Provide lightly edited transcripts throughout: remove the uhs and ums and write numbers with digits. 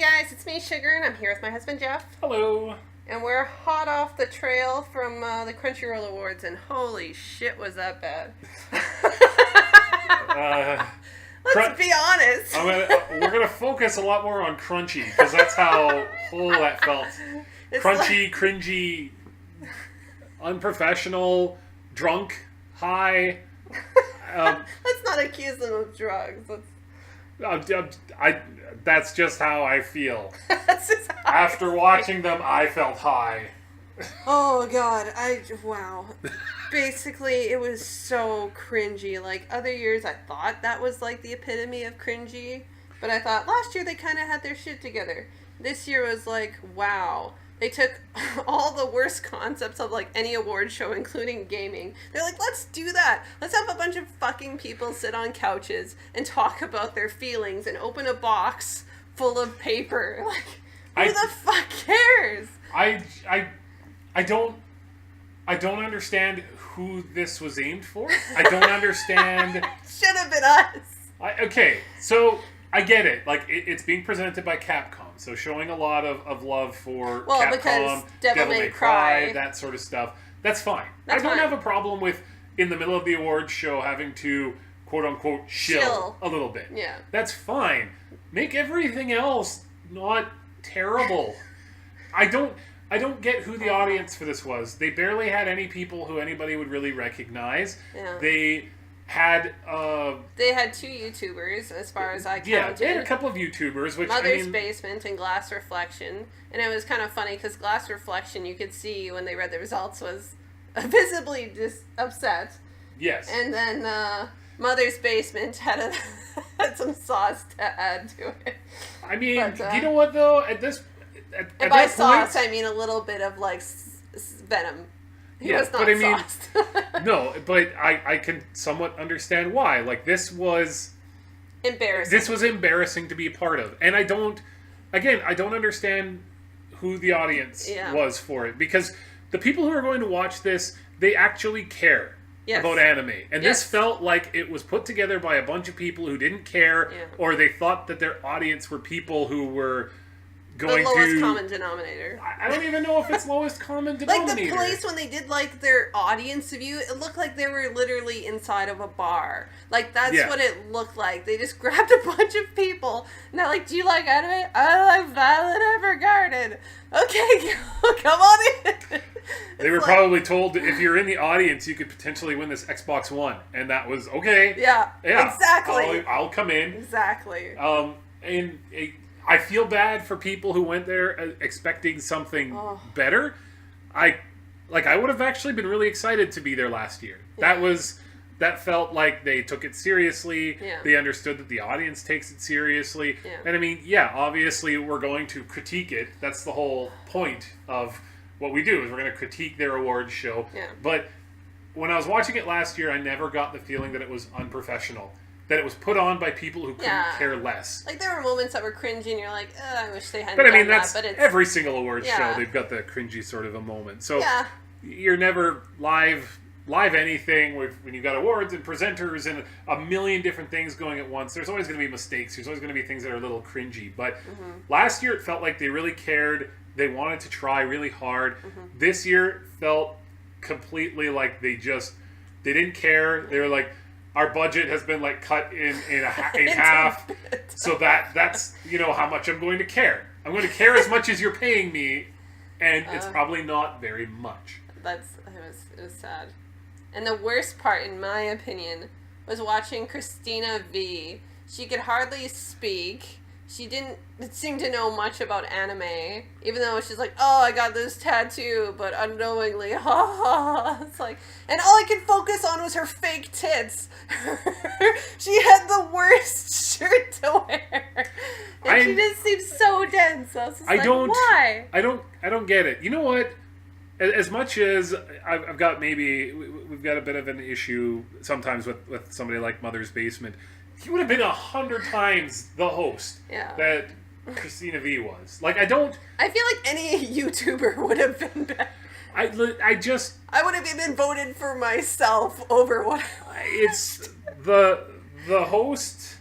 guys, it's me, Sugar, and I'm here with my husband, Jeff. Hello. And we're hot off the trail from the Crunchyroll Awards, and holy shit, was that bad. Let's be honest. We're going to focus a lot more on Crunchy, because that's how that felt. It's crunchy, cringy, unprofessional, drunk, high. Let's not accuse them of drugs. That's just how I feel. After watching them, I felt high. Oh god, wow. Basically, it was so cringy. Like, other years I thought that was like the epitome of cringy, but I thought last year they kind of had their shit together. This year was like, wow. They took all the worst concepts of like any award show, including gaming. They're like, let's do that. Let's have a bunch of fucking people sit on couches and talk about their feelings and open a box full of paper. Like, who the fuck cares? I don't understand who this was aimed for. I don't understand. Should have been us. Okay, so I get it. Like, it's being presented by Capcom, so showing a lot of love for Capcom, Devil May Cry, that sort of stuff. That's fine. I don't have a problem with, in the middle of the awards show, having to, quote-unquote, shill a little bit. Yeah. That's fine. Make everything else not terrible. I don't get who the audience for this was. They barely had any people who anybody would really recognize. Yeah. They had two YouTubers, as far as I counted. Yeah, they had a couple of YouTubers, which Mother's Basement and Glass Reflection. And it was kind of funny, because Glass Reflection, you could see when they read the results, was visibly just upset. Yes. And then Mother's Basement had some sauce to add to it. I mean, you know what, though? At by sauce, I mean a little bit of, like, venom. He was not sauced. No, but I can somewhat understand why. Like, this was embarrassing. This was embarrassing to be a part of. And I don't understand who the audience was for it. Because the people who are going to watch this, they actually care about anime. And this felt like it was put together by a bunch of people who didn't care, or they thought that their audience were people who were going the lowest common denominator. I don't even know if it's lowest common denominator. Like, the place when they did, like, their audience view, it looked like they were literally inside of a bar. Like, that's what it looked like. They just grabbed a bunch of people, and they're like, do you like anime? I like Violet Evergarden. Okay, come on in. They were probably told that if you're in the audience, you could potentially win this Xbox One. And that was, okay. Yeah, exactly. I'll come in. Exactly. And I feel bad for people who went there expecting something better. I would have actually been really excited to be there last year. Yeah. That felt like they took it seriously. Yeah. They understood that the audience takes it seriously. Yeah. And I mean, obviously we're going to critique it. That's the whole point of what we do, is we're going to critique their awards show. Yeah. But when I was watching it last year, I never got the feeling that it was unprofessional. That it was put on by people who couldn't care less. Like, there were moments that were cringy, and you're like, I wish they hadn't done that. But it's every single awards show, they've got the cringy sort of a moment. So you're never live anything when you've got awards and presenters and a million different things going at once. There's always going to be mistakes. There's always going to be things that are a little cringy. But last year, it felt like they really cared. They wanted to try really hard. This year felt completely like they didn't care. They were like, our budget has been like cut in half, so that's how much I'm going to care. I'm going to care as much as you're paying me, and it's probably not very much. It was sad. And the worst part, in my opinion, was watching Christina V. She could hardly speak. She didn't seem to know much about anime, even though she's like, oh, I got this tattoo, but unknowingly, ha ha. It's like, and all I could focus on was her fake tits. She had the worst shirt to wear, and she just seemed so dense. I was just why? I don't get it. You know what? As much as I've got we've got a bit of an issue sometimes with somebody like Mother's Basement. He would have been 100 times the host that Christina V was. Like, I feel like any YouTuber would have been better. I would have even voted for myself over what. It's the host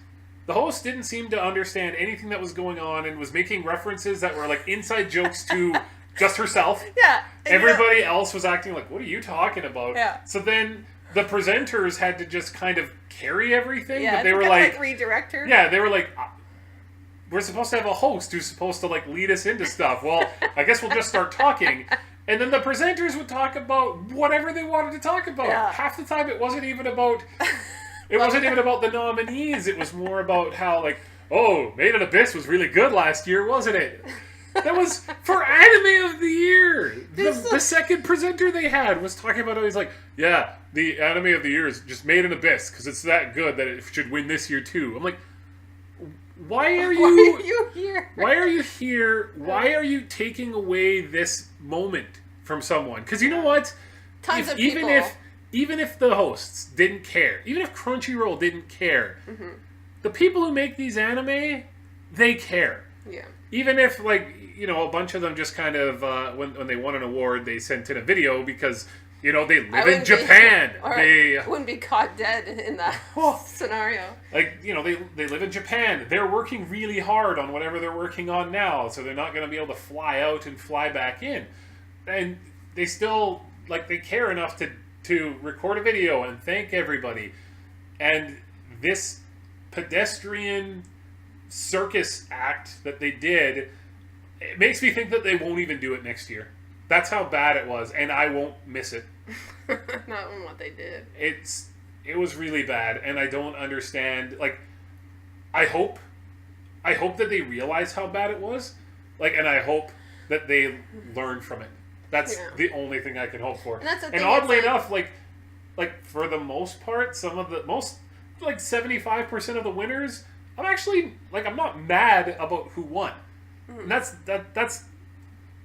The host didn't seem to understand anything that was going on and was making references that were like inside jokes to just herself. Yeah. Everybody else was acting like, what are you talking about? Yeah. So then the presenters had to just kind of carry everything. Yeah, but they were like redirect her. Yeah, they were like, we're supposed to have a host who's supposed to like lead us into stuff. Well, I guess we'll just start talking. And then the presenters would talk about whatever they wanted to talk about. Yeah. Half the time it wasn't even about... It wasn't even about the nominees. It was more about how, like, oh, Made in Abyss was really good last year, wasn't it? That was for Anime of the Year. The second presenter they had was talking about it. He's like, yeah, the Anime of the Year is just Made in Abyss because it's that good that it should win this year too. I'm like, why are you here? Why are you here? Why are you taking away this moment from someone? Because you know what? Tons of people. Even if the hosts didn't care, even if Crunchyroll didn't care, the people who make these anime, they care. Yeah. Even if, like, you know, a bunch of them just kind of, when they won an award, they sent in a video because, you know, they live in Japan. They wouldn't be caught dead in that scenario. Like, you know, they live in Japan. They're working really hard on whatever they're working on now, so they're not going to be able to fly out and fly back in. And they still, like, they care enough to record a video and thank everybody. And this pedestrian circus act that they did, it makes me think that they won't even do it next year. That's how bad it was, and I won't miss it. Not on what they did. It was really bad, and I don't understand. Like, I hope that they realize how bad it was, like, and I hope that they learn from it. That's the only thing I can hope for. And oddly enough, like for the most part, some of the most, like 75% of the winners, I'm actually, like, I'm not mad about who won. And that's the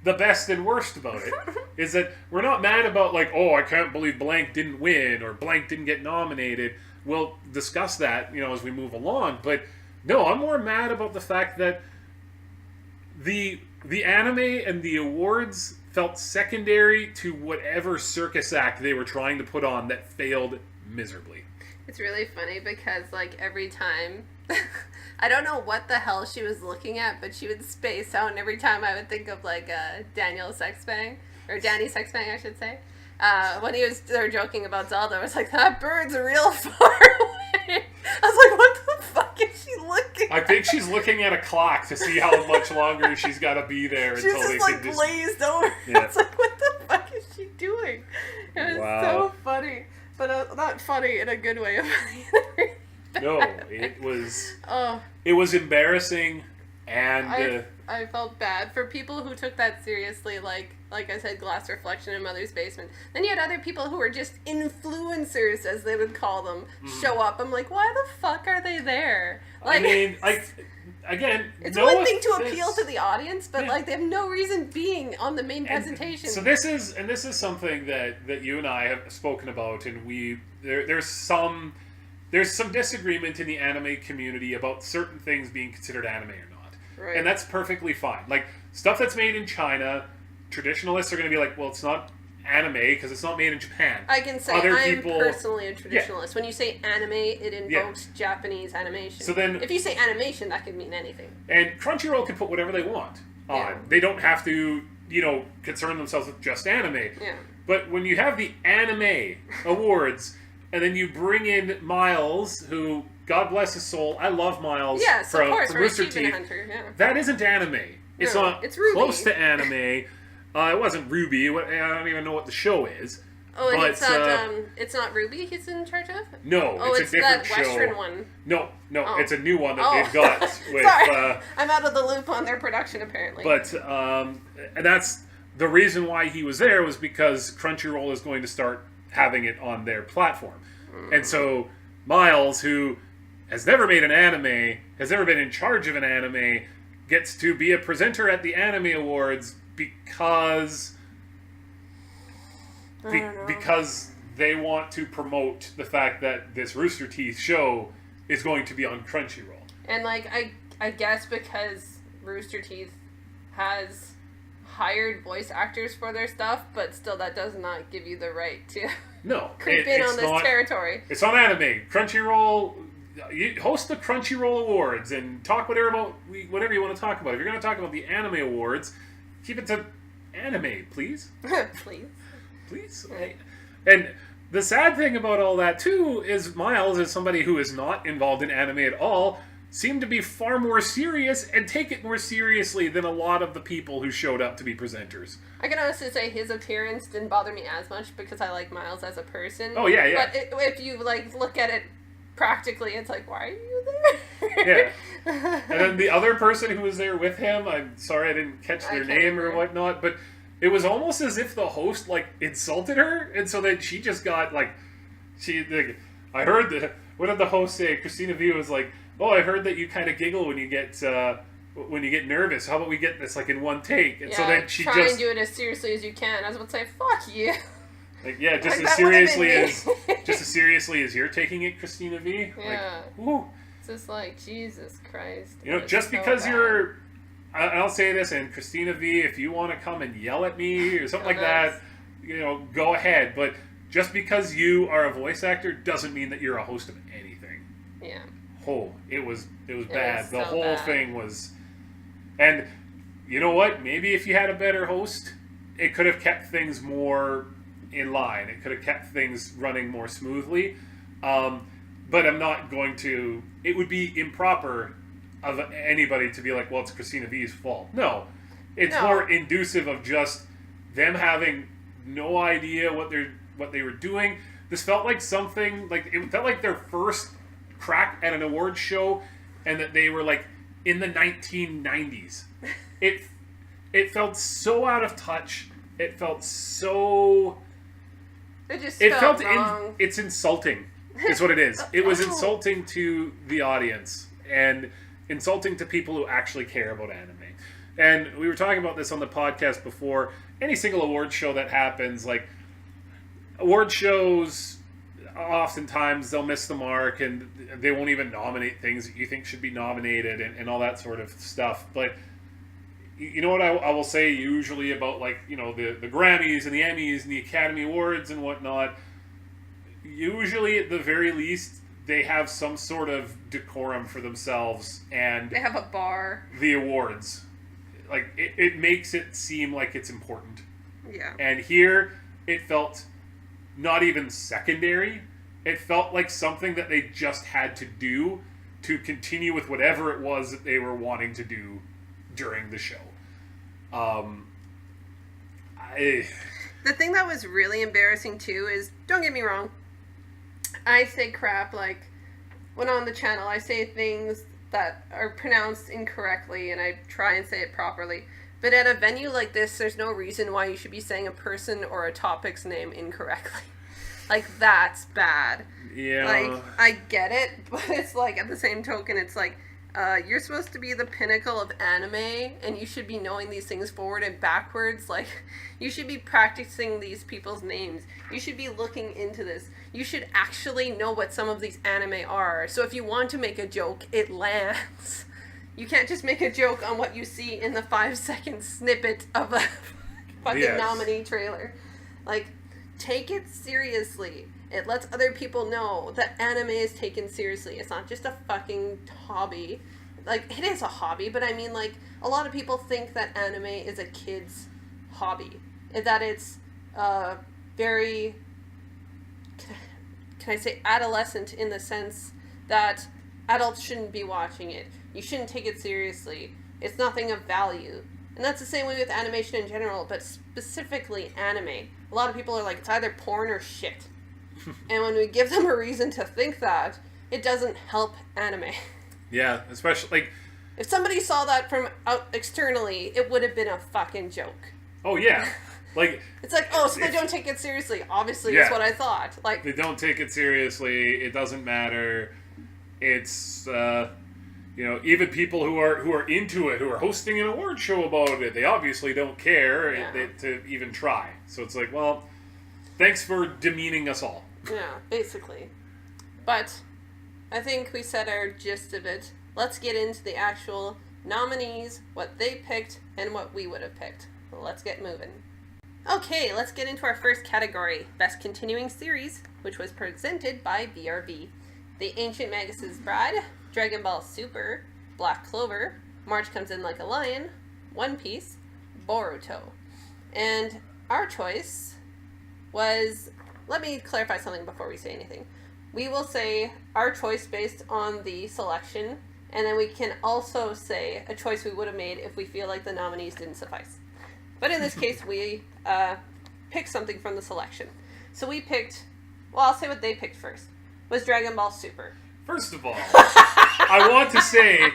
best and worst about it, is that we're not mad about, like, oh, I can't believe blank didn't win or blank didn't get nominated. We'll discuss that, you know, as we move along. But no, I'm more mad about the fact that the anime and the awards felt secondary to whatever circus act they were trying to put on that failed miserably. It's really funny because, like, every time, I don't know what the hell she was looking at, but she would space out, and every time I would think of, like, Danny Sexbang, I should say. When they were joking about Zelda, I was like, that bird's real far away. I was like, what the fuck is she looking at? I think she's looking at a clock to see how much longer she's got to be there until they can just... glazed over. Yeah. I was like, what the fuck is she doing? It was so funny. But not funny in a good way. No, it was... It was embarrassing, and... I felt bad for people who took that seriously, like I said, Glass Reflection in Mother's Basement. Then you had other people who were just influencers, as they would call them, show up. I'm like, why the fuck are they there? Like, I mean, again, it's one thing to appeal to the audience, but like, they have no reason being on the main presentation. So this is something that you and I have spoken about, and there's some disagreement in the anime community about certain things being considered anime or not. Right. And that's perfectly fine. Like, stuff that's made in China, traditionalists are going to be like, well, it's not anime because it's not made in Japan. I can say I'm personally a traditionalist. When you say anime, it invokes Japanese animation. So then, if you say animation, that could mean anything. And Crunchyroll can put whatever they want on. Yeah. They don't have to, concern themselves with just anime. Yeah. But when you have the anime awards, and then you bring in Miles, who... God bless his soul. I love Miles from Rooster Teeth. That isn't anime. It's not close to anime. It wasn't Ruby. I don't even know what the show is. Oh, and it's not Ruby he's in charge of? No, it's a different show. It's that Western one. No, it's a new one that they've got. With, Sorry, I'm out of the loop on their production, apparently. But, and that's the reason why he was there, was because Crunchyroll is going to start having it on their platform. And so, Miles, who... has never made an anime, has never been in charge of an anime, gets to be a presenter at the Anime Awards because they want to promote the fact that this Rooster Teeth show is going to be on Crunchyroll. And, like, I guess because Rooster Teeth has hired voice actors for their stuff, but still that does not give you the right to creep in on this territory. It's not anime. Crunchyroll... You host the Crunchyroll Awards and talk whatever you want to talk about. If you're going to talk about the Anime Awards, keep it to anime, please. Please. And the sad thing about all that, too, is Miles, as somebody who is not involved in anime at all, seemed to be far more serious and take it more seriously than a lot of the people who showed up to be presenters. I can honestly say his appearance didn't bother me as much because I like Miles as a person. Oh, yeah. But if you, look at it practically, it's like, why are you there? Yeah. And then the other person who was there with him, I'm sorry I didn't catch their name or whatnot, but it was almost as if the host, insulted her, and so then she just got, I heard what did the host say? Christina V was like, oh, I heard that you kind of giggle when you get nervous. How about we get this, in one take? And so then she try and do it as seriously as you can. I was about to say, fuck you. Just as seriously as you're taking it, Christina V. Yeah. Woo. It's just Jesus Christ. Just because you're, I'll say this, and Christina V, if you want to come and yell at me or something that, go ahead. But just because you are a voice actor doesn't mean that you're a host of anything. Yeah. Oh, it was bad. The whole thing was, and you know what? Maybe if you had a better host, it could have kept things more in line. It could have kept things running more smoothly. But I'm not going to. It would be improper of anybody to be like, well, it's Christina V's fault. No, it's more inducive of just them having no idea what they were doing. This felt like something it felt like their first crack at an award show, and that they were in the 1990s. It felt so out of touch. It felt so. It felt wrong. It's insulting. Is what it is. It was insulting to the audience and insulting to people who actually care about anime. And we were talking about this on the podcast before. Any single award show that happens, award shows, oftentimes they'll miss the mark and they won't even nominate things that you think should be nominated and all that sort of stuff. But you know what I will say usually about the Grammys and the Emmys and the Academy Awards and whatnot, usually at the very least they have some sort of decorum for themselves, and they have a bar. The awards, it makes it seem like it's important. Yeah. And here it felt not even secondary. It felt like something that they just had to do to continue with whatever it was that they were wanting to do during the show. The thing that was really embarrassing too is, don't get me wrong, I say crap when on the channel I say things that are pronounced incorrectly and I try and say it properly. But at a venue like this, there's no reason why you should be saying a person or a topic's name incorrectly. That's bad. Yeah. I get it, but it's at the same token, it's you're supposed to be the pinnacle of anime, and you should be knowing these things forward and backwards. You should be practicing these people's names. You should be looking into this. You should actually know what some of these anime are. So if you want to make a joke, it lands. You can't just make a joke on what you see in the 5-second snippet of a fucking nominee trailer. Take it seriously. It lets other people know that anime is taken seriously. It's not just a fucking hobby. It is a hobby, but I mean, a lot of people think that anime is a kid's hobby. That it's very, can I say adolescent, in the sense that adults shouldn't be watching it. You shouldn't take it seriously. It's nothing of value. And that's the same way with animation in general, but specifically anime. A lot of people are it's either porn or shit. And when we give them a reason to think that, it doesn't help anime. Yeah, especially if somebody saw that from out externally, it would have been a fucking joke. Oh yeah, it's so they don't take it seriously. Obviously, is what I thought. They don't take it seriously. It doesn't matter. It's even people who are into it, who are hosting an award show about it, they obviously don't care to even try. So it's well, thanks for demeaning us all. Yeah, basically. But I think we said our gist of it. Let's get into the actual nominees, what they picked, and what we would have picked. Let's get moving. Okay, let's get into our first category, Best Continuing Series, which was presented by VRV. The Ancient Magus's Bride, Dragon Ball Super, Black Clover, March Comes in Like a Lion, One Piece, Boruto. And our choice was, let me clarify something before we say anything. We will say our choice based on the selection, and then we can also say a choice we would have made if we feel like the nominees didn't suffice. But in this case, we picked something from the selection. So we picked, well, I'll say what they picked first, was Dragon Ball Super. First of all, I want to say,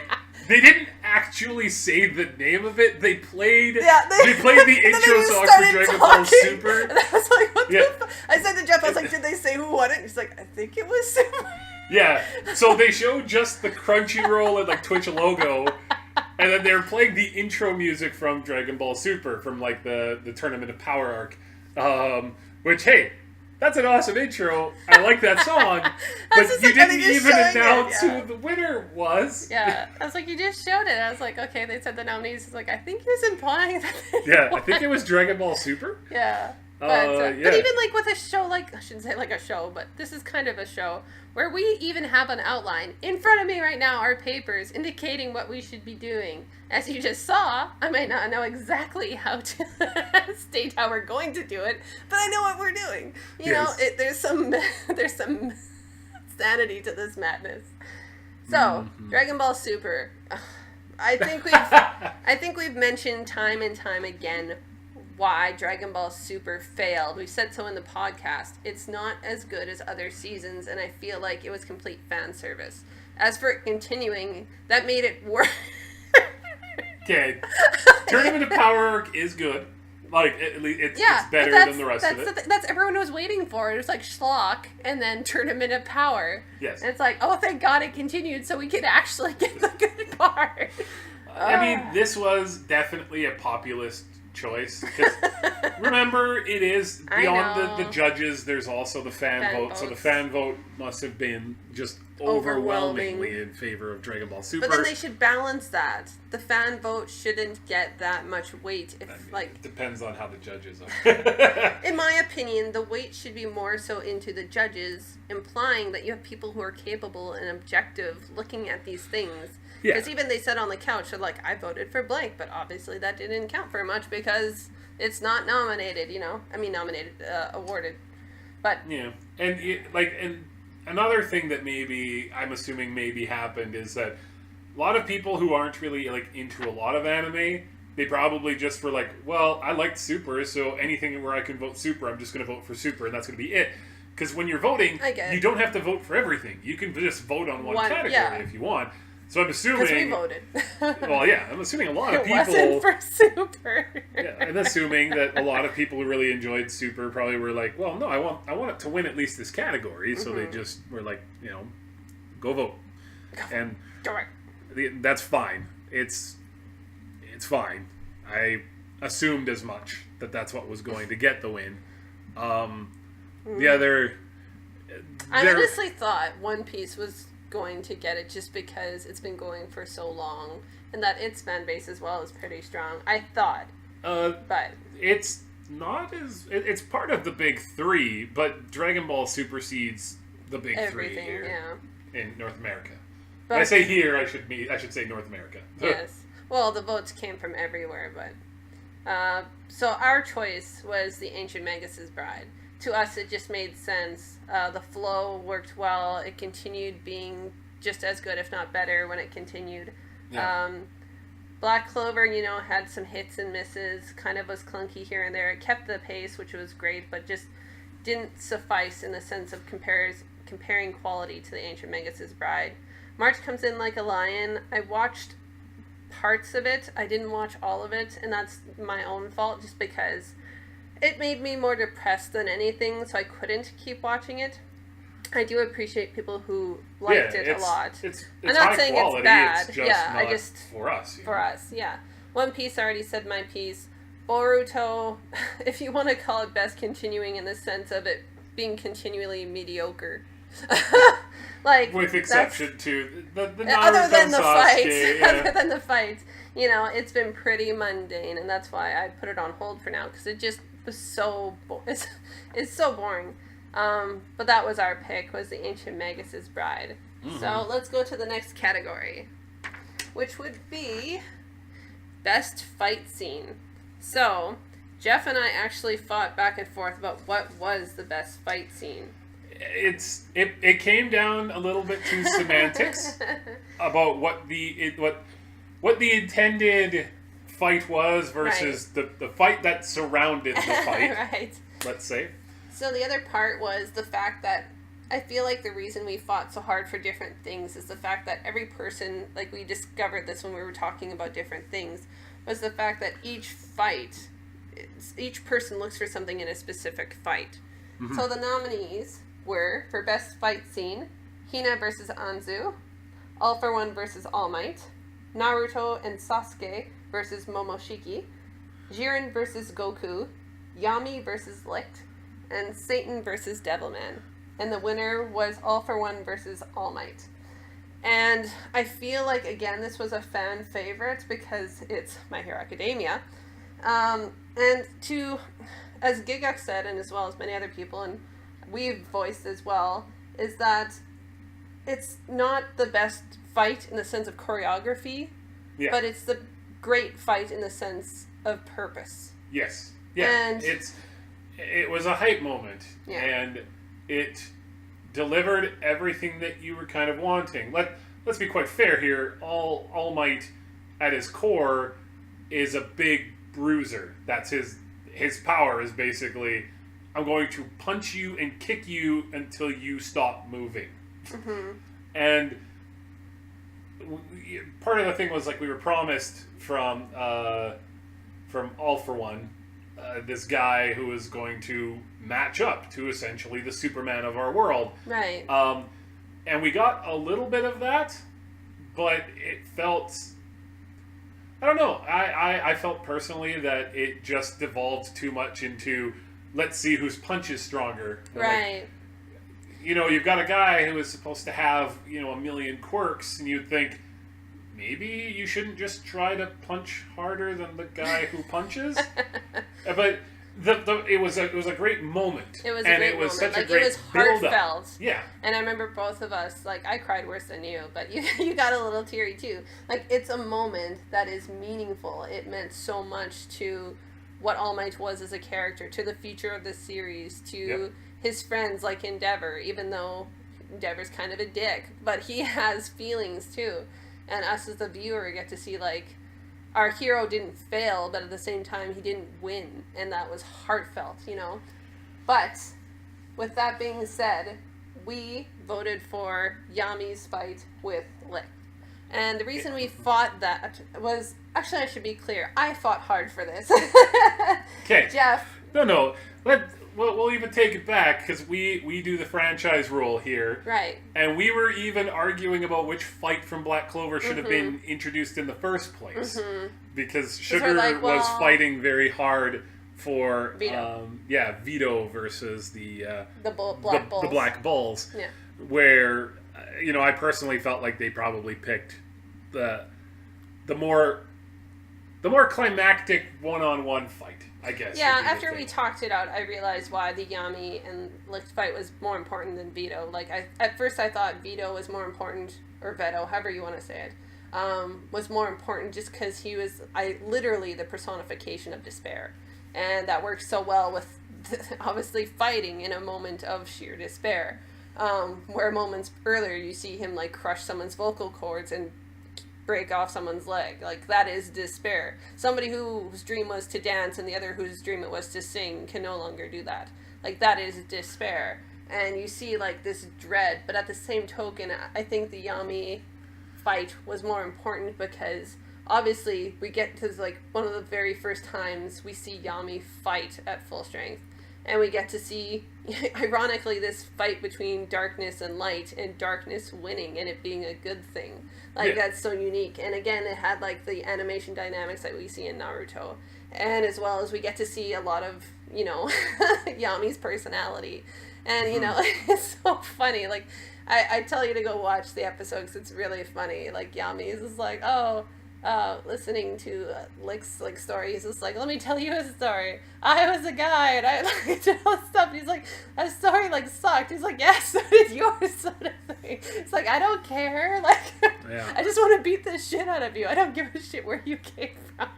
they didn't actually say the name of it. They played the intro song for Dragon Ball Super. And I was like, what the fuck? I said to Jeff, I was like, did they say who won it? And he's like, I think it was Super. Yeah, so they showed just the Crunchyroll and like Twitch logo, and then they were playing the intro music from Dragon Ball Super, from like the Tournament of Power arc, which, hey, that's an awesome intro. I like that song, but you didn't even announce who the winner was. Yeah, I was like, you just showed it. I was like, okay, they said the nominees. It's like, I think he was implying that I think it was Dragon Ball Super. Yeah. But even like with a show, like, I shouldn't say like a show, but this is kind of a show where we even have an outline. In front of me right now are papers indicating what we should be doing. As you just saw, I might not know exactly how to state how we're going to do it, but I know what we're doing. You know, there's some sanity to this madness. So, Dragon Ball Super. I think we've mentioned time and time again why Dragon Ball Super failed. We said so in the podcast. It's not as good as other seasons, and I feel like it was complete fan service. As for it continuing, that made it worse. Okay. Tournament of Power arc is good. Like, it's better than the rest of it. That's everyone was waiting for. It was like schlock, and then Tournament of Power. Yes. And it's like, oh, thank God it continued so we could actually get the good part. I mean, this was definitely a populist choice, because remember, it is beyond the judges, there's also the fan vote, so the fan vote must have been just overwhelmingly in favor of Dragon Ball Super. But then they should balance that. The fan vote shouldn't get that much weight. It depends on how the judges are. In my opinion, the weight should be more so into the judges, implying that you have people who are capable and objective looking at these things. Because even they said on the couch, they're like, I voted for blank, but obviously that didn't count for much because it's not nominated, awarded. But and another thing that I'm assuming maybe happened is that a lot of people who aren't really like into a lot of anime, they probably just were like, well, I liked Super, so anything where I can vote Super, I'm just going to vote for Super, and that's going to be it. Because when you're voting, you don't have to vote for everything. You can just vote on one category if you want. So I'm assuming... Because we voted. Well, yeah, I'm assuming a lot of people... It wasn't for Super. Yeah, I'm assuming that a lot of people who really enjoyed Super probably were like, well, no, I want it to win at least this category. So they just were like, go vote. And that's fine. It's fine. I assumed as much that's what was going to get the win. I honestly thought One Piece was going to get it just because it's been going for so long and that its fan base as well is pretty strong. I thought. But it's not as... It's part of the big three, but Dragon Ball supersedes the big three here in North America. When I say here, I should say North America. Yes. Well, the votes came from everywhere, but... so our choice was The Ancient Magus's Bride. To us, it just made sense. The flow worked well. It continued being just as good, if not better, when it continued. Yeah. Black Clover, had some hits and misses. Kind of was clunky here and there. It kept the pace, which was great, but just didn't suffice in the sense of comparing quality to The Ancient Magus's Bride. March Comes in Like a Lion. I watched parts of it. I didn't watch all of it, and that's my own fault, just because... It made me more depressed than anything, so I couldn't keep watching it. I do appreciate people who liked it a lot. I'm not saying it's bad. It's just for us. For us, yeah. One Piece, I already said my piece. Boruto, if you want to call it best continuing in the sense of it being continually mediocre. With exception to the other than the fights. Other than the fights. It's been pretty mundane, and that's why I put it on hold for now, because it just was so... It's so boring. But that was our pick, was the Ancient Magus's Bride. Mm-hmm. So let's go to the next category, which would be Best Fight Scene. So Jeff and I actually fought back and forth about what was the best fight scene. It came down a little bit to semantics about what the intended fight was versus the fight that surrounded the fight. Right. Let's say. So the other part was the fact that I feel like the reason we fought so hard for different things is the fact that every person, like we discovered this when we were talking about different things, was the fact that each person looks for something in a specific fight. Mm-hmm. So the nominees were, for Best Fight Scene, Hina versus Anzu, All for One versus All Might, Naruto and Sasuke versus Momoshiki, Jiren versus Goku, Yami versus Licht, and Satan versus Devilman. And the winner was All for One versus All Might. And I feel like, again, this was a fan favorite because it's My Hero Academia. And as Giguk said, and as well as many other people, and we've voiced as well, is that it's not the best fight in the sense of choreography, but it's the great fight in the sense of purpose. Yes. Yeah. And it was a hype moment. Yeah. And it delivered everything that you were kind of wanting. Let's be quite fair here. All Might, at his core, is a big bruiser. That's his power is basically, I'm going to punch you and kick you until you stop moving. Mm-hmm. And part of the thing was, like, we were promised from All for One, this guy who is going to match up to essentially the Superman of our world. Right. And we got a little bit of that, but it felt, I don't know, I felt personally that it just devolved too much into, let's see whose punch is stronger. Right. Like, you've got a guy who is supposed to have, a million quirks, and you'd think, maybe you shouldn't just try to punch harder than the guy who punches. But it was a great moment. It was a great moment. Such a great, it was heartfelt. Yeah. And I remember both of us, like, I cried worse than you, but you got a little teary too. Like, it's a moment that is meaningful. It meant so much to what All Might was as a character, to the future of the series, to his friends like Endeavor, even though Endeavor's kind of a dick, but he has feelings too. And us as the viewer get to see, like, our hero didn't fail, but at the same time he didn't win, and that was heartfelt, But with that being said, we voted for Yami's fight with Licht. And the reason we fought that was, actually I should be clear, I fought hard for this. Okay. Jeff. No. We'll even take it back, because we do the franchise rule here. Right. And we were even arguing about which fight from Black Clover should have been introduced in the first place. Mm-hmm. Because Sugar was fighting very hard for Vito. Vito versus the Black Bulls. Yeah. Where I personally felt like they probably picked the more climactic one-on-one fight, I guess. Yeah, after we talked it out, I realized why the Yami and Licht fight was more important than Vito. Like, at first I thought Vito was more important, or Veto, however you want to say it, was more important just because he was literally the personification of despair. And that works so well with, obviously, fighting in a moment of sheer despair. Where moments earlier you see him, like, crush someone's vocal cords and break off someone's leg. Like, that is despair. Somebody whose dream was to dance and the other whose dream it was to sing can no longer do that. Like, that is despair. And you see, like, this dread, but at the same token, I think the Yami fight was more important because obviously we get to, like, one of the very first times we see Yami fight at full strength. And we get to see, ironically, this fight between darkness and light, and darkness winning, and it being a good thing. Like, that's so unique. And again, it had, like, the animation dynamics that we see in Naruto. And as well as we get to see a lot of, Yami's personality. And, it's so funny. Like, I tell you to go watch the episode because it's really funny. Like, Yami is just like, oh, listening to Lick's like story. He's just like, let me tell you a story. I was a guy and I like did all this stuff. He's like, that story like sucked. He's like, yes, so did yours, sort of thing. It's like, I don't care. Like, I just want to beat the shit out of you. I don't give a shit where you came from.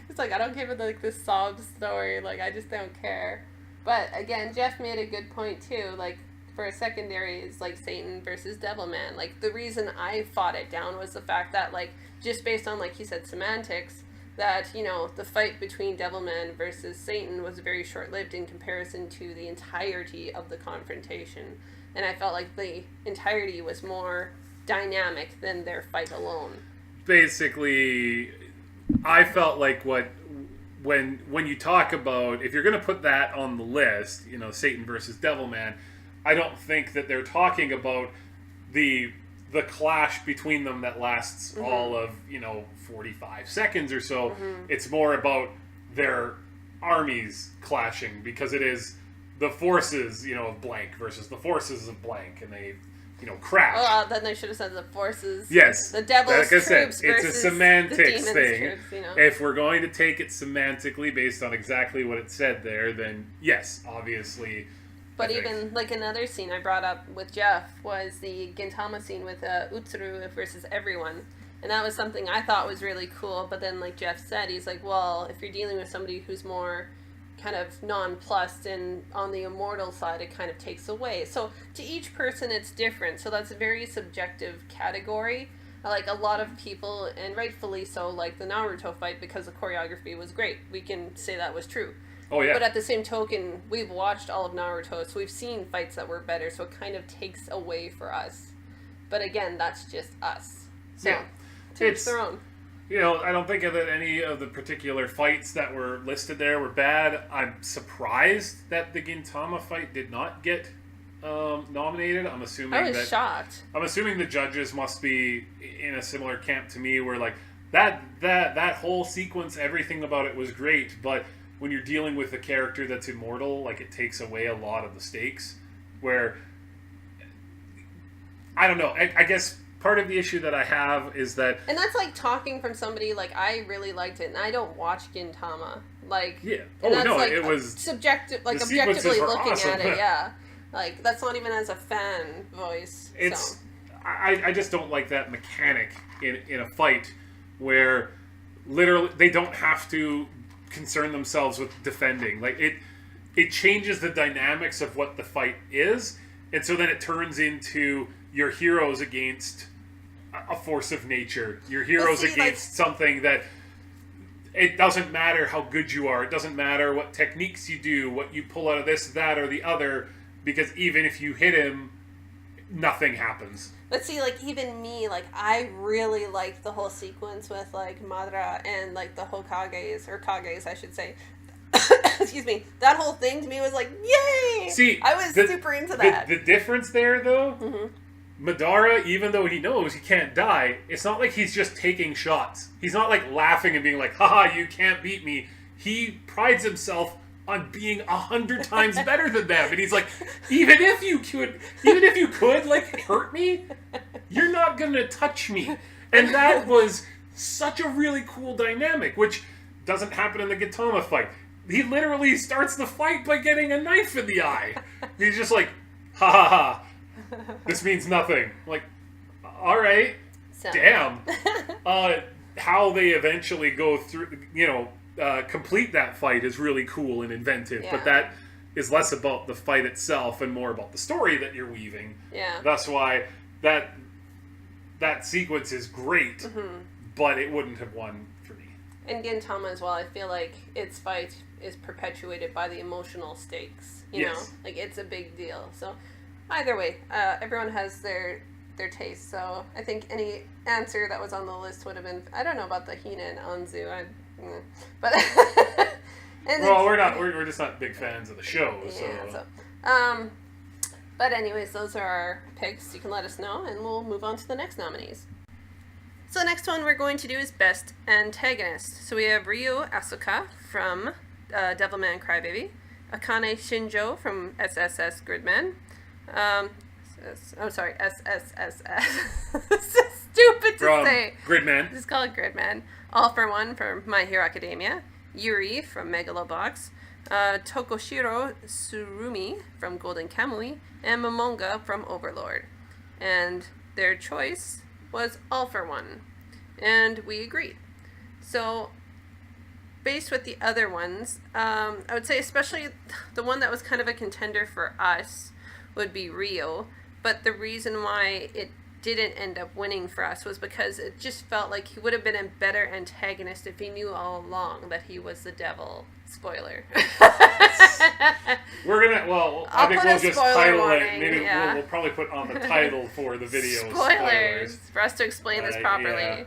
It's like, I don't give a like this sob story. Like, I just don't care. But again, Jeff made a good point too. Like, for a secondary is like Satan versus Devilman. Like, the reason I fought it down was the fact that, like, just based on, like he said, semantics, that, you know, the fight between Devilman versus Satan was very short-lived in comparison to the entirety of the confrontation. And I felt like the entirety was more dynamic than their fight alone. Basically, I felt like when you talk about, if you're going to put that on the list, you know, Satan versus Devilman, I don't think that they're talking about the clash between them that lasts all of, you know, 45 seconds or so. It's more about their armies clashing, because it is the forces, you know, of blank versus the forces of blank, and they, you know, crash. Well, then they should have said the forces. Yes. The devil's like I said, troops it's versus a semantics the demon's thing. troops, you know? If we're going to take it semantically based on exactly what it said there, then yes, obviously. But even, like, another scene I brought up with Jeff was the Gintama scene with Utsuru versus everyone. And that was something I thought was really cool. But then, like Jeff said, he's like, well, if you're dealing with somebody who's more kind of nonplussed and on the immortal side, it kind of takes away. So to each person, it's different. So that's a very subjective category. Like, a lot of people, and rightfully so, like the Naruto fight, because the choreography was great. We can say that was true. Oh, yeah. But at the same token, we've watched all of Naruto, so we've seen fights that were better, so it kind of takes away for us. But again, that's just us. So, yeah. to each their own. You know, I don't think that any of the particular fights that were listed there were bad. I'm surprised that the Gintama fight did not get nominated. I'm assuming I was shocked. I'm assuming the judges must be in a similar camp to me, where like that whole sequence, everything about it was great, but when you're dealing with a character that's immortal, like, it takes away a lot of the stakes. Where, I don't know, I guess part of the issue that I have is that... And that's like talking from somebody, like, I really liked it, and I don't watch Gintama. Like, yeah. Oh, no, like, it was... Subjective, like, objectively looking awesome. at it, yeah. Like, that's not even as a fan voice. It's... So. I just don't like that mechanic in a fight where literally they don't have to concern themselves with defending. Like, it changes the dynamics of what the fight is, and so then it turns into your heroes against a force of nature. Your heroes against something that it doesn't matter how good you are. It doesn't matter what techniques you do, what you pull out of this, that, or the other, because even if you hit him, nothing happens. But see, like, even me, like, I really liked the whole sequence with, like, Madara and, like, the Hokages, or Kages, I should say. Excuse me. That whole thing to me was like, yay! See, I was super into that. The difference there, though, Madara, even though he knows he can't die, it's not like he's just taking shots. He's not, like, laughing and being like, haha, you can't beat me. He prides himself on being 100 times better than them, and he's like, even if you could like hurt me, you're not gonna touch me. And that was such a really cool dynamic, which doesn't happen in the Gintama fight. He literally starts the fight by getting a knife in the eye. He's just like, ha ha ha, this means nothing. I'm like, all right, so. Damn. How they eventually go through, you know, complete that fight is really cool and inventive, but that is less about the fight itself and more about the story that you're weaving. Yeah. That's why that sequence is great, but it wouldn't have won for me. And Gintama as well, I feel like its fight is perpetuated by the emotional stakes. You know? Like, it's a big deal. So, either way, everyone has their taste. So, I think any answer that was on the list would have been... I don't know about the Hina and Anzu. But well, we're just not big fans of the show. But anyways, those are our picks. You can let us know, and we'll move on to the next nominees. So the next one we're going to do is Best Antagonist. So we have Ryu Asuka from Devilman Crybaby, Akane Shinjo from SSS Gridman, SSSS. stupid to say. Gridman. Just call it Gridman. All for One from My Hero Academia. Yuri from Megalobox. Tokoshiro Tsurumi from Golden Kamuy. And Momonga from Overlord. And their choice was All for One. And we agreed. So, based with the other ones, I would say especially the one that was kind of a contender for us would be Rio. But the reason why it didn't end up winning for us was because it just felt like he would have been a better antagonist if he knew all along that he was the devil. Spoiler. We're gonna. Well, I think we'll just title it. Maybe we'll probably put on the title for the video. Spoilers for us to explain this properly.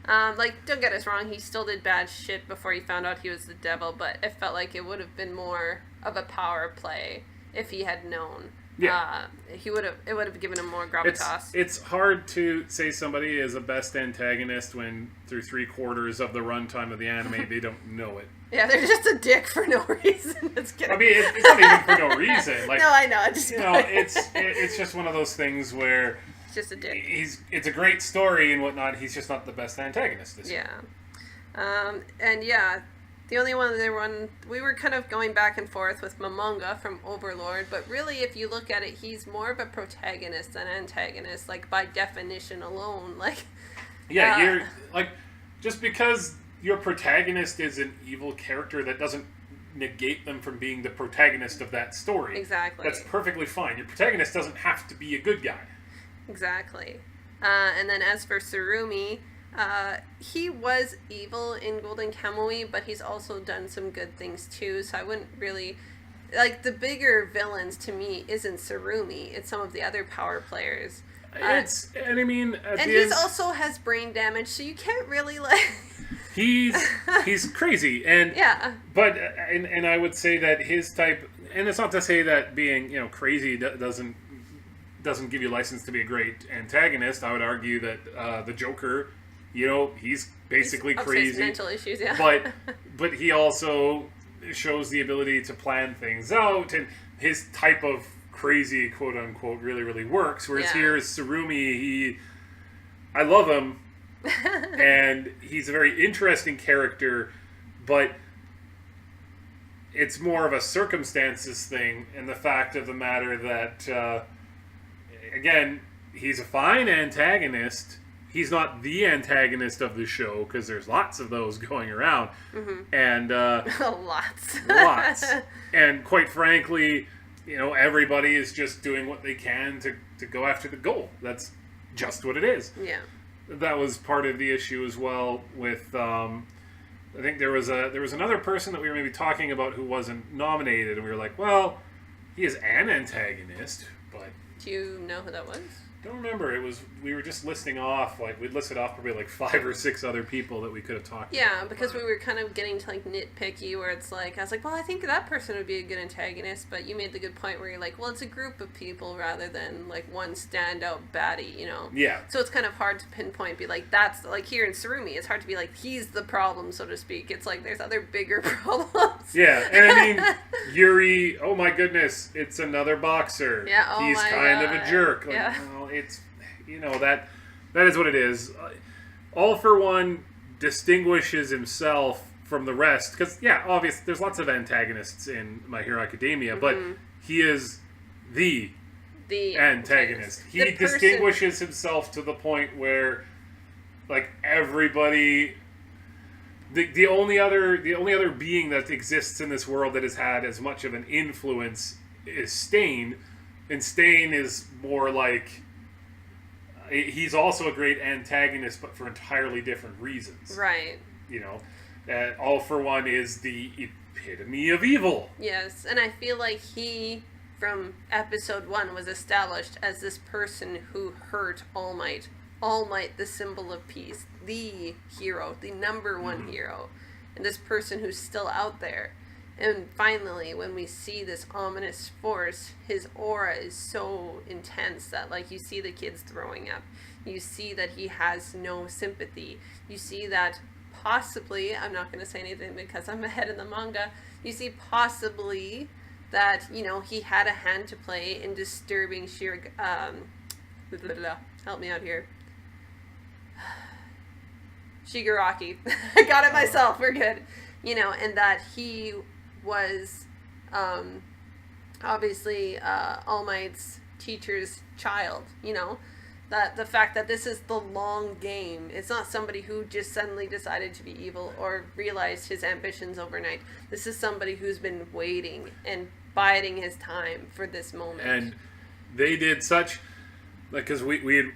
Yeah. Don't get us wrong. He still did bad shit before he found out he was the devil, but it felt like it would have been more of a power play if he had known. Yeah. It would have given him more gravitas. It's hard to say somebody is a best antagonist when through 3/4 of the runtime of the anime they don't know it. Yeah, they're just a dick for no reason. It's not even for no reason. Like, no, I know. It's just one of those things where it's just a dick. It's a great story and whatnot. He's just not the best antagonist. The only one we were kind of going back and forth with Momonga from Overlord, but really, if you look at it, he's more of a protagonist than antagonist. Like by definition alone, you're like just because your protagonist is an evil character, that doesn't negate them from being the protagonist of that story. Exactly. That's perfectly fine. Your protagonist doesn't have to be a good guy. Exactly. And then as for Tsurumi, he was evil in Golden Kamuy, but he's also done some good things too, so I wouldn't really... the bigger villains to me isn't Tsurumi, it's some of the other power players. He's also has brain damage, so you can't really He's crazy, and yeah. But I would say that his type, and it's not to say that being crazy doesn't give you license to be a great antagonist. I would argue that the Joker, he's basically crazy, mental issues, yeah. but he also shows the ability to plan things out, and his type of crazy, quote unquote, really really works. Whereas here is Tsurumi, I love him. And he's a very interesting character, but it's more of a circumstances thing, and the fact of the matter that again, he's a fine antagonist. He's not the antagonist of the show, because there's lots of those going around. Mm-hmm. And lots. And quite frankly, everybody is just doing what they can to go after the goal. That's just what it is. Yeah. That was part of the issue as well with, I think there was another person that we were maybe talking about who wasn't nominated, and we were like, well, he is an antagonist, but... Do you know who that was? I don't remember. We were just listing off, we'd listed off probably 5 or 6 other people that we could have talked about. Yeah, because we were kind of getting to nitpicky, where it's I was like, well, I think that person would be a good antagonist, but you made the good point where you're like, well, it's a group of people rather than one standout baddie, Yeah. So it's kind of hard to pinpoint, be that's, here in Tsurumi, it's hard to be he's the problem, so to speak. It's there's other bigger problems. Yeah, and Yuri, oh my goodness, it's another boxer. Yeah, oh he's my kind God. of a jerk. Yeah. It's, that is what it is. All for One distinguishes himself from the rest, because, obviously, there's lots of antagonists in My Hero Academia, mm-hmm. but he is the antagonist. He distinguishes himself to the point where, everybody... The only other being that exists in this world that has had as much of an influence is Stain, and Stain is more he's also a great antagonist, but for entirely different reasons. Right. All for One is the epitome of evil. Yes, and I feel he, from episode 1, was established as this person who hurt All Might. All Might, the symbol of peace, the hero, the number one hero, and this person who's still out there. And finally, when we see this ominous force, his aura is so intense that, you see the kids throwing up. You see that he has no sympathy. You see that possibly, I'm not going to say anything because I'm ahead in the manga, you see possibly that, he had a hand to play in disturbing help me out here. Shigaraki. I got it myself. We're good. You know, and that he was obviously All Might's teacher's child, you know. That the fact that this is the long game. It's not somebody who just suddenly decided to be evil or realized his ambitions overnight. This is somebody who's been waiting and biding his time for this moment. And they did such, like, because we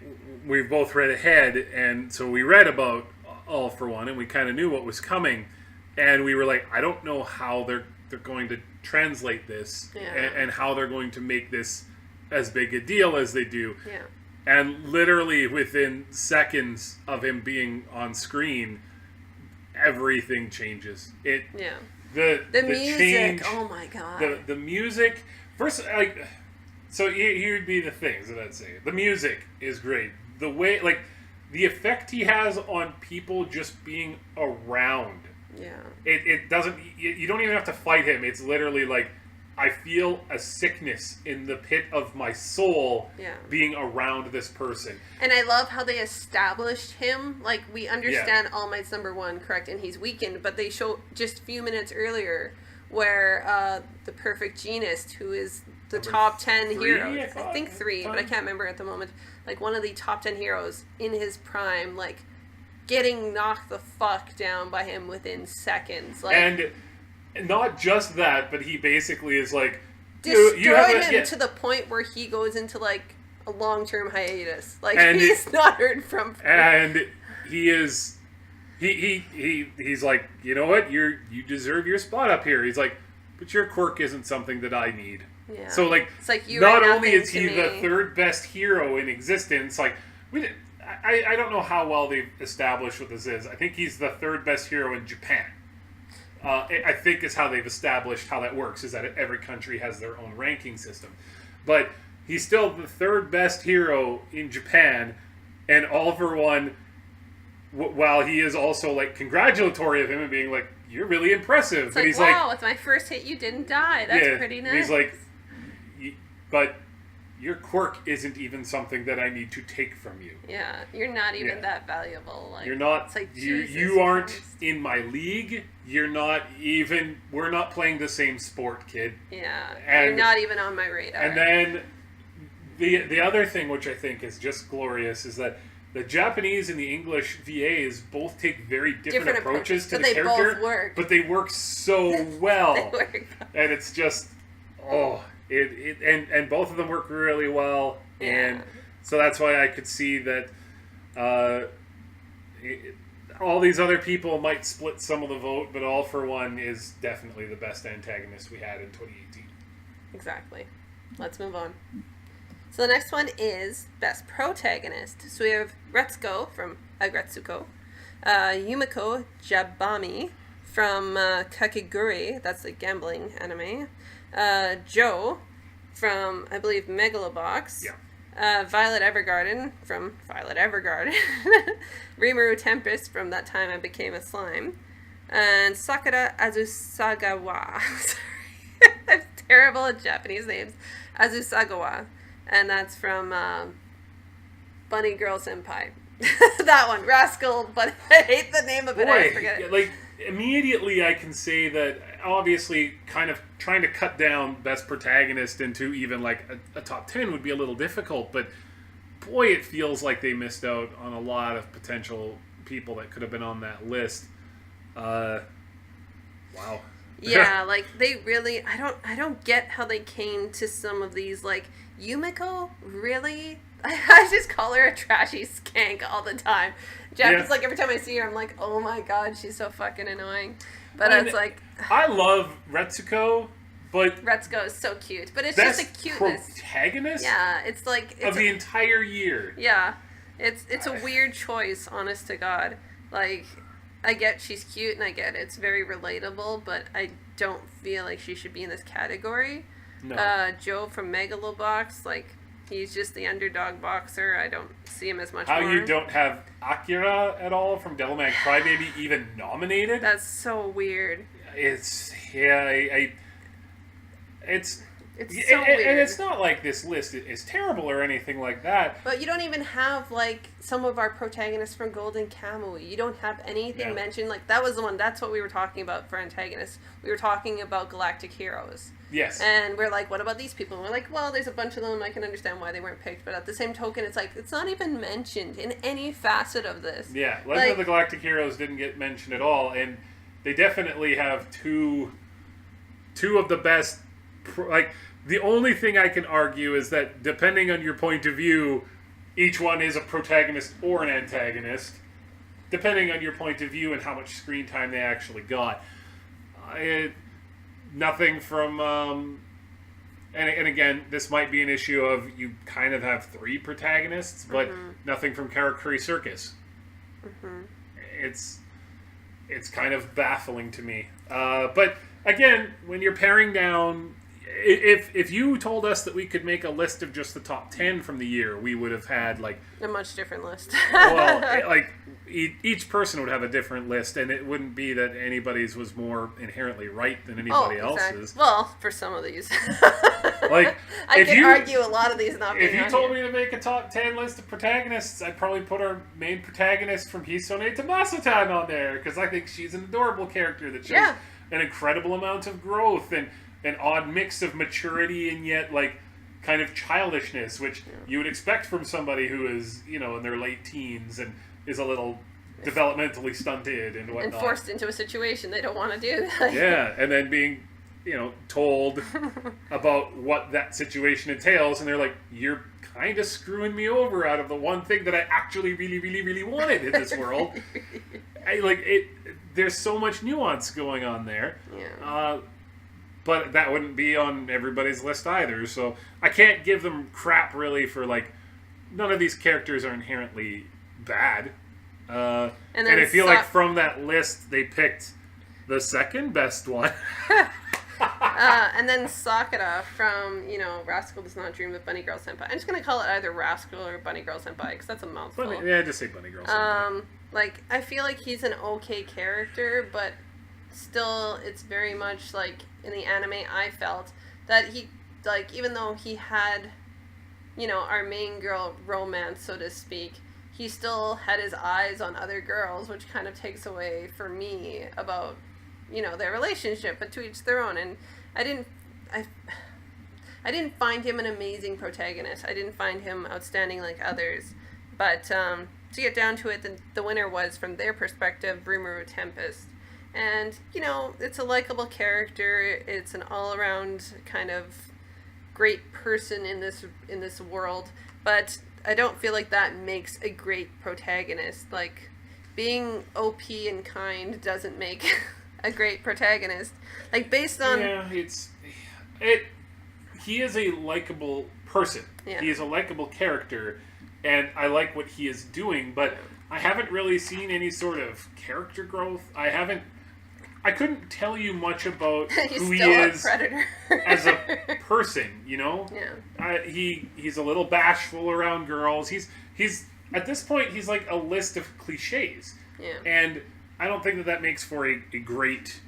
both read ahead, and so we read about All for One, and we kind of knew what was coming, and we were like, I don't know how they're going to translate this, and how they're going to make this as big a deal as they do. Yeah. And literally within seconds of him being on screen, everything changes. The music. change, oh my god. The music. First, like, so here would be the things that I'd say. The music is great. The way, like, the effect he has on people just being around. Yeah. It doesn't. You don't even have to fight him. It's literally like, I feel a sickness in the pit of my soul being around this person. And I love how they established him. Like, we understand All Might's number one, correct, and he's weakened, but they show just a few minutes earlier where the Perfect Genist, who is the number top 10 heroes, I think 3, but I can't remember at the moment, like one of the top 10 heroes in his prime, like, getting knocked the fuck down by him within seconds. Like, and not just that, but he basically is like, destroyed him to the point where he goes into like a long-term hiatus. Like, and he's not heard from. And he is, he's like, you know what, you deserve your spot up here. He's like, but your quirk isn't something that I need. Yeah. So like, it's like you not only is he the third best hero in existence, like I don't know how well they've established what this is. I think he's the third best hero in Japan. I think is how they've established how that works, is that every country has their own ranking system. But he's still the third best hero in Japan, and All for One, while he is also like congratulatory of him and being like, you're really impressive. It's but like, he's wow, with my first hit you didn't die. That's pretty nice. He's like, but your quirk isn't even something that I need to take from you. Yeah, you're not even that valuable. Like, you're not. It's like, you aren't in my league. You're not even. We're not playing the same sport, kid. Yeah, and you're not even on my radar. And then the other thing, which I think is just glorious, is that the Japanese and the English VAs both take very different approaches to the character, both work. But they work so well. They work. And it's just and both of them work really well, and so that's why I could see that all these other people might split some of the vote, but All for One is definitely the best antagonist we had in 2018. Exactly. Let's move on. So the next one is Best Protagonist. So we have Retsuko from Agretsuko, Yumiko Jabami from Kakegurui, that's the gambling anime, Joe from, I believe, Megalobox, Violet Evergarden from Violet Evergarden, Rimuru Tempest from That Time I Became a Slime, and Sakura Azusagawa. Sorry, I'm terrible at Japanese names. Azusagawa, and that's from Bunny Girl Senpai. That one, Rascal, but I hate the name of it. I forget it. Like, immediately I can say that obviously kind of trying to cut down Best Protagonist into even like a top 10 would be a little difficult, but boy, it feels like they missed out on a lot of potential people that could have been on that list. Wow. Yeah, like, they really, I don't get how they came to some of these, like, Yumiko, really? I just call her a trashy skank all the time. Jeff is like, every time I see her, I'm like, oh my god, she's so fucking annoying. But it's like, I love Retsuko, but Retsuko is so cute. But it's just a cuteness. Protagonist? Yeah, it's like of the entire year. Yeah, it's a weird choice, honest to God. Like, I get she's cute and I get it's very relatable, but I don't feel like she should be in this category. No. Joe from Megalobox, like, he's just the underdog boxer. I don't see him as much more. How you don't have Akira at all from Devilman Crybaby even nominated? That's so weird. It's It's so weird. And it's not like this list is terrible or anything like that. But you don't even have, like, some of our protagonists from Golden Kamuy. You don't have anything mentioned. Like, that was the one. That's what we were talking about for antagonists. We were talking about galactic heroes. Yes. And we're like, what about these people? And we're like, well, there's a bunch of them. I can understand why they weren't picked. But at the same token, it's like, it's not even mentioned in any facet of this. Yeah. Legend of the Galactic Heroes didn't get mentioned at all. And they definitely have two of the best... Like, the only thing I can argue is that depending on your point of view, each one is a protagonist or an antagonist, depending on your point of view and how much screen time they actually got. Nothing from... And again, this might be an issue of you kind of have 3 protagonists, but nothing from Karakuri Circus. It's kind of baffling to me. But again, when you're paring down... If you told us that we could make a list of just the top 10 from the year, we would have had, like... A much different list. Well, like, each person would have a different list, and it wouldn't be that anybody's was more inherently right than anybody else's. Well, for some of these. Like, I could argue a lot of these not being If you told me to make a top 10 list of protagonists, I'd probably put our main protagonist from Hisone Tamasutan on there, because I think she's an adorable character that shows an incredible amount of growth, and an odd mix of maturity and yet, like, kind of childishness, which you would expect from somebody who is, you know, in their late teens and is a little developmentally stunted and whatnot. And forced into a situation they don't want to do. Yeah, and then being, you know, told about what that situation entails, and they're like, you're kind of screwing me over out of the one thing that I actually really, really, really wanted in this world. There's so much nuance going on there. Yeah. But that wouldn't be on everybody's list either, so I can't give them crap, really, for, like, none of these characters are inherently bad. And I feel like from that list, they picked the second best one. And then Sakura from, you know, Rascal Does Not Dream of Bunny Girl Senpai. I'm just going to call it either Rascal or Bunny Girl Senpai, because that's a mouthful. Just say Bunny Girl Senpai. Like, I feel like he's an okay character, but still, it's very much, like, in the anime, I felt that he, like, even though he had, you know, our main girl romance, so to speak, he still had his eyes on other girls, which kind of takes away for me about, you know, their relationship, but to each their own. And I didn't find him an amazing protagonist. I didn't find him outstanding like others. But to get down to it, the winner was, from their perspective, Rimuru Tempest. And, you know, it's a likable character. It's an all-around kind of great person in this world. But I don't feel like that makes a great protagonist. Like, being OP and kind doesn't make a great protagonist. Like, based on... Yeah, he is a likable person. Yeah. He is a likable character, and I like what he is doing, but I haven't really seen any sort of character growth. I couldn't tell you much about who he is as a person, you know? Yeah. He's a little bashful around girls. He's at this point, he's like a list of cliches. Yeah. And I don't think that makes for a great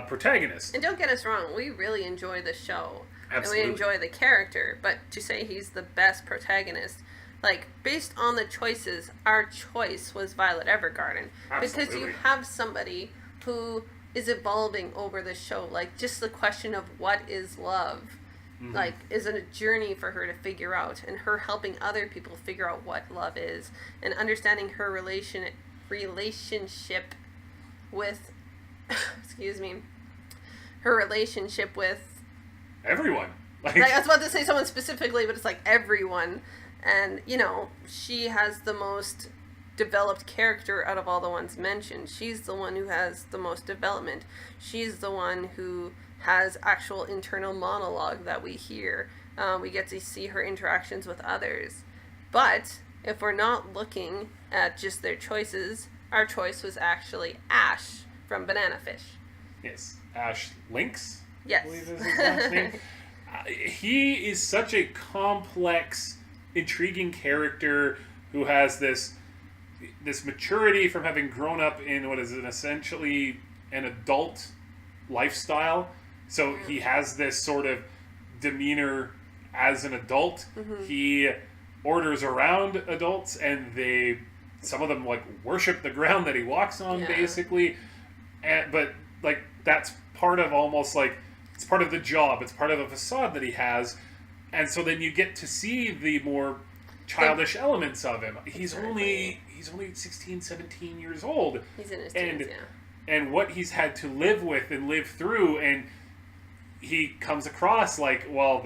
protagonist. And don't get us wrong, we really enjoy the show. Absolutely. And we enjoy the character, but to say he's the best protagonist, like, based on the choices, our choice was Violet Evergarden. Absolutely. Because you have somebody who is evolving over the show. Like, just the question of what is love, like, is it a journey for her to figure out, and her helping other people figure out what love is, and understanding her relationship with, excuse me, her relationship with everyone. Like, I was about to say someone specifically, but it's like everyone. And, you know, she has the most developed character out of all the ones mentioned. She's the one who has the most development. She's the one who has actual internal monologue that we hear. We get to see her interactions with others. But if we're not looking at just their choices, our choice was actually Ash from Banana Fish. Yes. Ash Lynx? Yes. I believe is his last name. He is such a complex, intriguing character who has this maturity from having grown up in what is essentially an adult lifestyle. So he has this sort of demeanor as an adult. He orders around adults, and some of them like worship the ground that he walks on, basically. But like that's part of almost like it's part of the job. It's part of a facade that he has, and so then you get to see the more childish elements of him. He's only 16, 17 years old. He's in his teens, and what he's had to live with and live through, and he comes across like, well,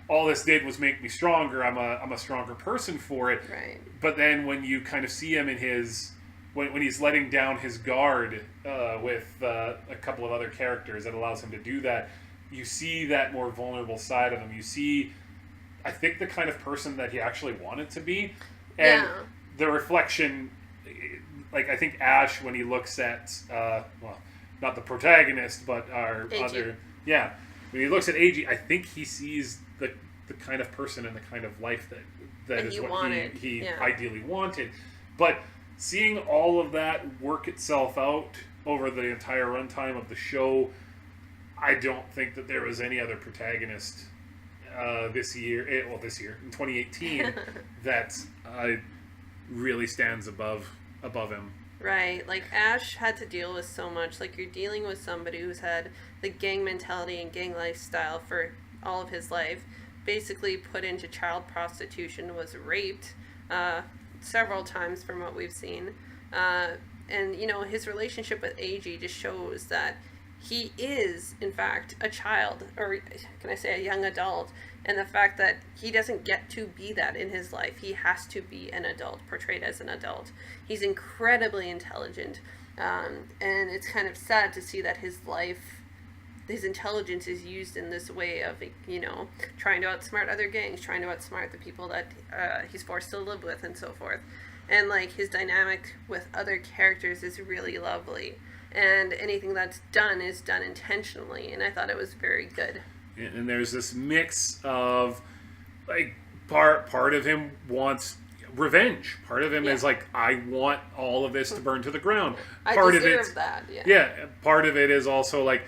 all this did was make me stronger. I'm a stronger person for it. Right. But then when you kind of see him in his when he's letting down his guard with a couple of other characters that allows him to do that, you see that more vulnerable side of him. You see, I think, the kind of person that he actually wanted to be, and the reflection. Like, I think Ash, when he looks at, well, not the protagonist, but our AG. other... Yeah. When he looks at AG, I think he sees the kind of person and the kind of life that is what he ideally wanted. But seeing all of that work itself out over the entire runtime of the show, I don't think that there was any other protagonist this year, in 2018, that really stands above him. Right, like Ash had to deal with so much. Like, you're dealing with somebody who's had the gang mentality and gang lifestyle for all of his life, basically put into child prostitution, was raped several times from what we've seen, and you know, his relationship with AG just shows that he is in fact a child, or can I say a young adult, and the fact that he doesn't get to be that in his life. He has to be an adult, portrayed as an adult. He's incredibly intelligent, and it's kind of sad to see that his intelligence is used in this way of, you know, trying to outsmart other gangs, trying to outsmart the people that he's forced to live with, and so forth. And like, his dynamic with other characters is really lovely, and anything that's done is done intentionally, and I thought it was very good. And there's this mix of, like, part of him wants revenge. Part of him is like, I want all of this to burn to the ground. I Part deserve of it, that. Yeah. Part of it is also like,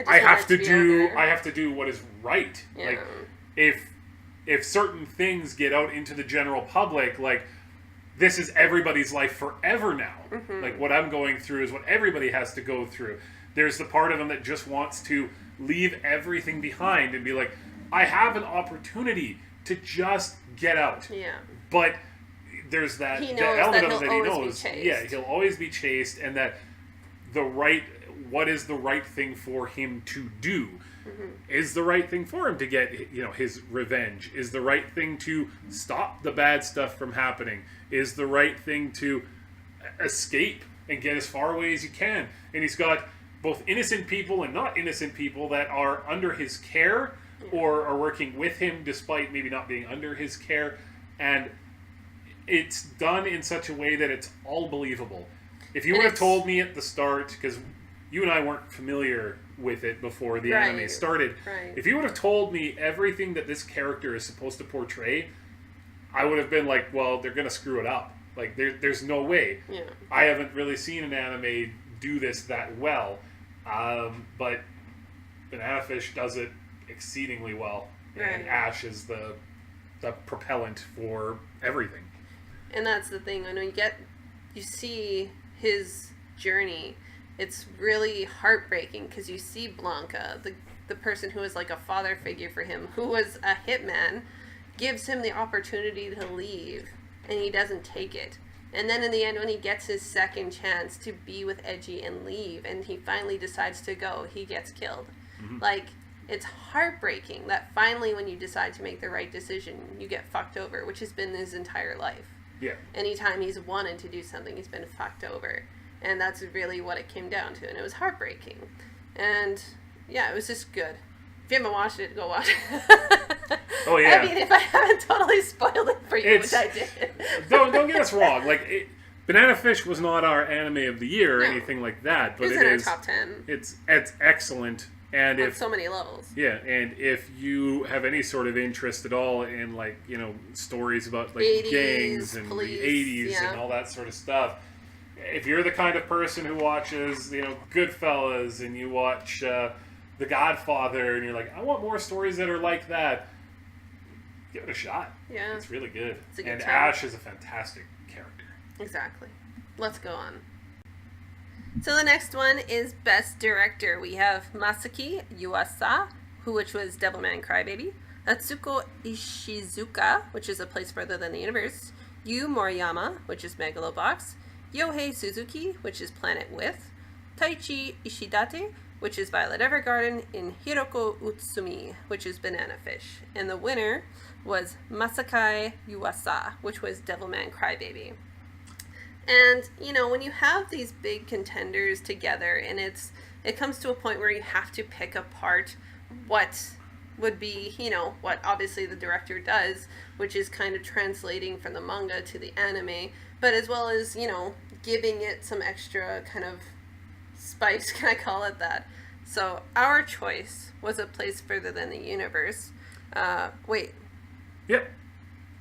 I have to do what is right. Yeah. Like, if certain things get out into the general public, like, this is everybody's life forever now. Like, what I'm going through is what everybody has to go through. There's the part of him that just wants to leave everything behind and be like, I have an opportunity to just get out. Yeah. But there's that the element that of it that he knows. Yeah, he'll always be chased, and that what is the right thing for him to do? Is the right thing for him to get, you know, his revenge? Is the right thing to stop the bad stuff from happening? Is the right thing to escape and get as far away as you can? And he's got both innocent people and not innocent people that are under his care or are working with him despite maybe not being under his care. And it's done in such a way that it's all believable. If you would have told me at the start, because you and I weren't familiar with it before the anime started, if you would have told me everything that this character is supposed to portray, I would have been like, well, they're going to screw it up. Like, there's no way. Yeah. I haven't really seen an anime do this that well. But Banana Fish does it exceedingly well. And Ash is the propellant for everything. And that's the thing. When you see his journey, it's really heartbreaking, because you see Blanca, the person who is like a father figure for him, who was a hitman, gives him the opportunity to leave, and he doesn't take it. And then in the end, when he gets his second chance to be with Edgy and leave, and he finally decides to go, he gets killed. Like, it's heartbreaking that finally, when you decide to make the right decision, you get fucked over, which has been his entire life. Yeah. Anytime he's wanted to do something, he's been fucked over. And that's really what it came down to, and it was heartbreaking. And, yeah, it was just good. If you haven't watched it, go watch it. Oh, yeah. I mean, if I haven't totally spoiled it for you, which I did. Don't get us wrong. Like, Banana Fish was not our anime of the year or anything like that. But it's in our top 10. It's excellent. And on so many levels. Yeah, and if you have any sort of interest at all in, like, you know, stories about, like, 80s, gangs and police, the 80s and all that sort of stuff, if you're the kind of person who watches, you know, Goodfellas, and you watch The Godfather, and you're like, I want more stories that are like that. Give it a shot. Yeah. It's really good. It's a good and time. Ash is a fantastic character. Exactly. Let's go on. So the next one is Best Director. We have Masaki Yuasa, which was Devilman Crybaby. Atsuko Ishizuka, which is A Place Further Than the Universe. Yu Moriyama, which is Megalobox. Yohei Suzuki, which is Planet With. Taichi Ishidate, which is Violet Evergarden. And Hiroko Utsumi, which is Banana Fish. And the winner was Masakai Yuasa, which was Devilman Crybaby. And, you know, when you have these big contenders together, and it comes to a point where you have to pick apart what would be, you know, what obviously the director does, which is kind of translating from the manga to the anime, but as well as, you know, giving it some extra kind of spice, can I call it that? So our choice was A Place Further Than the Universe. Wait. Yep.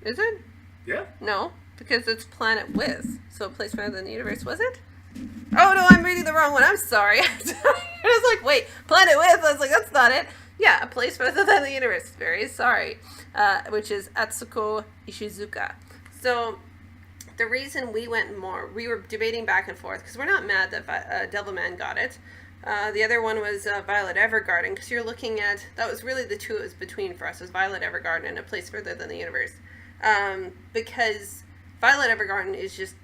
Is it? Yeah. No, because it's Planet With. So A Place Further Than the Universe, was it? Oh no, I'm reading the wrong one. I'm sorry. I was like, wait, Planet With? I was like, that's not it. Yeah, A Place Further Than the Universe. Very sorry. Which is Atsuko Ishizuka. So the reason we were debating back and forth, because we're not mad that Devilman got it. The other one was Violet Evergarden, because you're looking at, that was really the two it was between for us, was Violet Evergarden and A Place Further Than the Universe. Because Violet Evergarden is just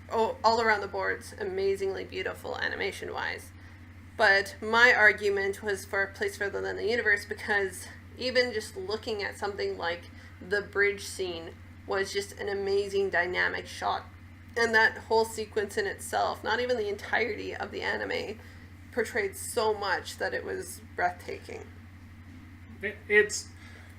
all around the boards amazingly beautiful animation-wise. But my argument was for A Place Further Than the Universe, because even just looking at something like the bridge scene was just an amazing dynamic shot. And that whole sequence in itself, not even the entirety of the anime, portrayed so much that it was breathtaking. It's,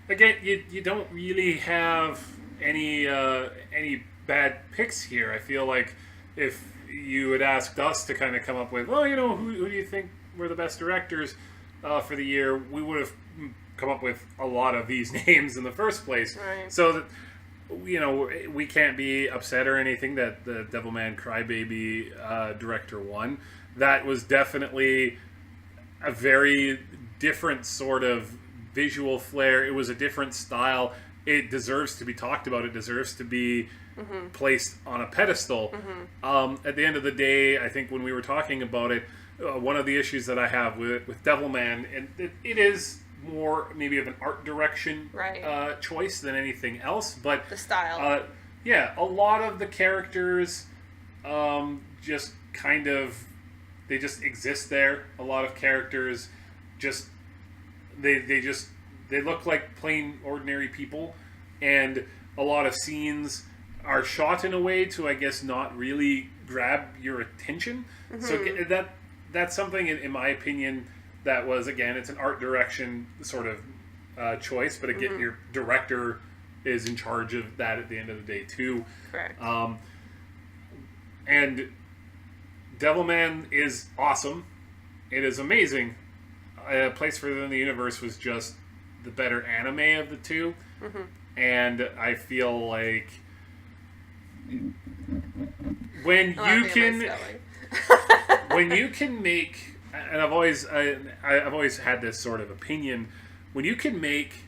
again, you don't really have any bad picks here. I feel like if you had asked us to kind of come up with, well, you know, who do you think were the best directors for the year, we would have come up with a lot of these names in the first place. Right. So that, you know, we can't be upset or anything that the Devilman Crybaby director won. That was definitely a very different sort of visual flair. It was a different style. It deserves to be talked about. It deserves to be placed on a pedestal. At the end of the day, I think when we were talking about it, one of the issues that I have with Devilman, and it is more maybe of an art direction choice than anything else, but the style. Yeah, a lot of the characters just kind of, they just exist there. A lot of characters just they look like plain ordinary people, and a lot of scenes are shot in a way to, I guess, not really grab your attention. So that's something, in my opinion, that was, again, it's an art direction sort of choice, but again, your director is in charge of that at the end of the day too. Correct. And Devilman is awesome. It is amazing. A Place Further Than the Universe was just the better anime of the two. And I feel like when you can make, and I've always had this sort of opinion, when you can make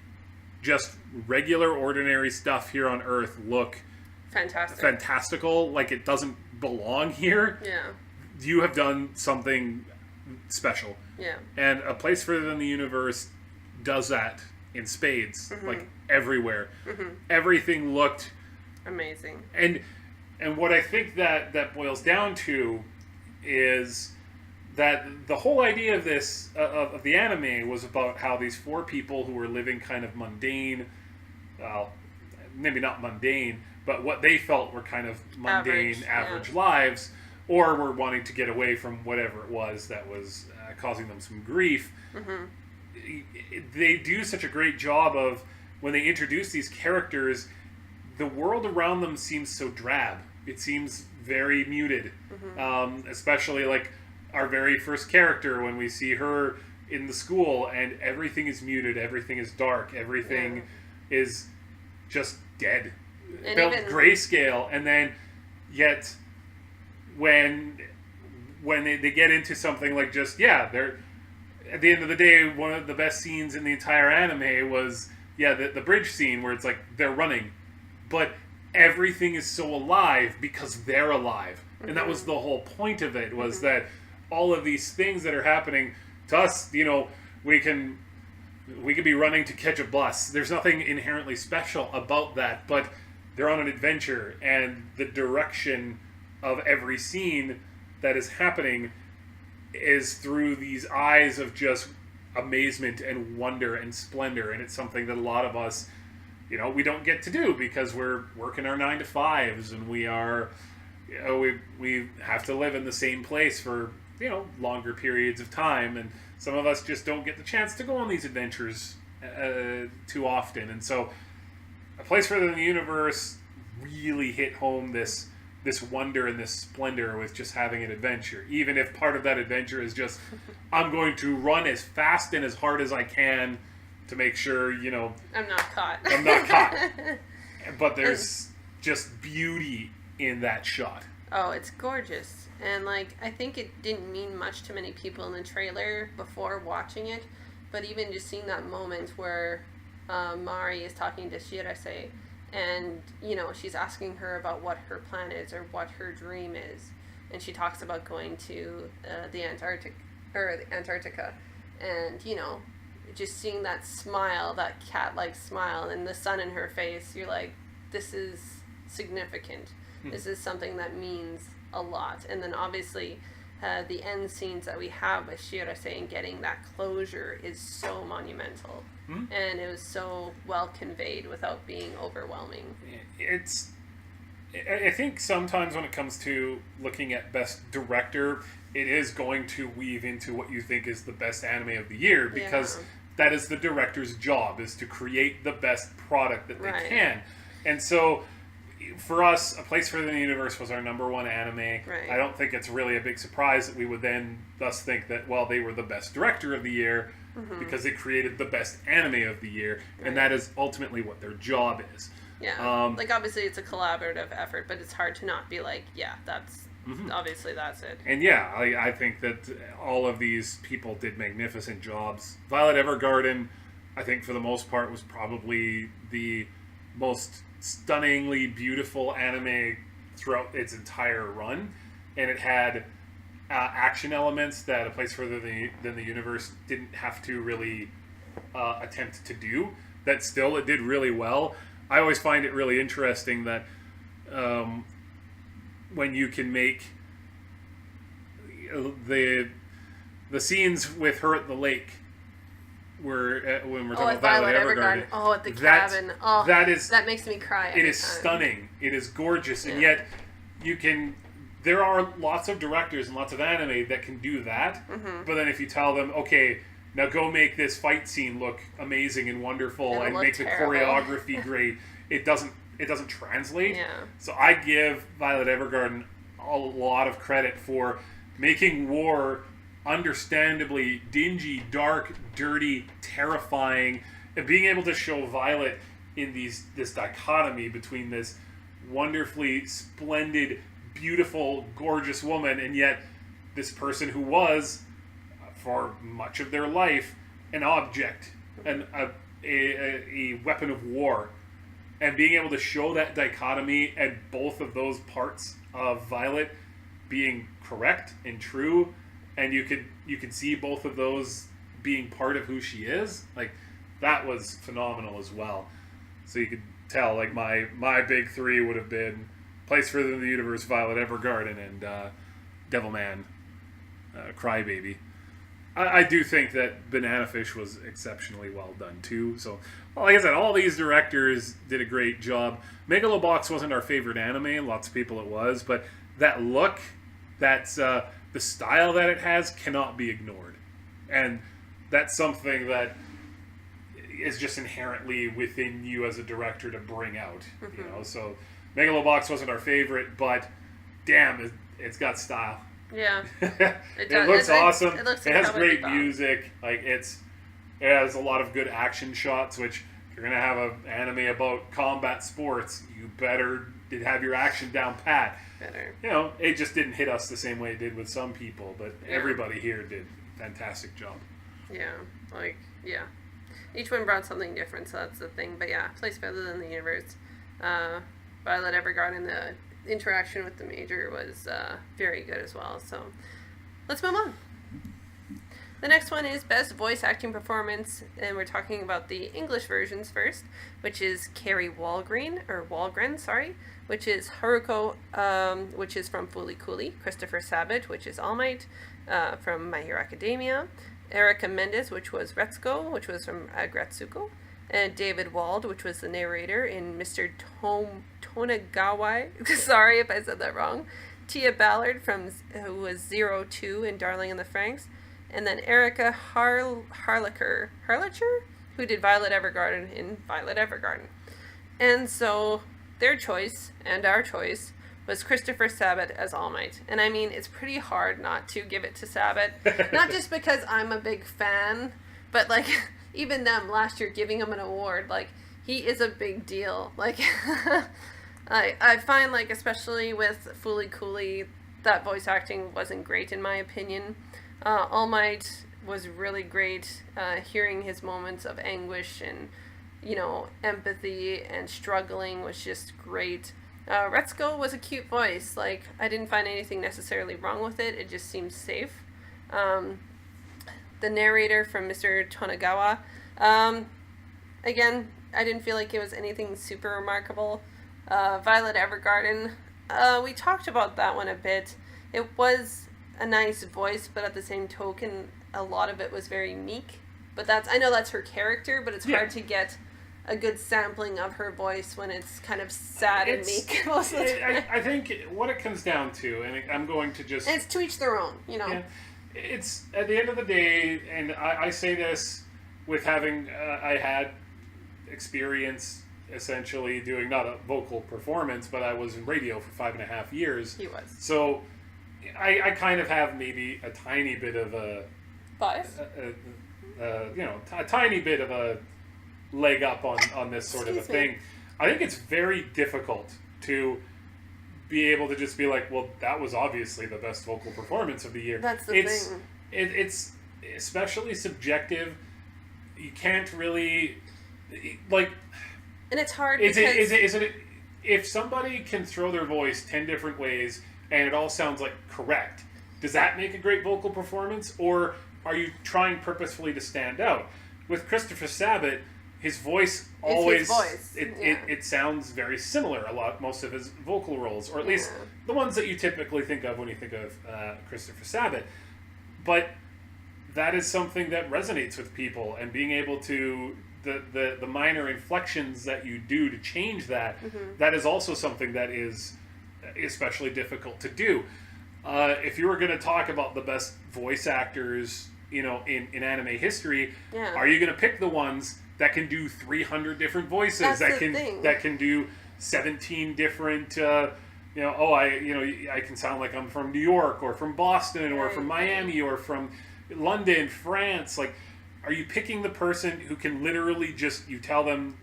just regular ordinary stuff here on Earth look fantastical, like it doesn't belong here, you have done something special. And A Place Further Than the Universe does that in spades, like everywhere. Everything looked amazing. And what I think that boils down to is that the whole idea of this of the anime was about how these four people who were living kind of mundane, well, maybe not mundane, but what they felt were kind of mundane, average lives, or were wanting to get away from whatever it was that was causing them some grief. They do such a great job of, when they introduce these characters, the world around them seems so drab. It seems very muted. Especially like our very first character, when we see her in the school and everything is muted, everything is dark, everything is just dead. Built grayscale. And then yet when they get into something like just, at the end of the day, one of the best scenes in the entire anime was, the bridge scene where it's like they're running. But everything is so alive because they're alive. Mm-hmm. And that was the whole point of it, was that all of these things that are happening to us, we could be running to catch a bus. There's nothing inherently special about that, but they're on an adventure, and the direction of every scene that is happening is through these eyes of just amazement and wonder and splendor, and it's something that a lot of us, we don't get to do because we're working our 9 to 5s, and we are, we have to live in the same place for, longer periods of time, and some of us just don't get the chance to go on these adventures too often. And so A Place Further Than the Universe really hit home this wonder and this splendor with just having an adventure. Even if part of that adventure is just, I'm going to run as fast and as hard as I can to make sure, I'm not caught. I'm not caught. But there's just beauty in that shot. Oh, it's gorgeous. And, I think it didn't mean much to many people in the trailer before watching it. But even just seeing that moment where Mari is talking to Shirase, and, she's asking her about what her plan is or what her dream is. And she talks about going to the Antarctica. And, just seeing that smile, that cat-like smile, and the sun in her face, you're like, this is significant. This is something that means a lot. And then obviously the end scenes that we have with Shirase and getting that closure is so monumental. And it was so well conveyed without being overwhelming. I think sometimes when it comes to looking at Best Director, it is going to weave into what you think is the best anime of the year, because that is the director's job, is to create the best product that they can. And so for us, A Place Further Than the Universe was our number one anime. Right. I don't think it's really a big surprise that we would then thus think that, well, they were the best director of the year because they created the best anime of the year, and that is ultimately what their job is. Yeah, obviously it's a collaborative effort, but it's hard to not be like, that's obviously that's it. And I think that all of these people did magnificent jobs. Violet Evergarden, I think for the most part, was probably the most stunningly beautiful anime throughout its entire run, and it had action elements that A Place Further Than the Universe didn't have to really attempt to do, that still it did really well. I always find it really interesting that when you can make the scenes with her at the lake, when we're talking about Violet Evergarden. Oh, at the cabin. Oh, that makes me cry. It is stunning. It is gorgeous, and yet there are lots of directors and lots of anime that can do that. But then if you tell them, okay, now go make this fight scene look amazing and wonderful, and make terrible. The choreography great, it doesn't translate. Yeah. So I give Violet Evergarden a lot of credit for making war understandably dingy, dark, dirty, terrifying, and being able to show Violet in this dichotomy between this wonderfully splendid, beautiful, gorgeous woman, and yet this person who was, for much of their life, an object, and a weapon of war. And being able to show that dichotomy and both of those parts of Violet being correct and true, and you could see both of those being part of who she is, that was phenomenal as well. So you could tell, my big three would have been Place Further Than the Universe, Violet Evergarden, and Devilman Crybaby. I do think that Banana Fish was exceptionally well done too. So, like I said, all these directors did a great job. Megalobox wasn't our favorite anime. Lots of people it was, but that look, that's the style that it has cannot be ignored, and that's something that is just inherently within you as a director to bring out. So Megalobox wasn't our favorite, but damn, it's got style. Yeah, it looks awesome. It has great music. It has a lot of good action shots. Which, if you're gonna have an anime about combat sports, you better have your action down pat. Better. It just didn't hit us the same way it did with some people, but everybody here did a fantastic job. Yeah, each one brought something different, so that's the thing. But yeah, Place Feather in the Universe. Violet Evergarden, the interaction with the Major was very good as well. So let's move on. The next one is Best Voice Acting Performance, and we're talking about the English versions first, which is Carrie Walgren, which is Haruko, which is from Fooly Cooly, Christopher Sabat, which is All Might, from My Hero Academia, Erica Mendes, which was Retsuko, which was from Agretsuko, and David Wald, which was the narrator in Mr. Tonagawa, sorry if I said that wrong, Tia Ballard, who was 02 in Darling in the Franxx, and then Erica Harlacher, who did Violet Evergarden in Violet Evergarden. And so their choice and our choice was Christopher Sabat as All Might. And I mean, it's pretty hard not to give it to Sabat. Not just because I'm a big fan, but like, even them last year giving him an award, like, he is a big deal. Like, I find, like, especially with Fooly Cooly, that voice acting wasn't great in my opinion. All Might was really great, hearing his moments of anguish and, empathy and struggling was just great. Retsuko was a cute voice. Like, I didn't find anything necessarily wrong with it. It just seemed safe. The narrator from Mr. Tonagawa, again, I didn't feel like it was anything super remarkable. Violet Evergarden, we talked about that one a bit. It was a nice voice, but at the same token, a lot of it was very meek. But I know that's her character, but it's hard to get a good sampling of her voice when it's kind of sad and meek most of the time. I think what it comes down to, and I'm going to just... And it's to each their own, Yeah, it's, at the end of the day, and I say this with having, I had experience essentially doing not a vocal performance, but I was in radio for 5.5 years. He was. So I kind of have maybe a tiny bit of a... Bias? A tiny bit of a leg up on this sort of a thing. I think it's very difficult to be able to just be like, well, that was obviously the best vocal performance of the year. That's the thing. It's especially subjective. You can't really, like... And it's hard because... Is it if somebody can throw their voice 10 different ways and it all sounds like correct, does that make a great vocal performance? Or are you trying purposefully to stand out? With Christopher Sabat, his voice always... It sounds very similar, most of his vocal roles, or at least the ones that you typically think of when you think of Christopher Sabat. But that is something that resonates with people, and being able to... The minor inflections that you do to change that, that is also something that is especially difficult to do. If you were going to talk about the best voice actors, in anime history, are you going to pick the ones that can do 300 different voices, that can do 17 different, I can sound like I'm from New York or from Boston or from Miami or from London, France. Like, are you picking the person who can literally just, you tell them,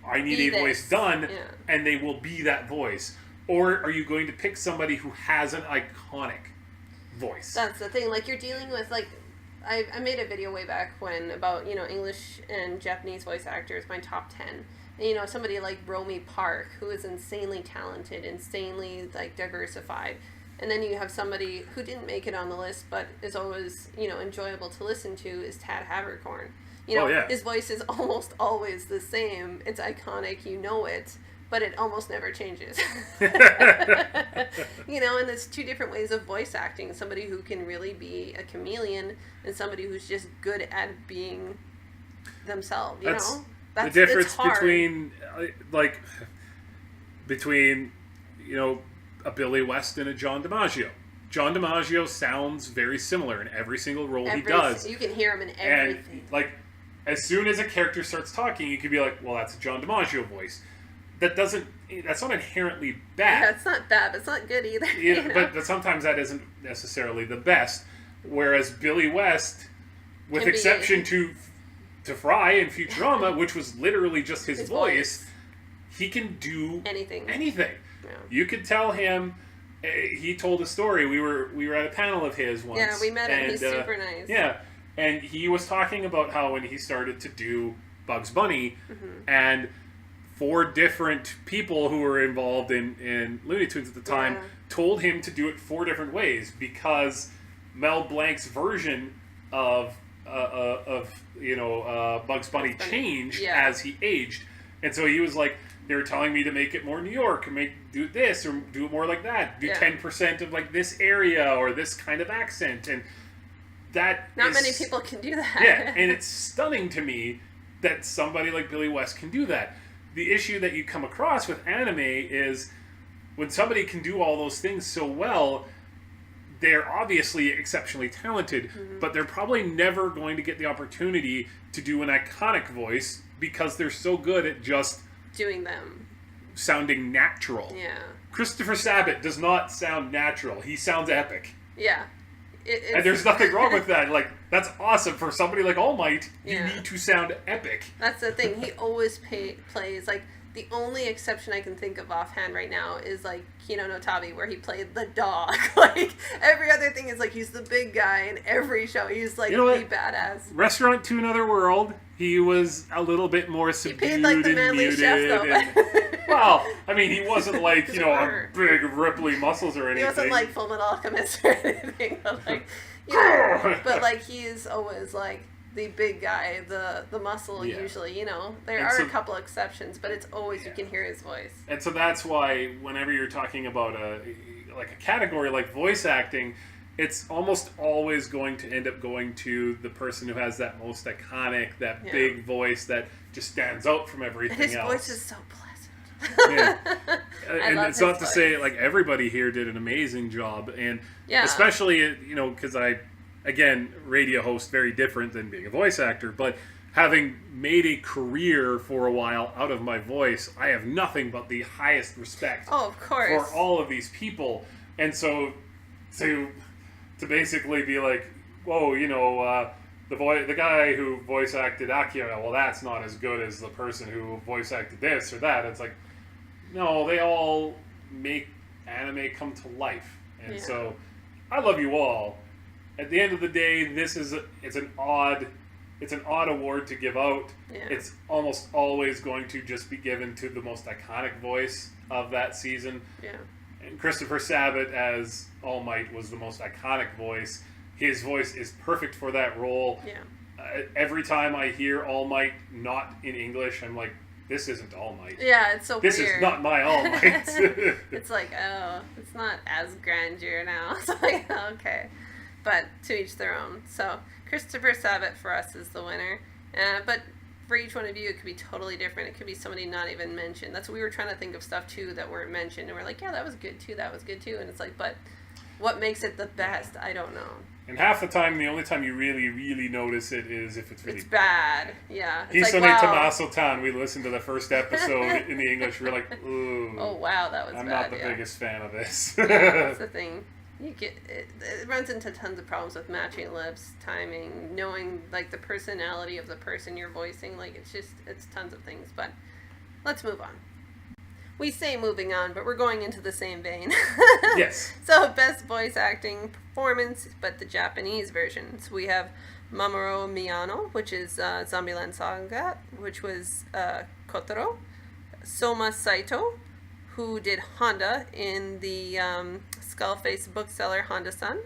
I need a voice done, and they will be that voice? Or are you going to pick somebody who has an iconic voice? That's the thing. Like, you're dealing with, like, I made a video way back when about, English and Japanese voice actors, my top 10. And, somebody like Romy Park, who is insanely talented, insanely, like, diversified. And then you have somebody who didn't make it on the list, but is always, enjoyable to listen to, is Tad Havercorn. His voice is almost always the same. It's iconic, it, but it almost never changes. And there's two different ways of voice acting. Somebody who can really be a chameleon, and somebody who's just good at being themselves, That's the difference between a Billy West and a John DiMaggio. John DiMaggio sounds very similar in every single role he does. You can hear him in everything. And, like, as soon as a character starts talking, you can be like, well, that's a John DiMaggio voice. That's not inherently bad. Yeah, it's not bad, but it's not good either. But sometimes that isn't necessarily the best. Whereas Billy West, with exception to Fry in Futurama, which was literally just his voice, he can do anything. Yeah. You could tell him. He told a story. We were at a panel of his once. Yeah, we met him. He's super nice. Yeah, And he was talking about how when he started to do Bugs Bunny, and 4 different people who were involved in Looney Tunes at the time told him to do it 4 different ways because Mel Blanc's version of Bugs Bunny changed as he aged. And so he was like, they were telling me to make it more New York, or do this, or do it more like that. Do 10% of like this area or this kind of accent, and that not many people can do that. Yeah, and it's stunning to me that somebody like Billy West can do that. The issue that you come across with anime is when somebody can do all those things so well, they're obviously exceptionally talented, but they're probably never going to get the opportunity to do an iconic voice because they're so good at just doing them, sounding natural. Yeah. Christopher Sabat does not sound natural. He sounds epic. Yeah. And there's nothing wrong with that. Like, that's awesome. For somebody like All Might, you need to sound epic. That's the thing. He always plays, like, the only exception I can think of offhand right now is, like, Kino no Tabi, where he played the dog. Like, every other thing is, like, he's the big guy in every show. He's, like, the badass. Restaurant to Another World, he was a little bit more subdued he paid, like, the manly muted. Chef, though. Well, I mean, he wasn't, like, a big, ripply muscles or anything. He wasn't, like, Full Metal Alchemist or anything. But, like, but, like, he's always, like, the big guy, the muscle usually, There are a couple exceptions, but it's always you can hear his voice. And so that's why whenever you're talking about a category like voice acting, it's almost always going to end up going to the person who has that most iconic, that big voice that just stands out from everything else. His voice is so pleasant. And it's not to say like everybody here did an amazing job, and especially because again, radio host, very different than being a voice actor, but having made a career for a while out of my voice, I have nothing but the highest respect of course, for all of these people. And so to basically be like, whoa, the guy who voice acted Akira, well, that's not as good as the person who voice acted this or that. It's like, no, they all make anime come to life. And so I love you all. At the end of the day, it's an odd award to give out. Yeah. It's almost always going to just be given to the most iconic voice of that season. Yeah. And Christopher Sabat as All Might was the most iconic voice. His voice is perfect for that role. Yeah. Every time I hear All Might not in English, I'm like, this isn't All Might. Yeah, it's so this weird. This is not my All Might. It's like, oh, it's not as grandeur now. It's like, okay. But to each their own. So Christopher Sabat for us is the winner. But for each one of you, it could be totally different. It could be somebody not even mentioned. That's what we were trying to think of stuff, too, that weren't mentioned. And we're like, yeah, that was good, too. That was good, too. And it's like, but what makes it the best? I don't know. And half the time, the only time you really, really notice it is if it's really bad. Yeah. It's Hisone like, wow. Tommaso Tan, we listened to the first episode in the English. We're like, ooh. Oh, wow, that was I'm bad. not the biggest fan of this. Yeah, that's the thing. You get it runs into tons of problems with matching lips, timing, knowing like the personality of the person you're voicing. Like it's tons of things. But let's move on. We say moving on, but we're going into the same vein. Yes. So best voice acting performance, but the Japanese version. So we have Mamoru Miyano, which is Zombieland Saga, which was Kotaro. Soma Saito, who did Honda in the Skullface bookseller Honda-san.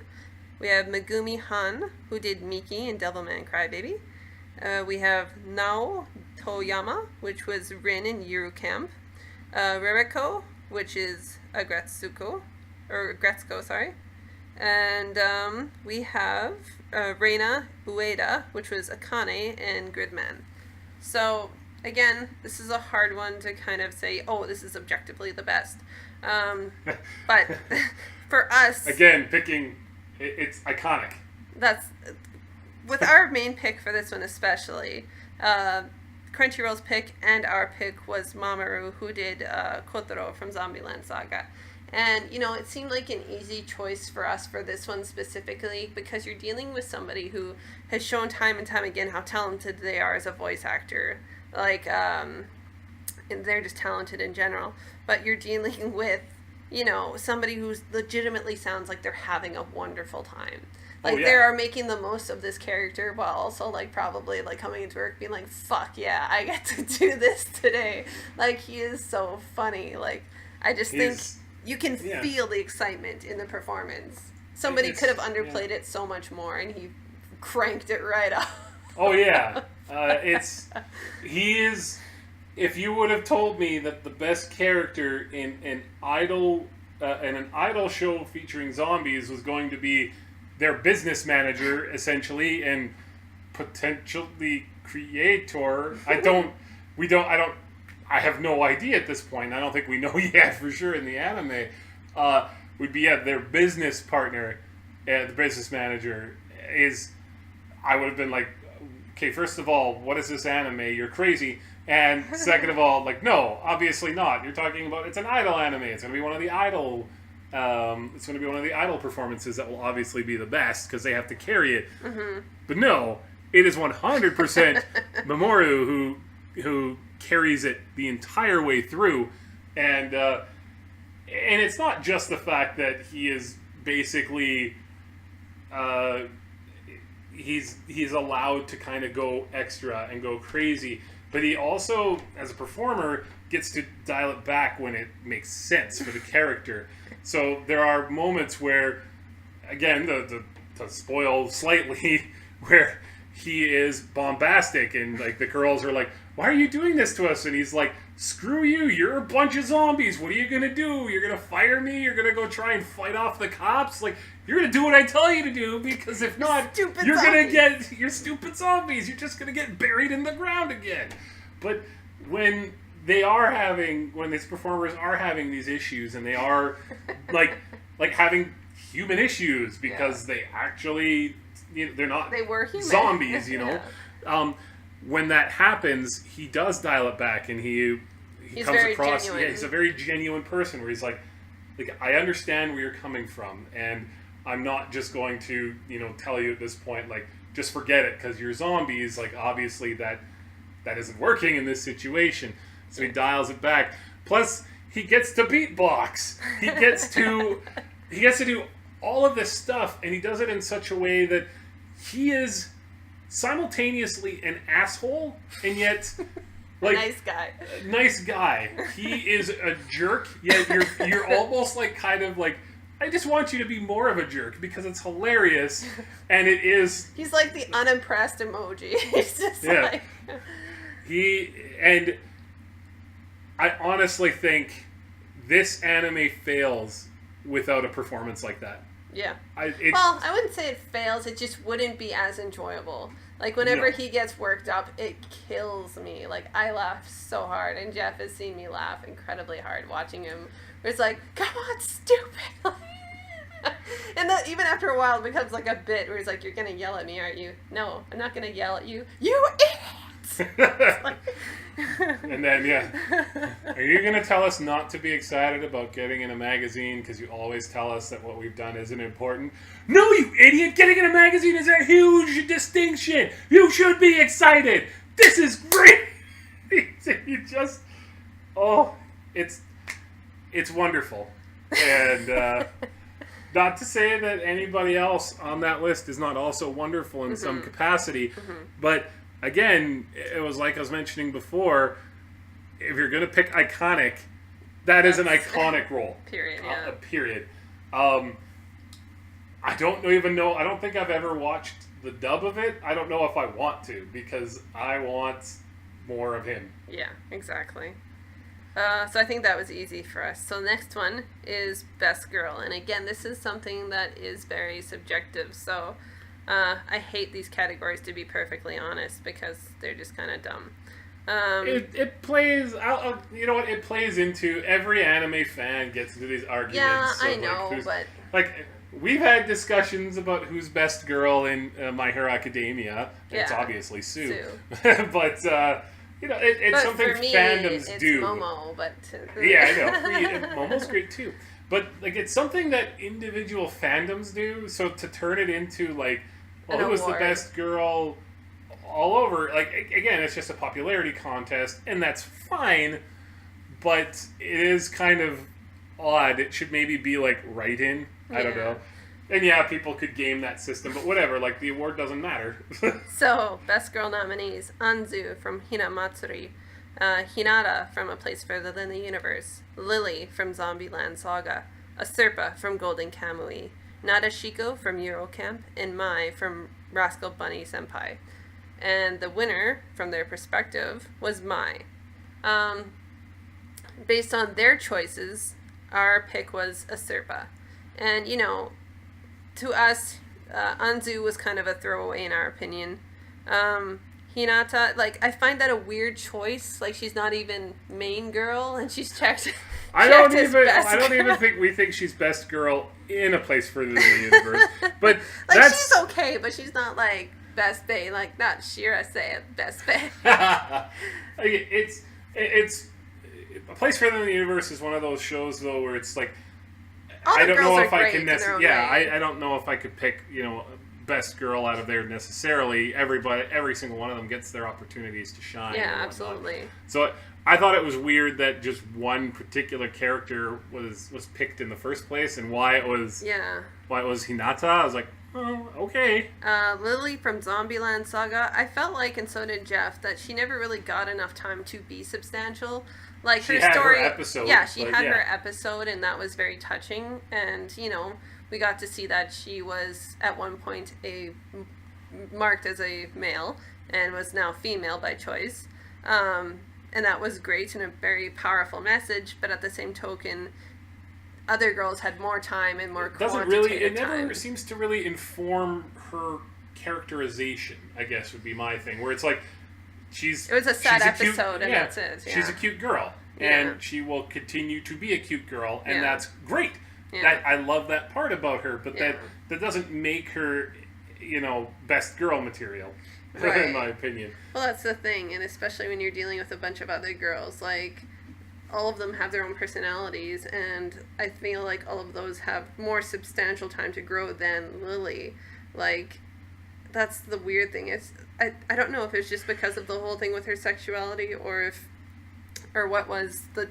We have Megumi Han, who did Miki in Devilman Crybaby. We have Nao Toyama, which was Rin in Yuru Camp. Rereko, which is Agretsuko, sorry. And we have Reina Ueda, which was Akane in Gridman. So again, this is a hard one to kind of say, oh, this is objectively the best. But for us... Again, it's iconic. That's... With our main pick for this one especially, Crunchyroll's pick and our pick was Mamoru, who did Kotaro from Zombieland Saga. And, it seemed like an easy choice for us for this one specifically because you're dealing with somebody who has shown time and time again how talented they are as a voice actor. Like, and they're just talented in general. But you're dealing with you know, somebody who legitimately sounds like they're having a wonderful time. Like, they are making the most of this character while also, like, probably, like, coming into work being like, fuck yeah, I get to do this today. Like, he is so funny. Like, I just think you can feel the excitement in the performance. Somebody could have underplayed it so much more, and he cranked it right up. Oh, yeah. He is... If you would have told me that the best character in an idol show featuring zombies was going to be their business manager, essentially, and potentially creator, I have no idea at this point. I don't think we know yet for sure in the anime. Would be their business partner, the business manager is. I would have been like, okay, first of all, what is this anime? You're crazy. And second of all, like, no, obviously not. You're talking about, it's an idol anime. It's going to be one of the idol. It's going to be one of the idol performances that will obviously be the best because they have to carry it. Mm-hmm. But no, it is 100% Mamoru who carries it the entire way through, and it's not just the fact that he is basically he's allowed to kind of go extra and go crazy. But he also, as a performer, gets to dial it back when it makes sense for the character. So there are moments where, again, to spoil slightly, where he is bombastic and like the girls are like, "Why are you doing this to us?" And he's like, "Screw you! You're a bunch of zombies. What are you gonna do? You're gonna fire me? You're gonna go try and fight off the cops? Like, you're gonna do what I tell you to do because if not, you're gonna get your stupid zombies. You're just gonna get buried in the ground again." But when these performers are having these issues and they are like having human issues because they actually, they're not zombies, when that happens, he does dial it back and he comes across. Genuine. Yeah, he's a very genuine person where he's like I understand where you're coming from, and I'm not just going to tell you at this point like just forget it because you're zombies. Like obviously that isn't working in this situation. So he dials it back. Plus, he gets to beatbox. He gets to do all of this stuff, and he does it in such a way that he is simultaneously an asshole and yet like nice guy. He is a jerk. Yet you're almost like kind of like, I just want you to be more of a jerk because it's hilarious, and it is. He's like the unimpressed emoji. He's just like. I honestly think this anime fails without a performance like that. Yeah. I wouldn't say it fails. It just wouldn't be as enjoyable. Like, whenever he gets worked up, it kills me. Like, I laugh so hard, and Jeff has seen me laugh incredibly hard watching him. Where it's like, come on, stupid! And then even after a while, it becomes like a bit where he's like, you're gonna yell at me, aren't you? No, I'm not gonna yell at you. You idiot! And then are you going to tell us not to be excited about getting in a magazine because you always tell us that what we've done isn't important? No, you idiot! Getting in a magazine is a huge distinction. You should be excited. This is great. You just it's wonderful. And not to say that anybody else on that list is not also wonderful in some capacity, but again, it was like I was mentioning before, if you're going to pick iconic, that's an iconic role. Period, yeah. Period. I don't think I've ever watched the dub of it. I don't know if I want to, because I want more of him. Yeah, exactly. So I think that was easy for us. So the next one is Best Girl. And again, this is something that is very subjective, so... I hate these categories, to be perfectly honest, because they're just kind of dumb. It plays. You know what? It plays into every anime fan gets into these arguments. Yeah, I know, but we've had discussions about who's best girl in My Hero Academia. Yeah, it's obviously Sue. But it's something for me, fandoms do. Momo, but yeah, I know. Momo's great too. But it's something that individual fandoms do. So to turn it into who was the best girl all over? Again, it's just a popularity contest, and that's fine. But it is kind of odd. It should maybe be like write-in. I don't know. And yeah, people could game that system, but whatever. Like, the award doesn't matter. So, Best Girl nominees: Anzu from Hinamatsuri, Hinata from A Place Further Than the Universe, Lily from Zombieland Saga, Asurpa from Golden Kamui, Nadeshiko from Eurocamp, and Mai from Rascal Bunny Senpai. And the winner, from their perspective, was Mai. Based on their choices, our pick was Asurpa. And, you know, to us, Anzu was kind of a throwaway in our opinion. Hinata, like, I find that a weird choice. Like, she's not even main girl, and she's checked. I don't even think we think she's best girl in A Place Further Than the Universe. But like, she's okay, but she's not like best bae. Like, not Shira say best bae. it's A Place Further Than the Universe is one of those shows though where it's like I don't know if I can I don't know if I could pick, you know, best girl out of there necessarily. Every single one of them gets their opportunities to shine. Yeah, absolutely. So I thought it was weird that just one particular character was picked in the first place, and why it was Hinata. I was like, oh, okay. Lily from Zombieland Saga. I felt like, and so did Jeff, that she never really got enough time to be substantial. Like, she her story, her episode. Yeah, she had her episode, and that was very touching. And you know, we got to see that she was at one point marked as a male and was now female by choice. And that was great and a very powerful message. But at the same token, other girls had more time and more quantitative time. It never seems to really inform her characterization, I guess would be my thing. Where it's like, it was a sad episode, and that's it. Yeah. She's a cute girl, and she will continue to be a cute girl, and that's great. Yeah. I love that part about her, but that doesn't make her, you know, best girl material, in my opinion. Well, that's the thing, and especially when you're dealing with a bunch of other girls, like, all of them have their own personalities, and I feel like all of those have more substantial time to grow than Lily. Like, that's the weird thing. I don't know if it's just because of the whole thing with her sexuality, or what was the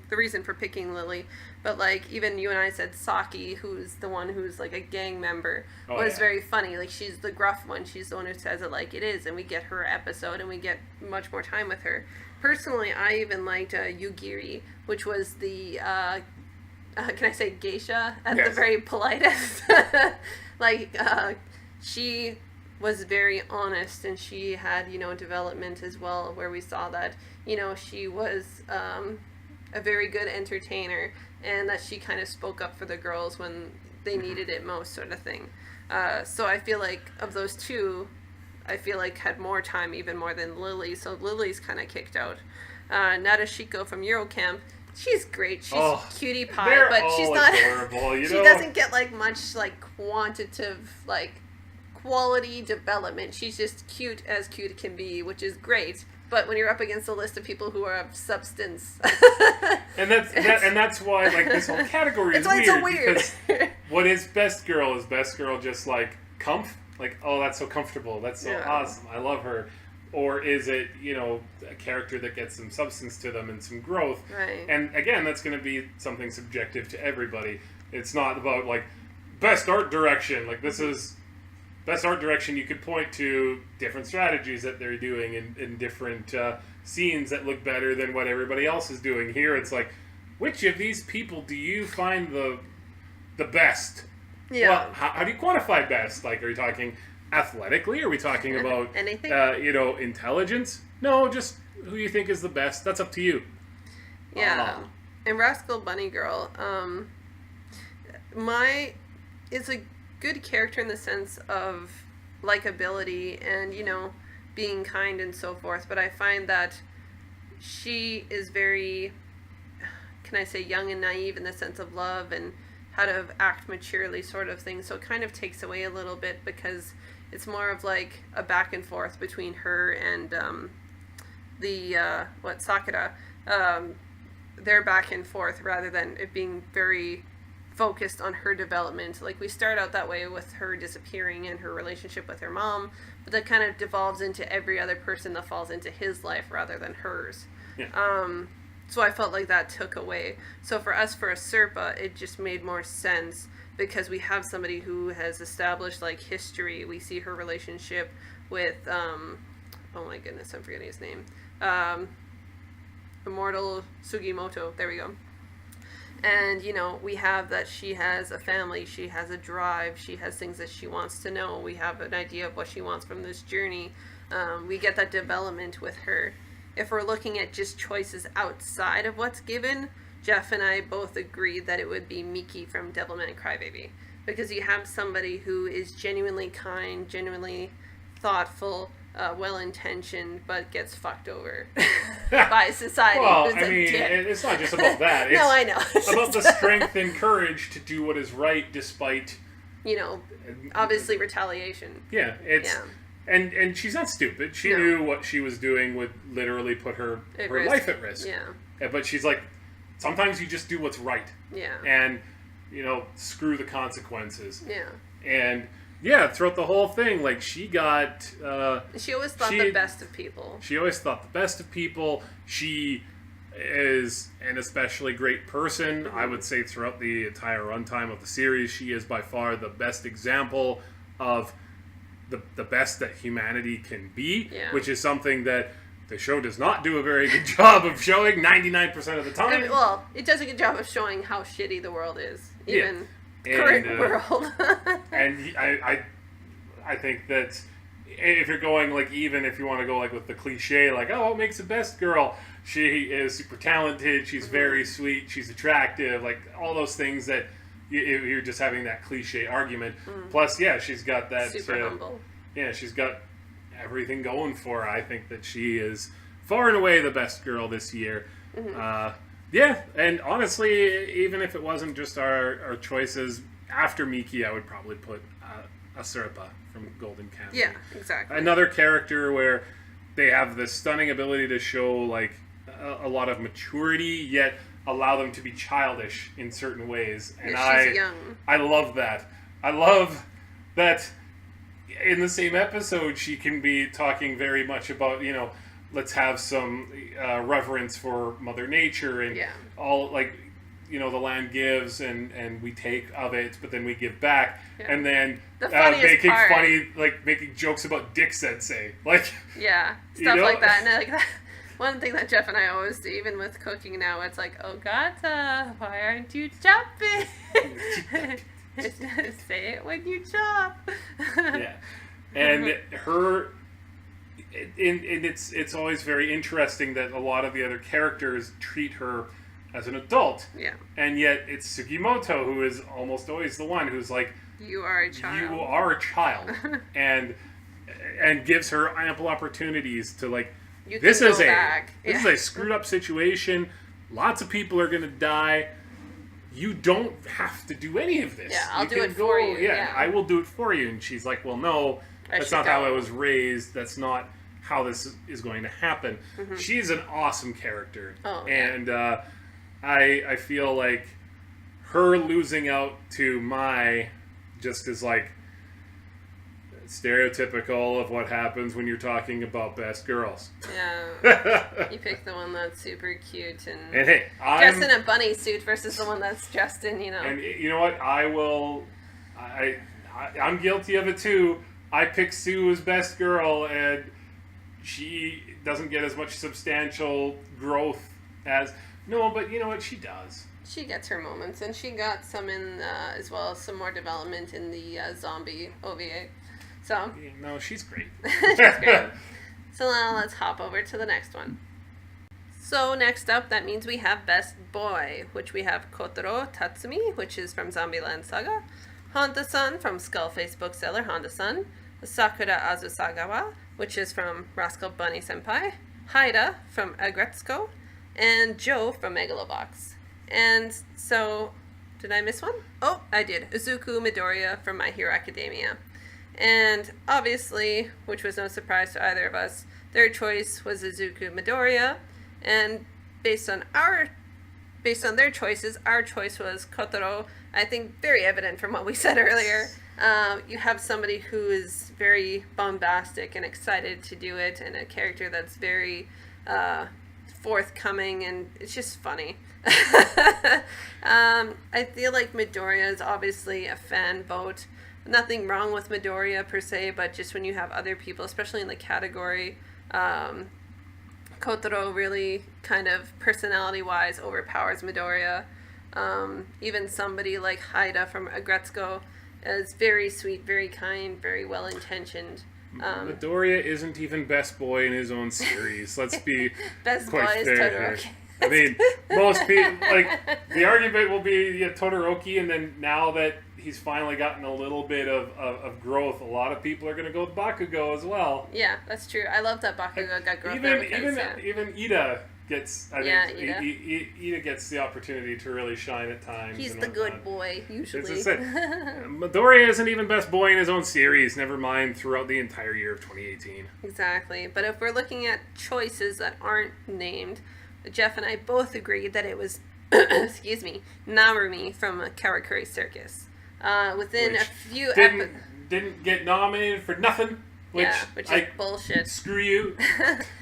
reason for picking Lily. But like, even you and I said Saki, who's the one who's like a gang member, was very funny. Like, she's the gruff one. She's the one who says it like it is, and we get her episode, and we get much more time with her. Personally, I even liked Yugiri, which was the can I say geisha at the very politest. Like, she was very honest, and she had, you know, development as well, where we saw that, you know, she was a very good entertainer, and that she kind of spoke up for the girls when they needed it most, sort of thing. So I feel like of those two, I feel like had more time, even more than Lily, so Lily's kind of kicked out. Nadeshiko from Eurocamp, she's great. She's cutie pie, but she's not adorable, you know? She doesn't get like much like quantitative like quality development. She's just cute as cute can be, which is great. But when you're up against a list of people who are of substance, and that's why like this whole category is weird. So weird. Because what is best girl? Is best girl just like comf? Like, oh, that's so comfortable. That's so awesome. I love her. Or is it, you know, a character that gets some substance to them and some growth? Right. And again, that's going to be something subjective to everybody. It's not about like best art direction. Like, this is best art direction. You could point to different strategies that they're doing in different scenes that look better than what everybody else is doing. Here, it's like, which of these people do you find the best? Yeah. Well, how do you quantify best? Like, are you talking athletically? Are we talking about anything? You know, intelligence? No, just who you think is the best. That's up to you. Yeah. And Rascal Bunny Girl, is a good character in the sense of likability and, you know, being kind and so forth. But I find that she is very, can I say, young and naive in the sense of love and how to act maturely, sort of thing. So it kind of takes away a little bit, because it's more of like a back and forth between her and Sakura. They're back and forth rather than it being very focused on her development. Like, we start out that way with her disappearing and her relationship with her mom, but that kind of devolves into every other person that falls into his life rather than hers. Yeah. So I felt like that took away. So for us, for a Serpa, it just made more sense because we have somebody who has established like history. We see her relationship with, oh my goodness, I'm forgetting his name. Immortal Sugimoto. There we go. And, you know, we have that she has a family, she has a drive, she has things that she wants to know. We have an idea of what she wants from this journey. We get that development with her. If we're looking at just choices outside of what's given, Jeff and I both agreed that it would be Miki from Devilman Crybaby. Because you have somebody who is genuinely kind, genuinely thoughtful, well-intentioned, but gets fucked over by society. Well, I mean, it's not just about that. It's no, I know. about the strength and courage to do what is right despite... You know, obviously retaliation. Yeah, it's... Yeah. And she's not stupid. She knew what she was doing would literally put her life at risk. Yeah. But she's like, sometimes you just do what's right. Yeah. And, you know, screw the consequences. Yeah. And... yeah, throughout the whole thing, like, she got... she always thought the best of people. She always thought the best of people. She is an especially great person. I would say throughout the entire runtime of the series, she is by far the best example of the best that humanity can be, which is something that the show does not do a very good job of showing 99% of the time. Well, it does a good job of showing how shitty the world is, even... current world. And I think that if you're going, like, even if you want to go, like, with the cliche, like, oh, what makes the best girl? She is super talented, she's very sweet, she's attractive, like, all those things that you're just having that cliche argument. Plus, yeah, she's got that... super humble. Yeah, she's got everything going for her. I think that she is far and away the best girl this year. Yeah, and honestly, even if it wasn't just our choices, after Miki, I would probably put a Serpa from Golden Kamuy. Yeah, exactly. Another character where they have this stunning ability to show, like, a lot of maturity, yet allow them to be childish in certain ways. And she's young. I love that. I love that in the same episode, she can be talking very much about, you know, let's have some reverence for Mother Nature and all, like, you know, the land gives and we take of it, but then we give back. Yeah. And then making jokes about Dick Sensei. Like, yeah, stuff like that. And like that. One thing that Jeff and I always do, even with cooking now, it's like, oh God, why aren't you chopping? Say it when you chop. Yeah. And her... And it's always very interesting that a lot of the other characters treat her as an adult. Yeah. And yet it's Sugimoto who is almost always the one who's like, you are a child. You are a child. and gives her ample opportunities to, like, this is a screwed up situation. Lots of people are going to die. You don't have to do any of this. Yeah, I'll do it for you. Yeah, I will do it for you. And she's like, well, no, that's not how I was raised. That's not how this is going to happen. She's an awesome character. And I feel like her losing out to Mai just is like stereotypical of what happens when you're talking about best girls. Yeah. You pick the one that's super cute and hey, dressed in a bunny suit versus the one that's dressed in, you know. And you know what? I'm guilty of it too. I pick Sue as best girl, and she doesn't get as much substantial growth as... No, but you know what? She does. She gets her moments, and she got some in, as well as some more development in the zombie OVA. So... No, she's great. She's great. So now let's hop over to the next one. So next up, that means we have Best Boy, which we have Kotaro Tatsumi, which is from Zombieland Saga, Honda-san from Skullface Bookseller Honda-san, Sakura Azusagawa, which is from Rascal Bunny Senpai, Haida from Agretsuko, and Joe from Megalobox. And so, did I miss one? Oh, I did. Izuku Midoriya from My Hero Academia. And obviously, which was no surprise to either of us, their choice was Izuku Midoriya. And based on their choices, our choice was Kotaro. I think very evident from what we said earlier. You have somebody who is very bombastic and excited to do it, and a character that's very forthcoming, and it's just funny. I feel like Midoriya is obviously a fan vote. Nothing wrong with Midoriya per se, but just when you have other people, especially in the category, Kotaro really kind of personality-wise overpowers Midoriya. Even somebody like Haida from Agretsuko is very sweet, very kind, very well-intentioned. Midoriya isn't even best boy in his own series. Let's be best quite boy is fair. Todoroki. I mean, most people, like, the argument will be Todoroki, and then now that he's finally gotten a little bit of growth, a lot of people are going to go with Bakugo as well. Yeah, that's true. I love that Bakugo got growth. Even Ida gets, Ida gets the opportunity to really shine at times. He's the good boy, usually. Midoriya isn't even best boy in his own series, never mind throughout the entire year of 2018. Exactly. But if we're looking at choices that aren't named, Jeff and I both agreed that it was, excuse me, Narumi from Karakuri Circus. Within a few didn't get nominated for nothing, which is bullshit. Screw you.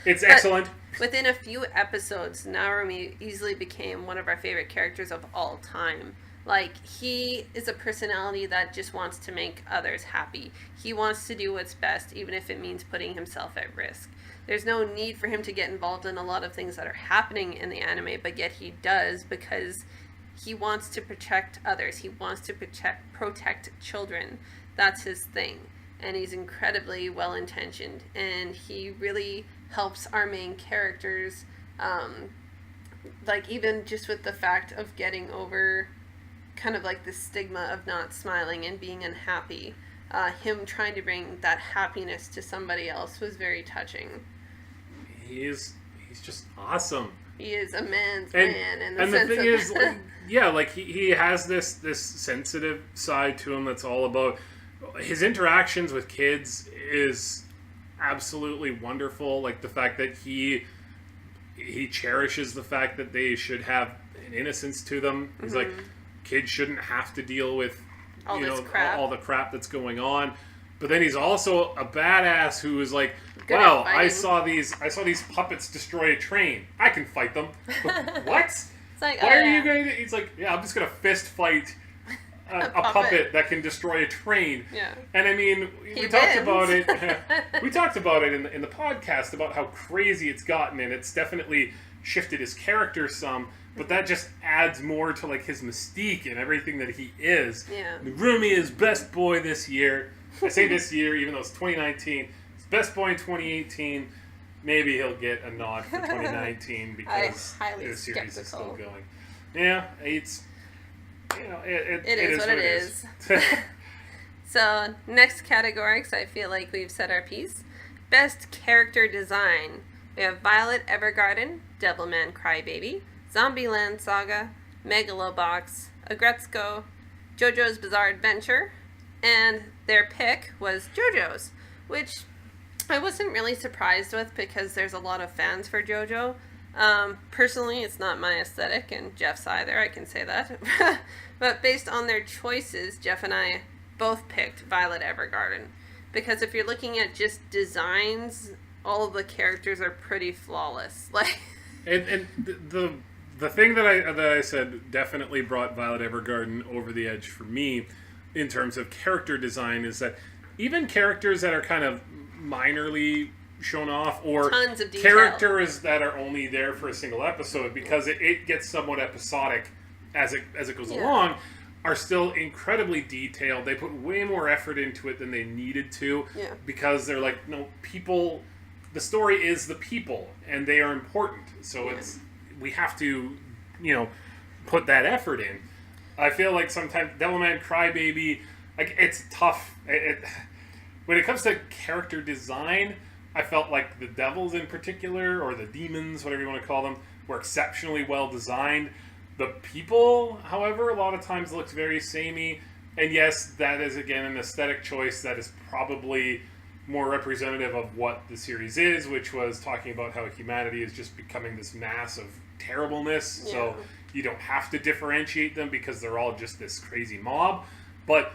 It's excellent. Within a few episodes, Narumi easily became one of our favorite characters of all time. Like, he is a personality that just wants to make others happy. He wants to do what's best, even if it means putting himself at risk. There's no need for him to get involved in a lot of things that are happening in the anime, but yet he does because he wants to protect others. He wants to protect children. That's his thing. And he's incredibly well-intentioned. And he really helps our main characters, like even just with the fact of getting over kind of like the stigma of not smiling and being unhappy. Him trying to bring that happiness to somebody else was very touching. He's just awesome. He is a man's man in the sense the thing of... is, like, he has this sensitive side to him that's all about... His interactions with kids is absolutely wonderful. Like, the fact that he cherishes the fact that they should have an innocence to them. He's like, kids shouldn't have to deal with all the crap that's going on. But then he's also a badass who is like, wow, I saw these puppets destroy a train. I can fight them. What? It's like, why are you going to... He's like, yeah, I'm just going to fist fight a puppet that can destroy a train. Yeah. And I mean, we talked about it. We talked about it in the podcast about how crazy it's gotten, and it's definitely shifted his character some. But that just adds more to like his mystique and everything that he is. Yeah. Narumi is best boy this year. I say this year, even though it's 2019. It's best boy in 2018. Maybe he'll get a nod for 2019 because the series is still going. Yeah, it's... it is what it is. So, next category, because I feel like we've said our piece. Best character design. We have Violet Evergarden, Devilman Crybaby, Zombieland Saga, Megalobox, Agretsuko, JoJo's Bizarre Adventure, and their pick was JoJo's, which I wasn't really surprised with because there's a lot of fans for JoJo. Personally, it's not my aesthetic, and Jeff's either, I can say that. But based on their choices, Jeff and I both picked Violet Evergarden. Because if you're looking at just designs, all of the characters are pretty flawless. Like, and the thing that I said definitely brought Violet Evergarden over the edge for me in terms of character design is that even characters that are kind of minorly shown off, or tons of characters that are only there for a single episode because it gets somewhat episodic as it goes along, are still incredibly detailed. They put way more effort into it than they needed to because they're like, no, people, the story is the people and they are important, so we have to put that effort in. I feel like sometimes Devilman Crybaby, like, it's tough. When it comes to character design, I felt like the devils in particular, or the demons, whatever you want to call them, were exceptionally well designed. The people, however, a lot of times looked very samey. And yes, that is, again, an aesthetic choice that is probably more representative of what the series is, which was talking about how humanity is just becoming this mass of terribleness. Yeah. So you don't have to differentiate them because they're all just this crazy mob. But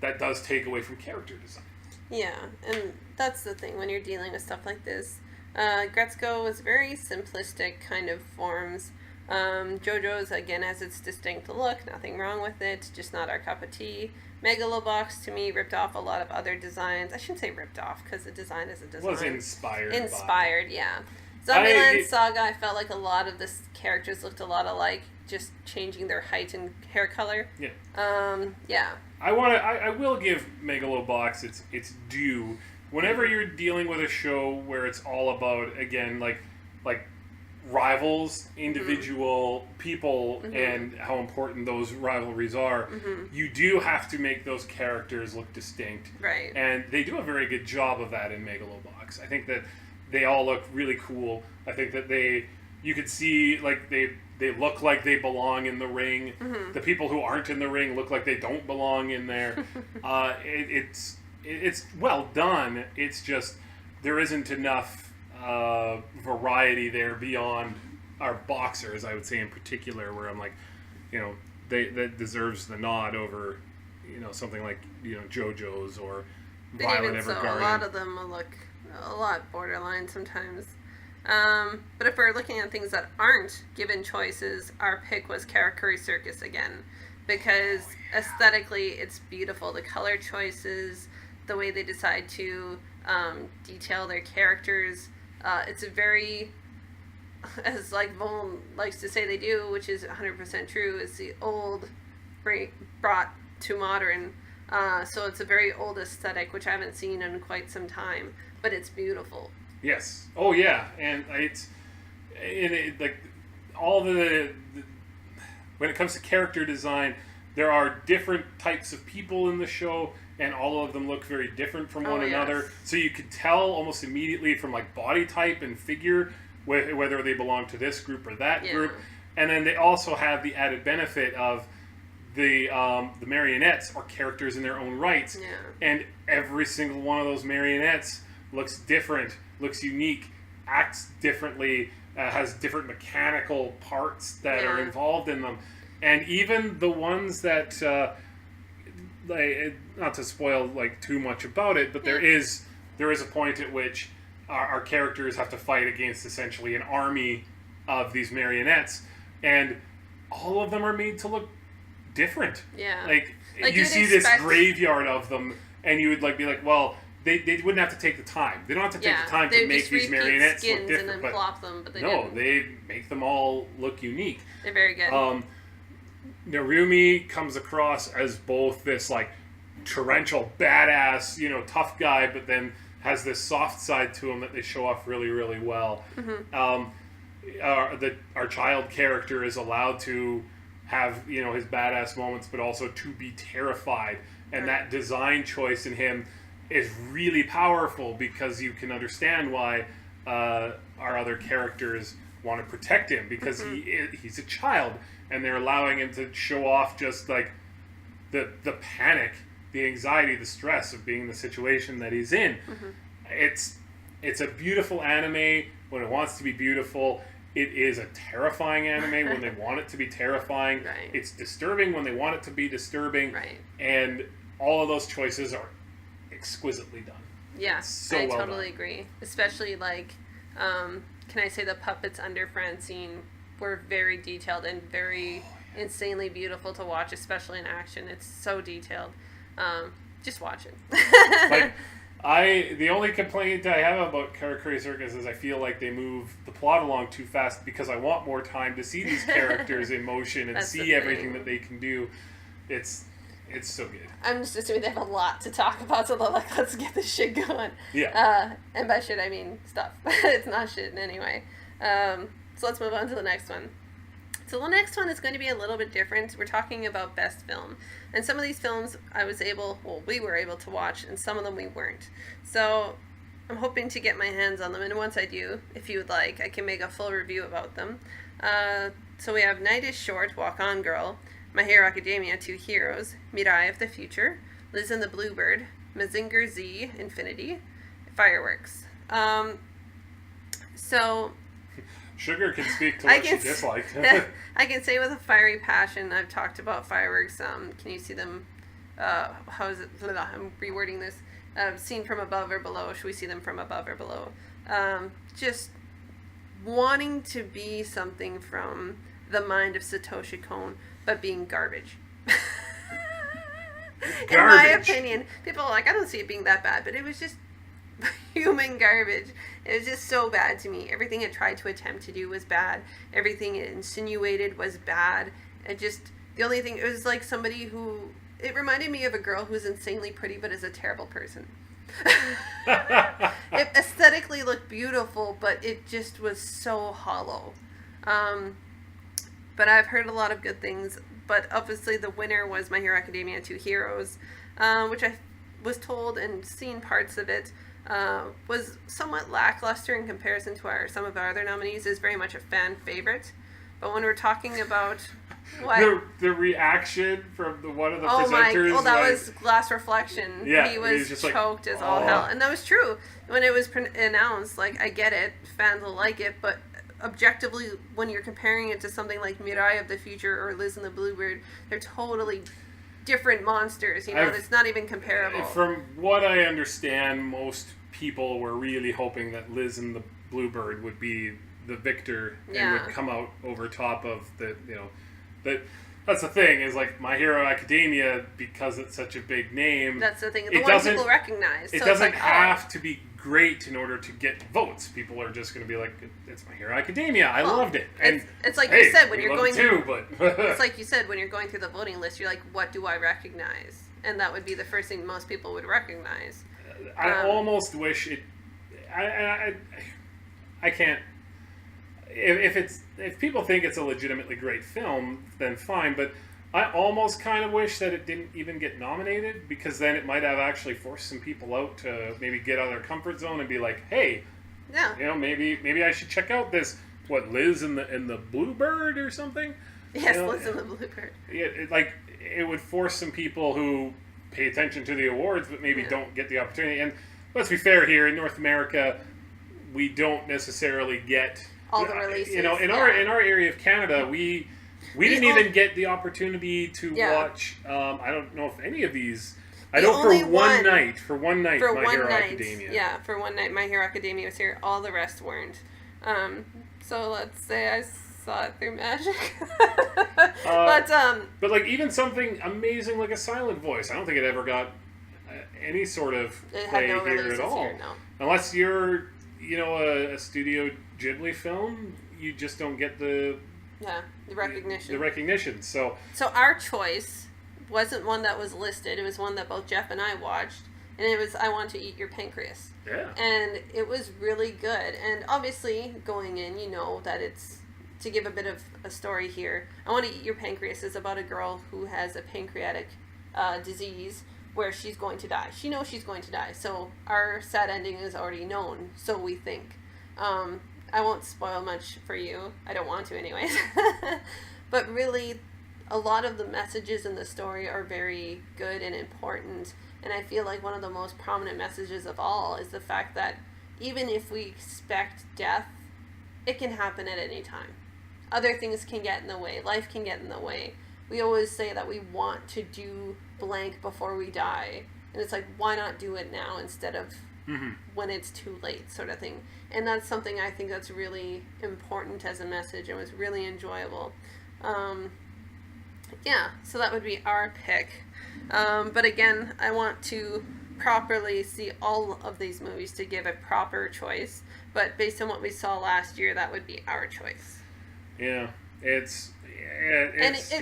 that does take away from character design. Yeah, and that's the thing when you're dealing with stuff like this. Gretzko was very simplistic kind of forms. JoJo's, again, has its distinct look. Nothing wrong with it. Just not our cup of tea. Megalobox, to me, ripped off a lot of other designs. I shouldn't say ripped off, because the design is a design. Was inspired Inspired, yeah. Zombieland Saga, I felt like a lot of the characters looked a lot alike, just changing their height and hair color. Yeah. Yeah. I will give Megalobox its due. Whenever you're dealing with a show where it's all about, again, like rivals, individual people, and how important those rivalries are, you do have to make those characters look distinct. Right. And they do a very good job of that in Megalobox. I think that they all look really cool. I think that you could see, like, they look like they belong in the ring. The people who aren't in the ring look like they don't belong in there. It's well done. It's just there isn't enough variety there beyond our boxers, I would say, in particular, where I'm like, that deserves the nod over, something like, JoJo's or Violet Evergarden. A lot of them look a lot borderline sometimes. But if we're looking at things that aren't given choices, our pick was Karakuri Circus again, because aesthetically it's beautiful. The color choices, the way they decide to detail their characters. It's a very, as like Vaughn likes to say they do, which is 100% true, is the old brought to modern. So it's a very old aesthetic, which I haven't seen in quite some time, but it's beautiful. Yes. Oh yeah, and like all the when it comes to character design, there are different types of people in the show, and all of them look very different from one another. So you could tell almost immediately from like body type and figure whether they belong to this group or that group. And then they also have the added benefit of the marionettes are characters in their own rights. Yeah. And every single one of those marionettes looks different, looks unique, acts differently, has different mechanical parts that are involved in them. And even the ones that... not to spoil like too much about it, but there is a point at which our characters have to fight against essentially an army of these marionettes, and all of them are made to look different. Yeah. Like you see this graveyard of them, and you would be like, well, they wouldn't have to take the time. They don't have to take the time to make these marionettes look different. And then plop them, but they make them all look unique. They're very good. Narumi comes across as both this like torrential badass, tough guy, but then has this soft side to him that they show off really, really well. Our child character is allowed to have his badass moments, but also to be terrified, and that design choice in him is really powerful, because you can understand why our other characters want to protect him, because he's a child. And they're allowing him to show off just like the panic, the anxiety, the stress of being in the situation that he's in. It's a beautiful anime when it wants to be beautiful. It is a terrifying anime when they want it to be terrifying. Right. It's disturbing when they want it to be disturbing. Right. And all of those choices are exquisitely done. Yeah, I totally agree. Especially like, can I say the puppets under Francine were very detailed and very insanely beautiful to watch, especially in action. It's so detailed. Just watch it. The only complaint I have about Karakuri Circus is I feel like they move the plot along too fast, because I want more time to see these characters in motion and see everything that they can do. It's so good. I'm just assuming they have a lot to talk about, so they're like, let's get this shit going. Yeah. And by shit, I mean stuff. It's not shit in any way. So let's move on to the next one. So the next one is going to be a little bit different. We're talking about best film. And some of these films we were able to watch, and some of them we weren't. So I'm hoping to get my hands on them, and once I do, if you would like, I can make a full review about them. So we have Night is Short, Walk On Girl, My Hero Academia, Two Heroes, Mirai of the Future, Liz and the Bluebird, Mazinger Z, Infinity, Fireworks. So... Sugar can speak to what she disliked. I can say with a fiery passion, I've talked about Fireworks. Can you see them? How is it? I'm rewording this. Seen from above or below? Should we see them from above or below? Just wanting to be something from the mind of Satoshi Kon, but being garbage. In my opinion, people are like, I don't see it being that bad, but it was just human garbage. It was just so bad to me. Everything it tried to attempt to do was bad. Everything it insinuated was bad. The only thing, it was like somebody who, it reminded me of a girl who's insanely pretty but is a terrible person. It aesthetically looked beautiful, but it just was so hollow. But I've heard a lot of good things. But obviously the winner was My Hero Academia 2 Heroes, which I was told and seen parts of it, was somewhat lackluster in comparison to some of our other nominees. Is very much a fan favorite. But when we're talking about the reaction from one of the presenters, that was Glass Reflection. Yeah, he was just choked as all hell, and that was true when it was announced. Like, I get it, fans will like it, but objectively, when you're comparing it to something like Mirai of the Future or Liz and the Bluebird, they're totally different monsters. It's not even comparable. From what I understand, most people were really hoping that Liz and the Bluebird would be the victor and would come out over top of that's the thing, is like My Hero Academia, because it's such a big name. That's the thing. The one people recognize. It doesn't have to be great in order to get votes. People are just going to be like, it's My Hero Academia. I loved it. And it's like you said when you're going it's like you said when you're going through the voting list, you're like, what do I recognize? And that would be the first thing most people would recognize. I almost wish it. I can't. If people think it's a legitimately great film, then fine. But I almost kind of wish that it didn't even get nominated, because then it might have actually forced some people out to maybe get out of their comfort zone and be like, hey, maybe I should check out this Liz and the Bluebird or something. Yes, Liz and the Bluebird. It would force some people who pay attention to the awards but maybe don't get the opportunity. And let's be fair here, in North America, we don't necessarily get all the releases. In our area of Canada, we didn't even get the opportunity to watch. I don't know if any of these. I know for one night, My Hero Academia. Yeah, for one night, My Hero Academia was here. All the rest weren't. So let's say I saw it through magic. But like even something amazing like A Silent Voice, I don't think it ever got any sort of play here at all. Here, no. Unless you're, a Studio Ghibli film, you just don't get the recognition. The recognition. So our choice wasn't one that was listed. It was one that both Jeff and I watched, and it was I Want to Eat Your Pancreas. Yeah. And it was really good. And obviously, going in, you know that it's, to give a bit of a story here, I Want to Eat Your Pancreas is about a girl who has a pancreatic disease where she's going to die. She knows she's going to die. So our sad ending is already known, so we think. I won't spoil much for you. I don't want to anyways. But really, a lot of the messages in the story are very good and important. And I feel like one of the most prominent messages of all is the fact that even if we expect death, it can happen at any time. Other things can get in the way. Life can get in the way. We always say that we want to do blank before we die. And it's like, why not do it now instead of when it's too late, sort of thing. And that's something I think that's really important as a message and was really enjoyable. So that would be our pick. But again, I want to properly see all of these movies to give a proper choice. But based on what we saw last year, that would be our choice. Yeah, it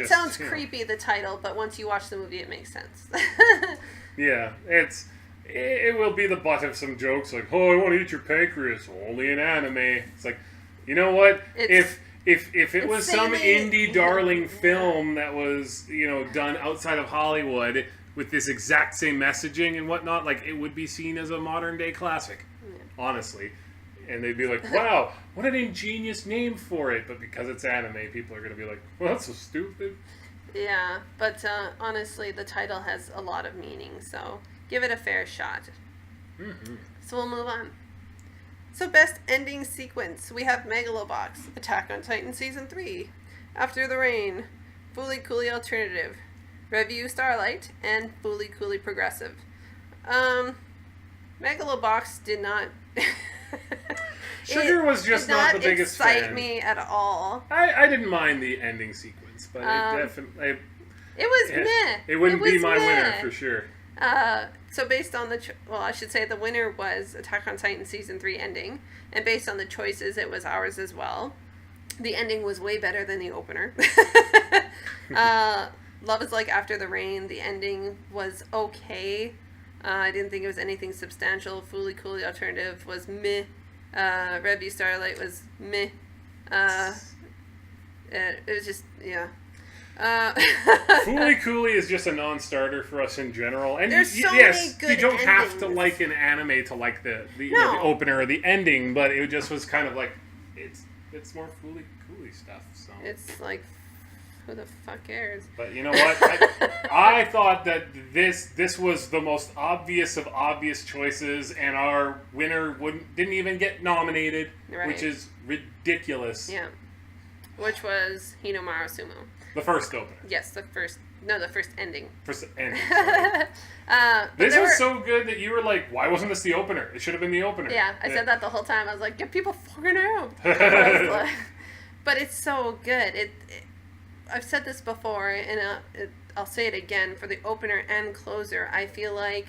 sounds creepy, the title, but once you watch the movie, it makes sense. Yeah, it will be the butt of some jokes like, oh, I want to eat your pancreas, only in anime. It's like, you know what? If it was some indie darling film that was, done outside of Hollywood with this exact same messaging and whatnot, like, it would be seen as a modern day classic, honestly. And they'd be like, wow, what an ingenious name for it. But because it's anime, people are going to be like, well, that's so stupid. Yeah, but honestly, the title has a lot of meaning, so give it a fair shot. Mm-hmm. So we'll move on. So best ending sequence, we have Megalobox, Attack on Titan Season 3, After the Rain, Fooly Cooly Alternative, Review Starlight, and Fooly Cooly Progressive. Megalobox did not... Sugar was just not the biggest fan. Did not excite me at all. I didn't mind the ending sequence, but it definitely... It was meh. It wouldn't be my winner, for sure. So based on the... I should say the winner was Attack on Titan Season 3 ending. And based on the choices, it was ours as well. The ending was way better than the opener. Love is Like After the Rain. The ending was okay. I didn't think it was anything substantial. Fooly Cooly Alternative was meh. Red View Starlight was meh. It was just, yeah. Fooly Cooly is just a non-starter for us in general. And there's so many good you don't endings. have to like an anime to like the opener or the ending, but it just was kind of like, it's more Fooly Cooly stuff. So it's like, who the fuck cares? But you know what? I thought that this was the most obvious of obvious choices, and our winner didn't even get nominated, which is ridiculous. Yeah. Which was Hinomaru Sumo. The first opener. Yes, the first ending. First ending. This was so good that you were like, why wasn't this the opener? It should have been the opener. Yeah, I said that the whole time. I was like, get people fucking out. But it's so good. I've said this before, and I'll say it again. For the opener and closer, I feel like...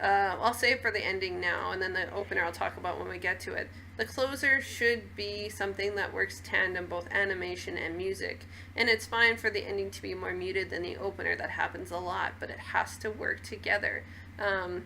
I'll save for the ending now, and then the opener I'll talk about when we get to it. The closer should be something that works tandem, both animation and music. And it's fine for the ending to be more muted than the opener. That happens a lot, but it has to work together. And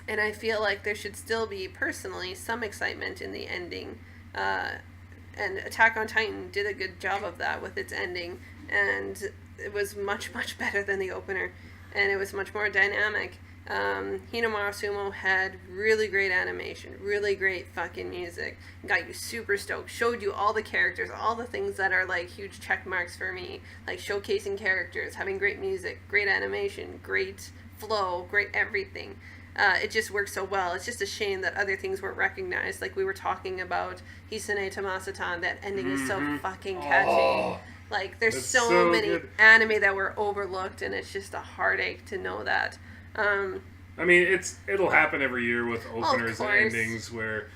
I feel like there should still be, personally, some excitement in the ending. And Attack on Titan did a good job of that with its ending. And it was much, much better than the opener. And it was much more dynamic. Hinomaru Sumo had really great animation, really great fucking music, got you super stoked, showed you all the characters, all the things that are like huge check marks for me, like showcasing characters, having great music, great animation, great flow, great everything. It just works so well. It's just a shame that other things weren't recognized, like we were talking about Hisune Tomasatan. That ending is so fucking catchy. Oh, like there's so many good anime that were overlooked, and it's just a heartache to know that. I mean, it'll happen every year with openers and endings where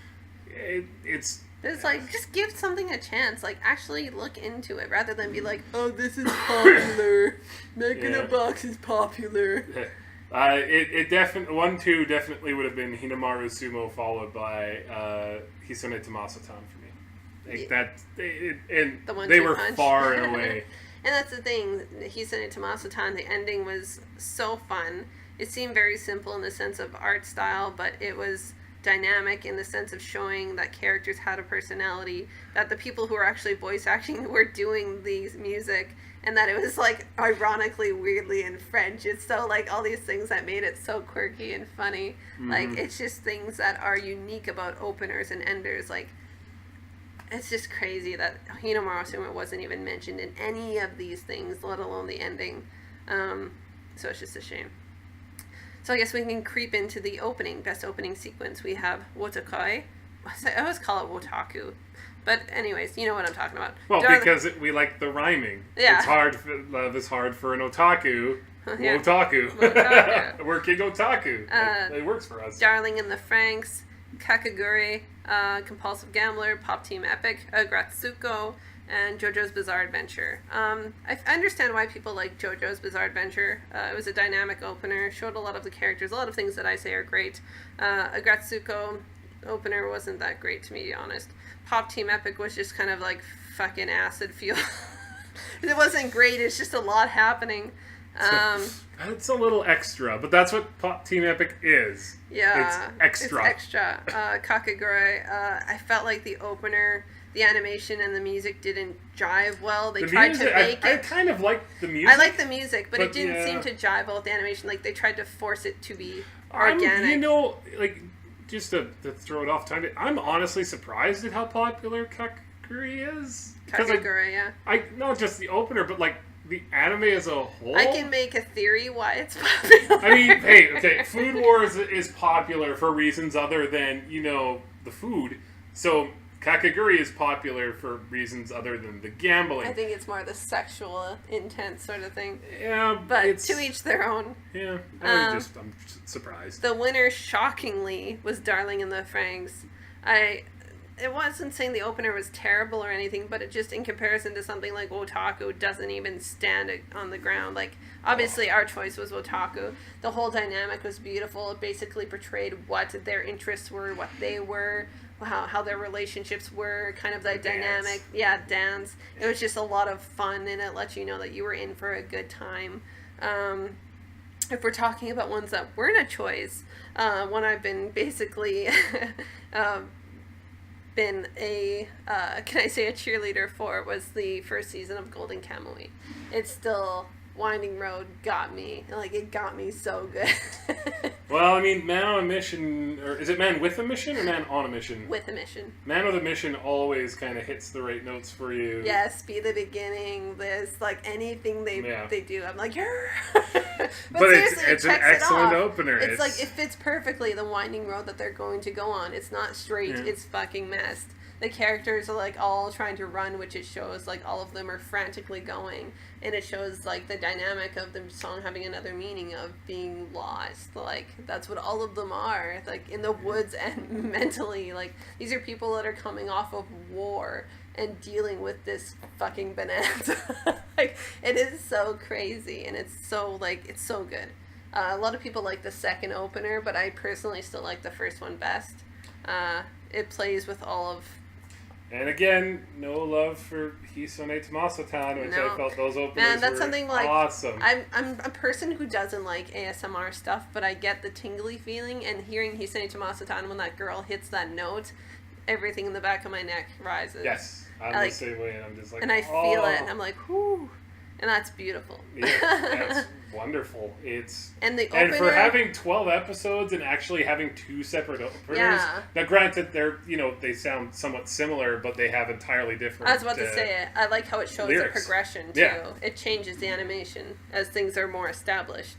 it's like, just give something a chance. Like, actually look into it rather than be like, oh, this is popular. Making a box is popular. It definitely 1-2 definitely would have been Hinomaru Sumo followed by Hisune Tomasatan for me. Like they were far and away. And that's the thing. Hisune Tomasatan, the ending was so fun. It seemed very simple in the sense of art style, but it was dynamic in the sense of showing that characters had a personality, that the people who were actually voice acting were doing these music, and that it was like ironically, weirdly in French. It's so like all these things that made it so quirky and funny. Mm-hmm. Like it's just things that are unique about openers and enders. Like it's just crazy that Hinomaru Sumo wasn't even mentioned in any of these things, let alone the ending. So it's just a shame. So I guess we can creep into the best opening sequence. We have Wotakoi. I always call it Wotaku. But anyways, you know what I'm talking about. Well, because we like the rhyming. Yeah. Love is hard for an otaku. Yeah. Wotaku. Working otaku. It works for us. Darling in the Franxx, Kakegurui, Compulsive Gambler, Pop Team Epic, Gratsuko, and JoJo's Bizarre Adventure. I understand why people like JoJo's Bizarre Adventure. It was a dynamic opener, showed a lot of the characters, a lot of things that I say are great. Gratsuko opener wasn't that great, to be honest. Pop Team Epic was just kind of like fucking acid fuel. It wasn't great, it's just a lot happening. It's a little extra, but that's what Pop Team Epic is. Yeah. It's extra. It's extra. Kakegurui, I felt like the opener, the animation and the music didn't jive well. They tried to make it. I kind of liked the music. I liked the music, but it didn't seem to jive well with the animation. Like, they tried to force it to be organic. Just to throw it off time, I'm honestly surprised at how popular Kakegurui is. Kakegurui, yeah. Not just the opener, but like the anime as a whole. I can make a theory why it's popular. I mean, hey, okay, Food Wars is popular for reasons other than, the food. So Kakegurui is popular for reasons other than the gambling. I think it's more the sexual intent sort of thing. Yeah, but to each their own. Yeah, I'm surprised. The winner, shockingly, was Darling in the Franxx. it wasn't saying the opener was terrible or anything, but it just, in comparison to something like Wotaku, doesn't even stand on the ground. Like, obviously our choice was Wotaku. The whole dynamic was beautiful. It basically portrayed what their interests were, what they were, how their relationships were, kind of that dynamic. Yeah, dance. It was just a lot of fun, and it let you know that you were in for a good time. If we're talking about ones that weren't a choice, one I've been basically been a can I say a cheerleader for was the first season of Golden Kamuy. It's still Winding Road got me. Like, it got me so good. Well, I mean, Man on a Mission, or is it Man with a Mission or Man on a Mission? With a Mission. Man with a Mission always kind of hits the right notes for you. Yes, Be the Beginning, this, like, anything they do, I'm like, yeah. but it's an excellent opener. It's like, it fits perfectly the winding road that they're going to go on. It's not straight, it's fucking messed. The characters are, like, all trying to run, which it shows, like, all of them are frantically going. And it shows, like, the dynamic of the song having another meaning of being lost. Like, that's what all of them are. Like, in the woods and mentally. Like, these are people that are coming off of war and dealing with this fucking bonanza. Like, it is so crazy. And it's so, like, it's so good. A lot of people like the second opener, but I personally still like the first one best. It plays with all of... And again, no love for Hisone Tomaso-tan, which I felt those openers that's were something like, awesome. I'm a person who doesn't like ASMR stuff, but I get the tingly feeling, and hearing Hisone Tomaso-tan when that girl hits that note, everything in the back of my neck rises. Yes, I'm the same way, and I'm just like, and I feel it, and I'm like, whoo. And that's beautiful. Yeah, that's wonderful. And the opener, and for having 12 episodes and actually having 2 separate openers. Yeah. Now, granted, they're they sound somewhat similar, but they have entirely different. I was about to say it. I like how it shows lyrics. The progression too. Yeah. It changes the animation as things are more established.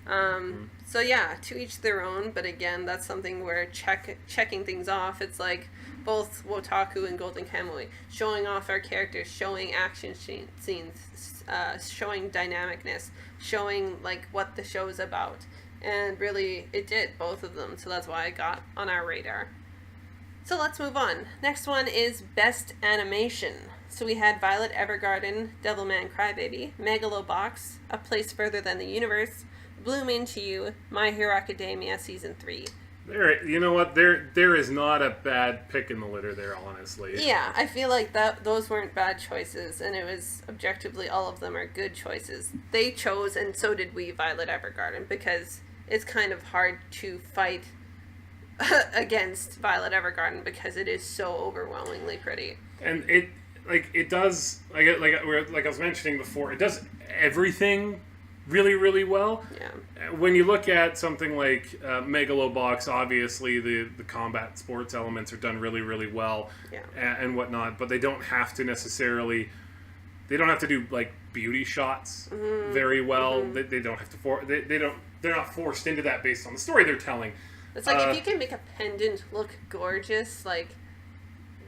So yeah, to each their own. But again, that's something where checking things off. It's like both Wotaku and Golden Kamuy showing off our characters, showing action scenes, showing dynamicness, showing like what the show is about, and really it did, both of them. So that's why I got on our radar. So let's move on. Next one is Best Animation. So we had Violet Evergarden, Devilman Crybaby, Megalobox, A Place Further Than the Universe, Bloom Into You, My Hero Academia Season 3. You know what? There is not a bad pick in the litter there, honestly. Yeah, I feel like those weren't bad choices, and it was objectively all of them are good choices. They chose, and so did we, Violet Evergarden, because it's kind of hard to fight against Violet Evergarden because it is so overwhelmingly pretty. And it does like I was mentioning before, it does everything really, really well. Yeah. When you look at something like Megalobox, obviously the combat sports elements are done really, really well, and whatnot. But they don't have to necessarily. They don't have to do like beauty shots very well. They don't have to. They're not forced into that based on the story they're telling. It's like if you can make a pendant look gorgeous, like.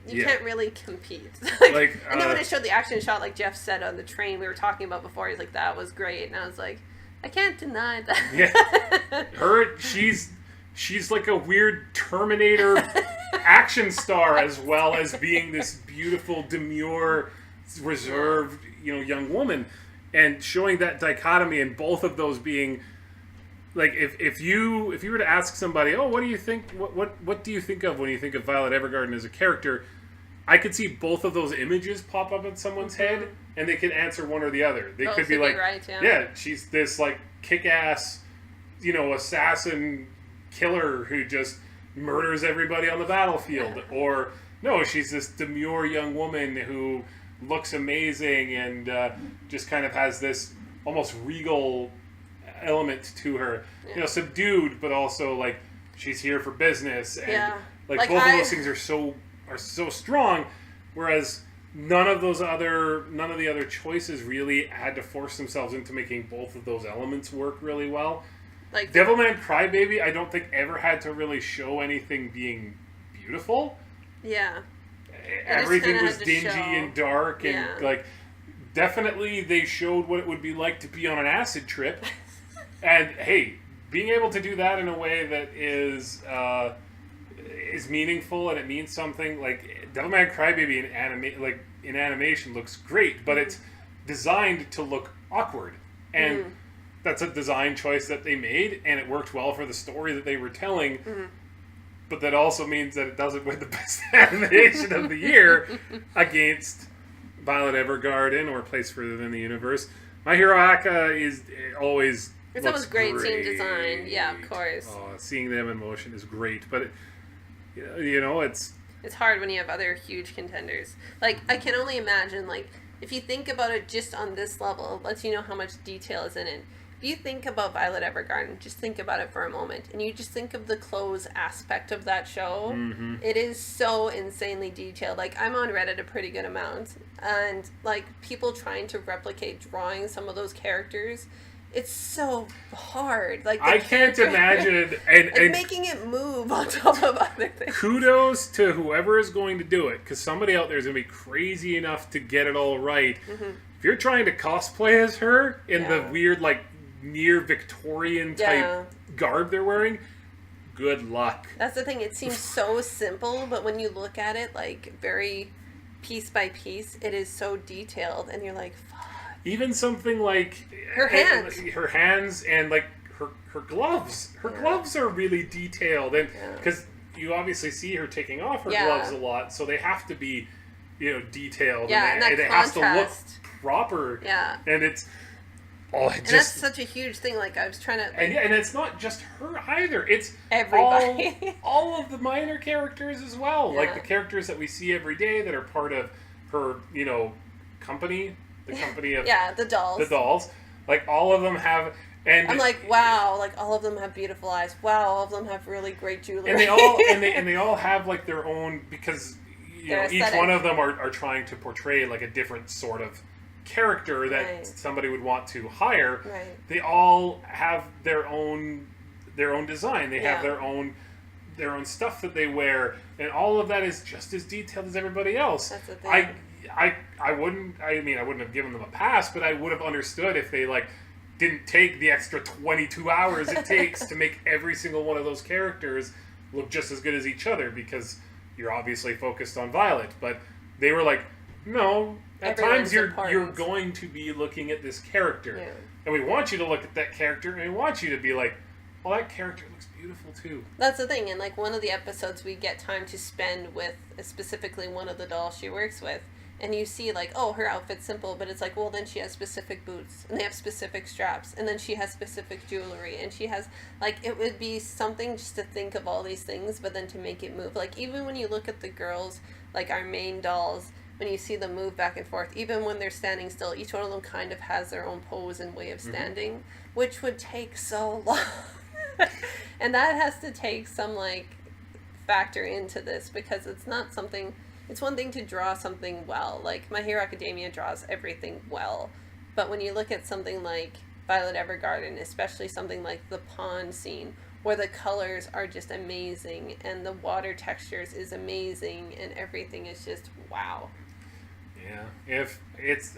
You can't really compete. And then when it showed the action shot, like Jeff said on the train we were talking about before, he's like, that was great. And I was like, I can't deny that. Yeah. She's like a weird Terminator action star as well as being this beautiful, demure, reserved, young woman. And showing that dichotomy and both of those being... Like if you were to ask somebody, oh, what do you think? What do you think of when you think of Violet Evergarden as a character? I could see both of those images pop up in someone's head, and they could answer one or the other. They could be like, right, she's this like kick-ass, assassin killer who just murders everybody on the battlefield, or no, she's this demure young woman who looks amazing and just kind of has this almost regal element to her, subdued, but also like she's here for business, and like both of those things are so strong, whereas none of the other choices really had to force themselves into making both of those elements work really well. Like Devilman Crybaby, I don't think ever had to really show anything being beautiful. Yeah, everything was dingy and dark, and like definitely they showed what it would be like to be on an acid trip. And hey, being able to do that in a way that is is meaningful and it means something. Like Devilman Crybaby in animation looks great, but it's designed to look awkward, and that's a design choice that they made, and it worked well for the story that they were telling. But that also means that it doesn't win the best animation of the year against Violet Evergarden or Place Further Than the Universe. My Hero Aka is always. It's always great scene design. Yeah, of course. Seeing them in motion is great, but it's hard when you have other huge contenders. Like, I can only imagine, like, if you think about it just on this level, it lets you know how much detail is in it. If you think about Violet Evergarden, just think about it for a moment, and you just think of the clothes aspect of that show. It is so insanely detailed. Like, I'm on Reddit a pretty good amount, and, like, people trying to replicate drawing some of those characters, it's so hard. Like, I can't imagine and making it move on top of other things. Kudos to whoever is going to do it, because somebody out there is going to be crazy enough to get it all right. If you're trying to cosplay as her in the weird, like, near Victorian type garb they're wearing, good luck. That's the thing. It seems so simple, but when you look at it, like, very piece by piece, it is so detailed, and you're like, fuck. Even something like her hands and like her gloves. Her gloves are really detailed, and because you obviously see her taking off her gloves a lot, so they have to be, detailed. And it has to look proper. And it's. And that's such a huge thing. Like, I was trying to... And it's not just her either. It's everybody. all of the minor characters as well. Like, the characters that we see every day that are part of her, company. The company of... the dolls. The dolls. Like, all of them have... And I'm like, wow, like, all of them have beautiful eyes. Wow, all of them have really great jewelry. And they all have, like, their own... Because, each one of them are trying to portray, like, a different sort of character that somebody would want to hire. They all have their own design. They have their own stuff that they wear, and all of that is just as detailed as everybody else. That's the thing. I wouldn't have given them a pass, but I would have understood if they, like, didn't take the extra 22 hours it takes to make every single one of those characters look just as good as each other, because you're obviously focused on Violet, but they were like, no, at times you're going to be looking at this character. And we want you to look at that character, and we want you to be like, well, that character looks beautiful too. That's the thing. And, like, one of the episodes we get time to spend with specifically one of the dolls she works with, and you see, like, oh, her outfit's simple, but it's like, well, then she has specific boots, and they have specific straps, and then she has specific jewelry, and she has, like, it would be something just to think of all these things, but then to make it move. Like, even when you look at the girls, like, our main dolls, when you see them move back and forth, even when they're standing still, each one of them kind of has their own pose and way of standing, which would take so long. And that has to take some, like, factor into this, because it's not something... It's one thing to draw something well. Like, My Hero Academia draws everything well. But when you look at something like Violet Evergarden, especially something like the pond scene, where the colors are just amazing, and the water textures is amazing, and everything is just wow. Yeah, if it's...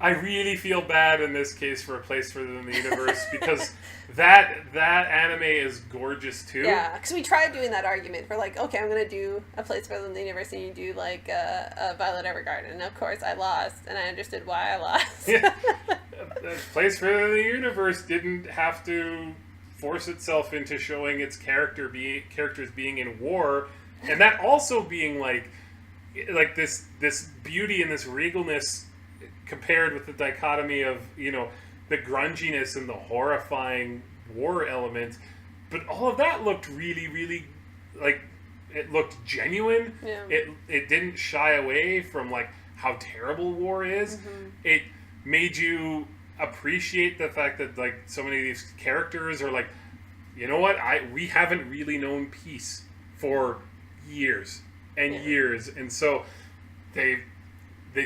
I really feel bad in this case for A Place Further Than the Universe, because that anime is gorgeous too. Yeah, because we tried doing that argument. We're like, okay, I'm going to do A Place Further Than the Universe, and you do, like, a Violet Evergarden. And of course I lost, and I understood why I lost. A Place Further Than the Universe didn't have to force itself into showing its characters being in war, and that also being like this beauty and this regalness compared with the dichotomy of, the grunginess and the horrifying war element. But all of that looked really, really, like, it looked genuine. Yeah. It didn't shy away from, like, how terrible war is. It made you appreciate the fact that, like, so many of these characters are like, you know what, we haven't really known peace for years and years. And so they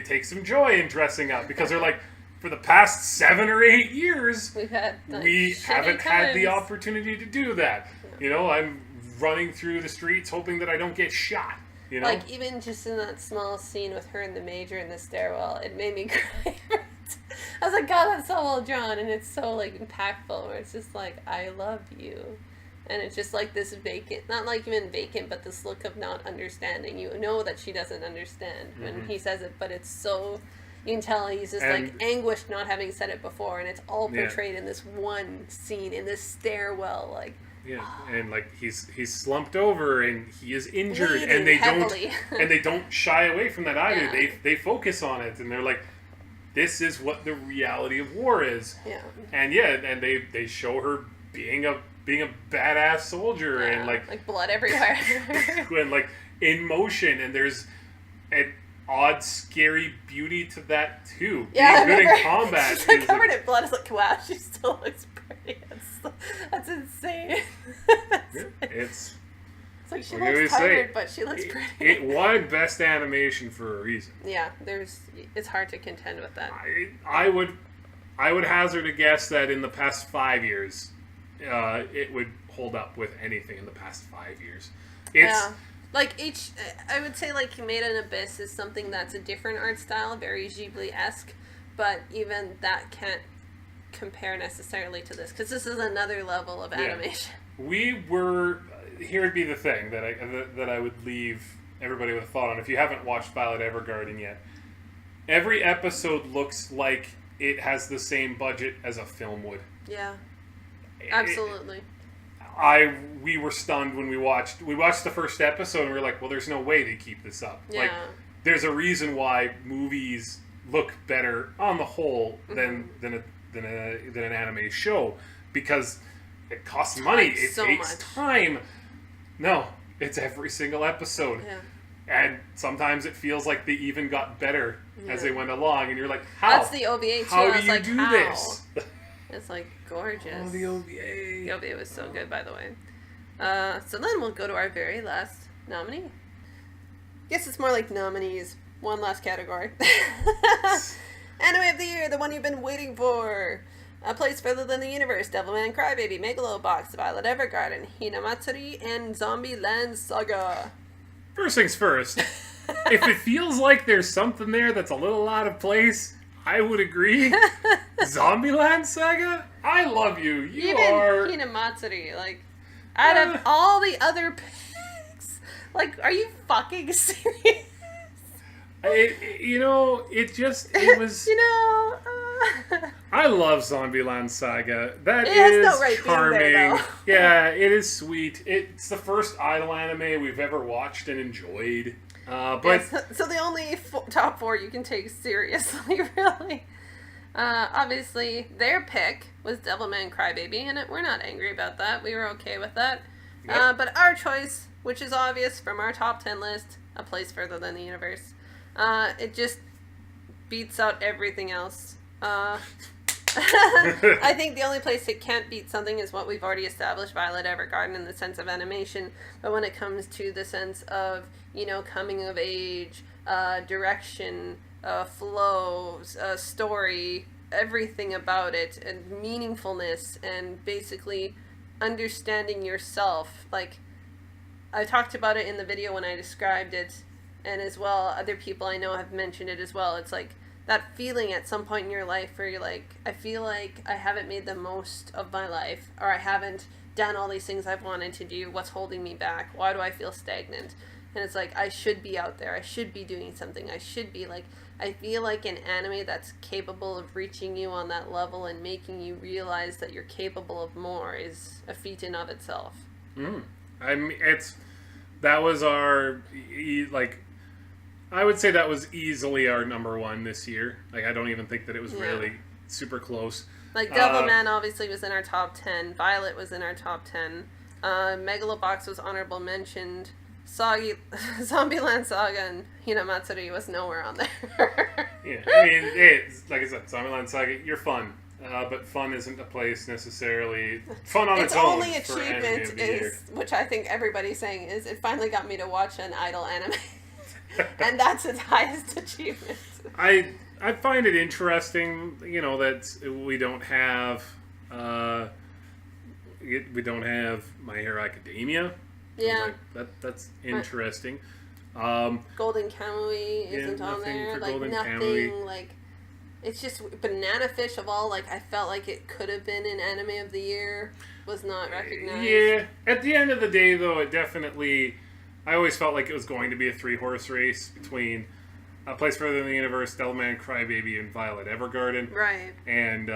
take some joy in dressing up, because they're like, for the past 7 or 8 years, we haven't had the opportunity to do that. Yeah. I'm running through the streets hoping that I don't get shot. Like, even just in that small scene with her and the Major in the stairwell, it made me cry. I was like, God, that's so well drawn, and it's so, like, impactful, where it's just like, I love you. And it's just like this vacant, not like even vacant, but this look of not understanding. You know that she doesn't understand when he says it, but it's so, you can tell he's just like anguished not having said it before, and it's all portrayed in this one scene, in this stairwell, like. Yeah, and like he's slumped over and he is injured, bleeding and they heavily. don't shy away from that either. Yeah. They focus on it, and they're like, this is what the reality of war is. Yeah. And they show her being a badass soldier, and like blood everywhere. And like in motion, and there's an odd, scary beauty to that too. Yeah, being good in combat. She's like covered in blood. It's like, wow, she still looks pretty. That's insane. It's like she looks tired, but she looks pretty. It won Best Animation for a reason. Yeah, it's hard to contend with that. I would hazard a guess that in the past 5 years, it would hold up with anything in the past 5 years. Like I would say like Made in Abyss is something that's a different art style, very Ghibli-esque, but even that can't compare necessarily to this, because this is another level of animation. Here would be the thing that I would leave everybody with a thought on. If you haven't watched Violet Evergarden yet, every episode looks like it has the same budget as a film would. Yeah, absolutely. We were stunned when we watched the first episode, and we were like, well, there's no way they keep this up. Yeah. Like, there's a reason why movies look better on the whole than an anime show, because it costs money. It takes time. No, it's every single episode. Yeah. And sometimes it feels like they even got better as they went along, and you're like, how? That's the OVA too. How do you do this? It's like gorgeous. Oh, the OVA. The OVA was so good, by the way. So then we'll go to our very last nominee. Guess it's more like nominees. One last category. Anime of the year, the one you've been waiting for. A Place Further Than the Universe, Devilman Crybaby, Megalobox, Violet Evergarden, Hinamatsuri, and Zombieland Saga. First things first, if it feels like there's something there that's a little out of place, I would agree. Zombieland Saga? I love you. You Even are... Hinamatsuri, like, out of all the other picks, like, are you fucking serious? It was... I love Zombieland Saga. That is charming. There, yeah, it is sweet. It's the first idol anime we've ever watched and enjoyed. But so the only top four you can take seriously, really. Obviously, their pick was Devilman Crybaby, and we're not angry about that. We were okay with that. Yep. But our choice, which is obvious from our top 10 list, A Place Further Than the Universe. It just beats out everything else. I think the only place it can't beat something is what we've already established, Violet Evergarden, in the sense of animation. But when it comes to the sense of, coming of age, direction, flow, story, everything about it, and meaningfulness, and basically understanding yourself. Like, I talked about it in the video when I described it, and as well, other people I know have mentioned it as well. It's like that feeling at some point in your life where you're like, I feel like I haven't made the most of my life, or I haven't done all these things I've wanted to do. What's holding me back? Why do I feel stagnant? And it's like, I should be out there. I should be doing something. I should be like, I feel like an anime that's capable of reaching you on that level and making you realize that you're capable of more is a feat in of itself. I mean, that was our, I would say that was easily our number one this year. Like, I don't even think that it was really super close. Like, Devilman obviously was in our top 10. Violet was in our top 10. Megalobox was honorable mentioned. Zombieland Saga and Hinamatsuri was nowhere on there. Yeah, I mean, it's, like I said, Zombieland Saga, you're fun. But fun isn't a place necessarily. Fun on its own. Its only achievement is, which I think everybody's saying, is it finally got me to watch an idol anime. And that's its highest achievement. I find it interesting, that we don't have My Hero Academia. Yeah, that's interesting. Golden Kamuy isn't on there. Like nothing. Kamui. Like it's just Banana Fish of all. Like I felt like it could have been an anime of the year. was not recognized. Yeah. At the end of the day, though, it definitely... I always felt like it was going to be a 3-horse race between A Place Further in the Universe, Devilman Crybaby, and Violet Evergarden. Right. And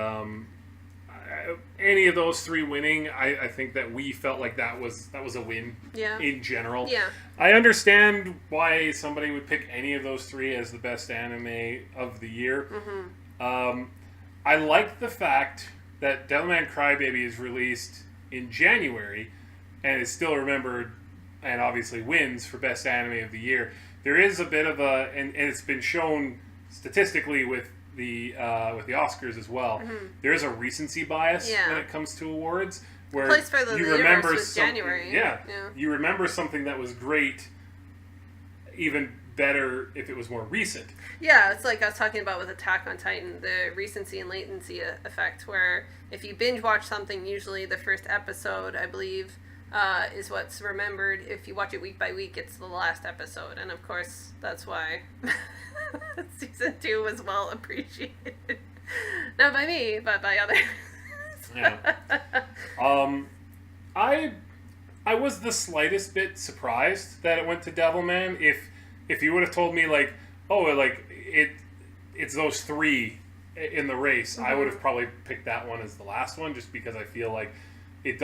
any of those 3 winning, I think that we felt like that was a win in general. Yeah. I understand why somebody would pick any of those 3 as the best anime of the year. Mm-hmm. I like the fact that Devilman Crybaby is released in January and is still remembered and obviously wins for best anime of the year. There is a bit of a, and it's been shown statistically with the Oscars as well. Mm-hmm. There is a recency bias when it comes to awards, where you remember something. January. Yeah, you remember something that was great, even better if it was more recent. Yeah, it's like I was talking about with Attack on Titan, the recency and latency effect, where if you binge watch something, usually the first episode, I believe, is what's remembered. If you watch it week by week, it's the last episode. And of course, that's why season 2 was well appreciated. Not by me, but by others. Yeah. I was the slightest bit surprised that it went to Devilman. If you would have told me it's those 3 in the race, mm-hmm. I would have probably picked that one as the last one, just because I feel like it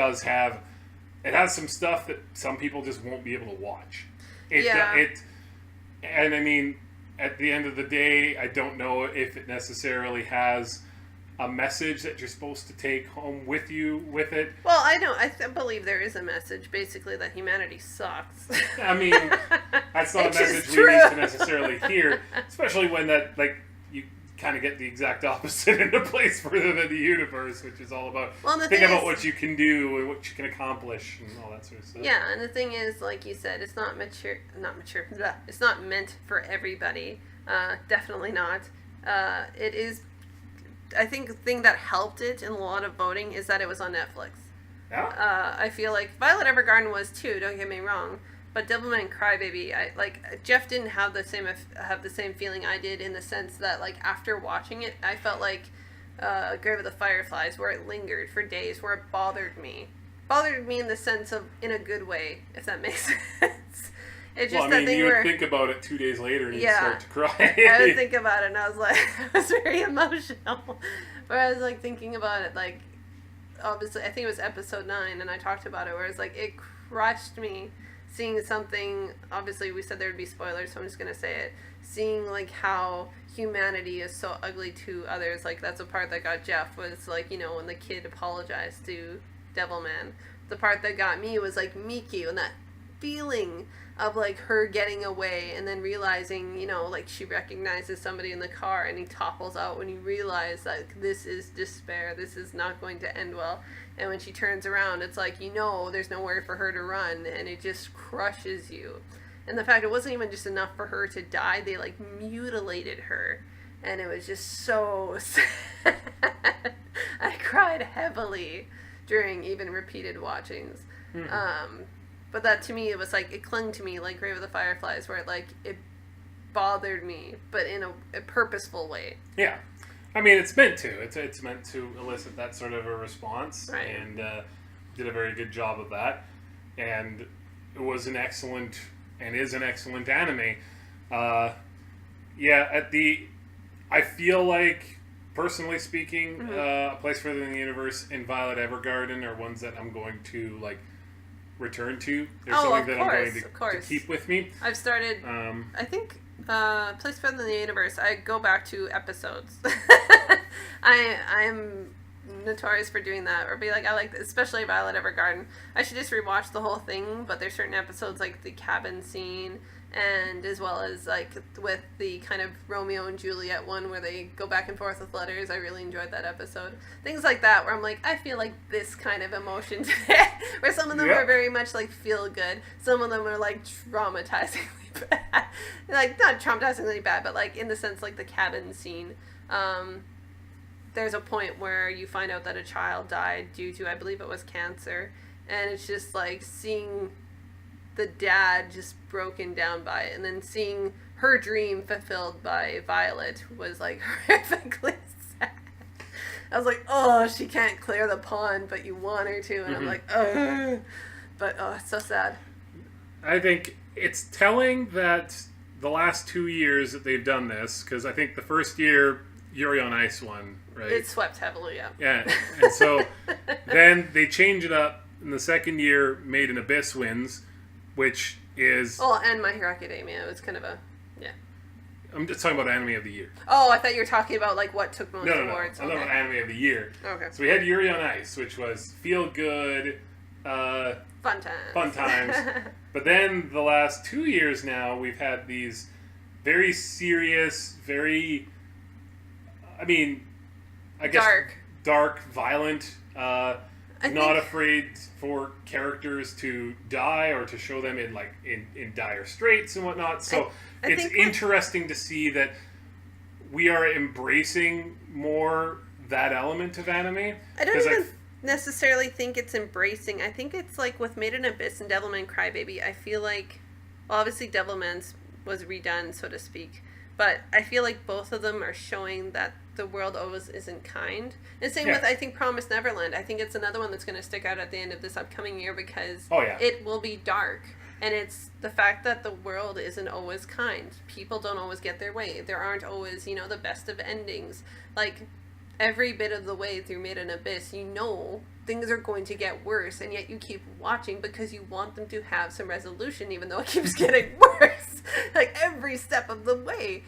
has some stuff that some people just won't be able to watch. And I mean, at the end of the day, I don't know if it necessarily has a message that you're supposed to take home with you with it. Well, I believe there is a message, basically, that humanity sucks. I mean, that's not a message we need to necessarily hear, especially when you kind of get the exact opposite in A Place Further Than the Universe, which is all about think about what you can do and what you can accomplish and all that sort of stuff. Yeah, and the thing is, like you said, it's not mature, it's not meant for everybody. Definitely not. It is, I think the thing that helped it in a lot of voting is that it was on Netflix. Yeah. I feel like Violet Evergarden was too, don't get me wrong. But Devilman Crybaby, Jeff didn't have the same feeling I did, in the sense that, like, after watching it, I felt like Grave of the Fireflies, where it lingered for days, where it bothered me. Bothered me in the sense of, in a good way, if that makes sense. It's just you would think about it 2 days later and you'd start to cry. I would think about it and I was like, I was very emotional. But I was like thinking about it, like, obviously, I think it was episode 9, and I talked about it, where it's like, it crushed me. Seeing something, obviously we said there would be spoilers, so I'm just going to say it. Seeing, like, how humanity is so ugly to others. Like, that's a part that got Jeff, was, like, when the kid apologized to Devilman. The part that got me was, like, Miki, and that feeling of, like, her getting away and then realizing, like, she recognizes somebody in the car and he topples out when you realize that this is despair. This is not going to end well. And when she turns around, it's like, there's nowhere for her to run, and it just crushes you. And the fact it wasn't even just enough for her to die, they, like, mutilated her. And it was just so sad. I cried heavily during even repeated watchings. Mm-hmm. But that, to me, it was like, it clung to me like Grave of the Fireflies, where it bothered me, but in a purposeful way. Yeah. I mean, it's meant to. It's meant to elicit that sort of a response, right. And did a very good job of that. And it was an excellent, and is an excellent anime. I feel like, personally speaking, mm-hmm. A Place Further in the Universe and Violet Evergarden are ones that I'm going to, like, return to. There's something that I'm going to keep with me. I've started, I think... Place Further in the Universe, I go back to episodes. I'm notorious for doing that, or be like, I like, especially Violet Evergarden. I should just rewatch the whole thing, but there's certain episodes, like the cabin scene, and as well as, like, with the kind of Romeo and Juliet one where they go back and forth with letters. I really enjoyed that episode. Things like that, where I'm like, I feel like this kind of emotion today, where some of them are very much, like, feel good. Some of them are, like, traumatizingly bad. Like, not traumatizingly bad, but, like, in the sense, like, the cabin scene. There's a point where you find out that a child died due to, I believe it was cancer, and it's just, like, seeing the dad just broken down by it, and then seeing her dream fulfilled by Violet was, like, horrifically sad. I was like, oh, she can't clear the pond, but you want her to. And I'm like, ugh. But, oh, it's so sad. I think it's telling that the last 2 years that they've done this, because I think the first year, Yuri on Ice won, right? It swept heavily, yeah. Yeah, and so then they change it up. In the second year, Made in Abyss wins, which is... Oh, and My Hero Academia. It was kind of a... Yeah. I'm just talking about Anime of the Year. Oh, I thought you were talking about, like, what took most awards. No. I'm talking about Anime of the Year. Okay. So we had Yuri on Ice, which was feel good... fun times. Fun times. But then the last 2 years now, we've had these very serious, very... I mean, I guess... Dark, violent... not afraid for characters to die or to show them in dire straits and whatnot. So it's interesting to see that we are embracing more that element of anime. I don't even necessarily think it's embracing. I think it's like with Made in Abyss and Devilman Crybaby, I feel like, well, obviously Devilman's was redone, so to speak, but I feel like both of them are showing that the world always isn't kind. And same with, I think, Promised Neverland. I think it's another one that's going to stick out at the end of this upcoming year because it will be dark. And it's the fact that the world isn't always kind. People don't always get their way. There aren't always, the best of endings. Like, every bit of the way through Made in Abyss, things are going to get worse, and yet you keep watching because you want them to have some resolution, even though it keeps getting worse. Like, every step of the way.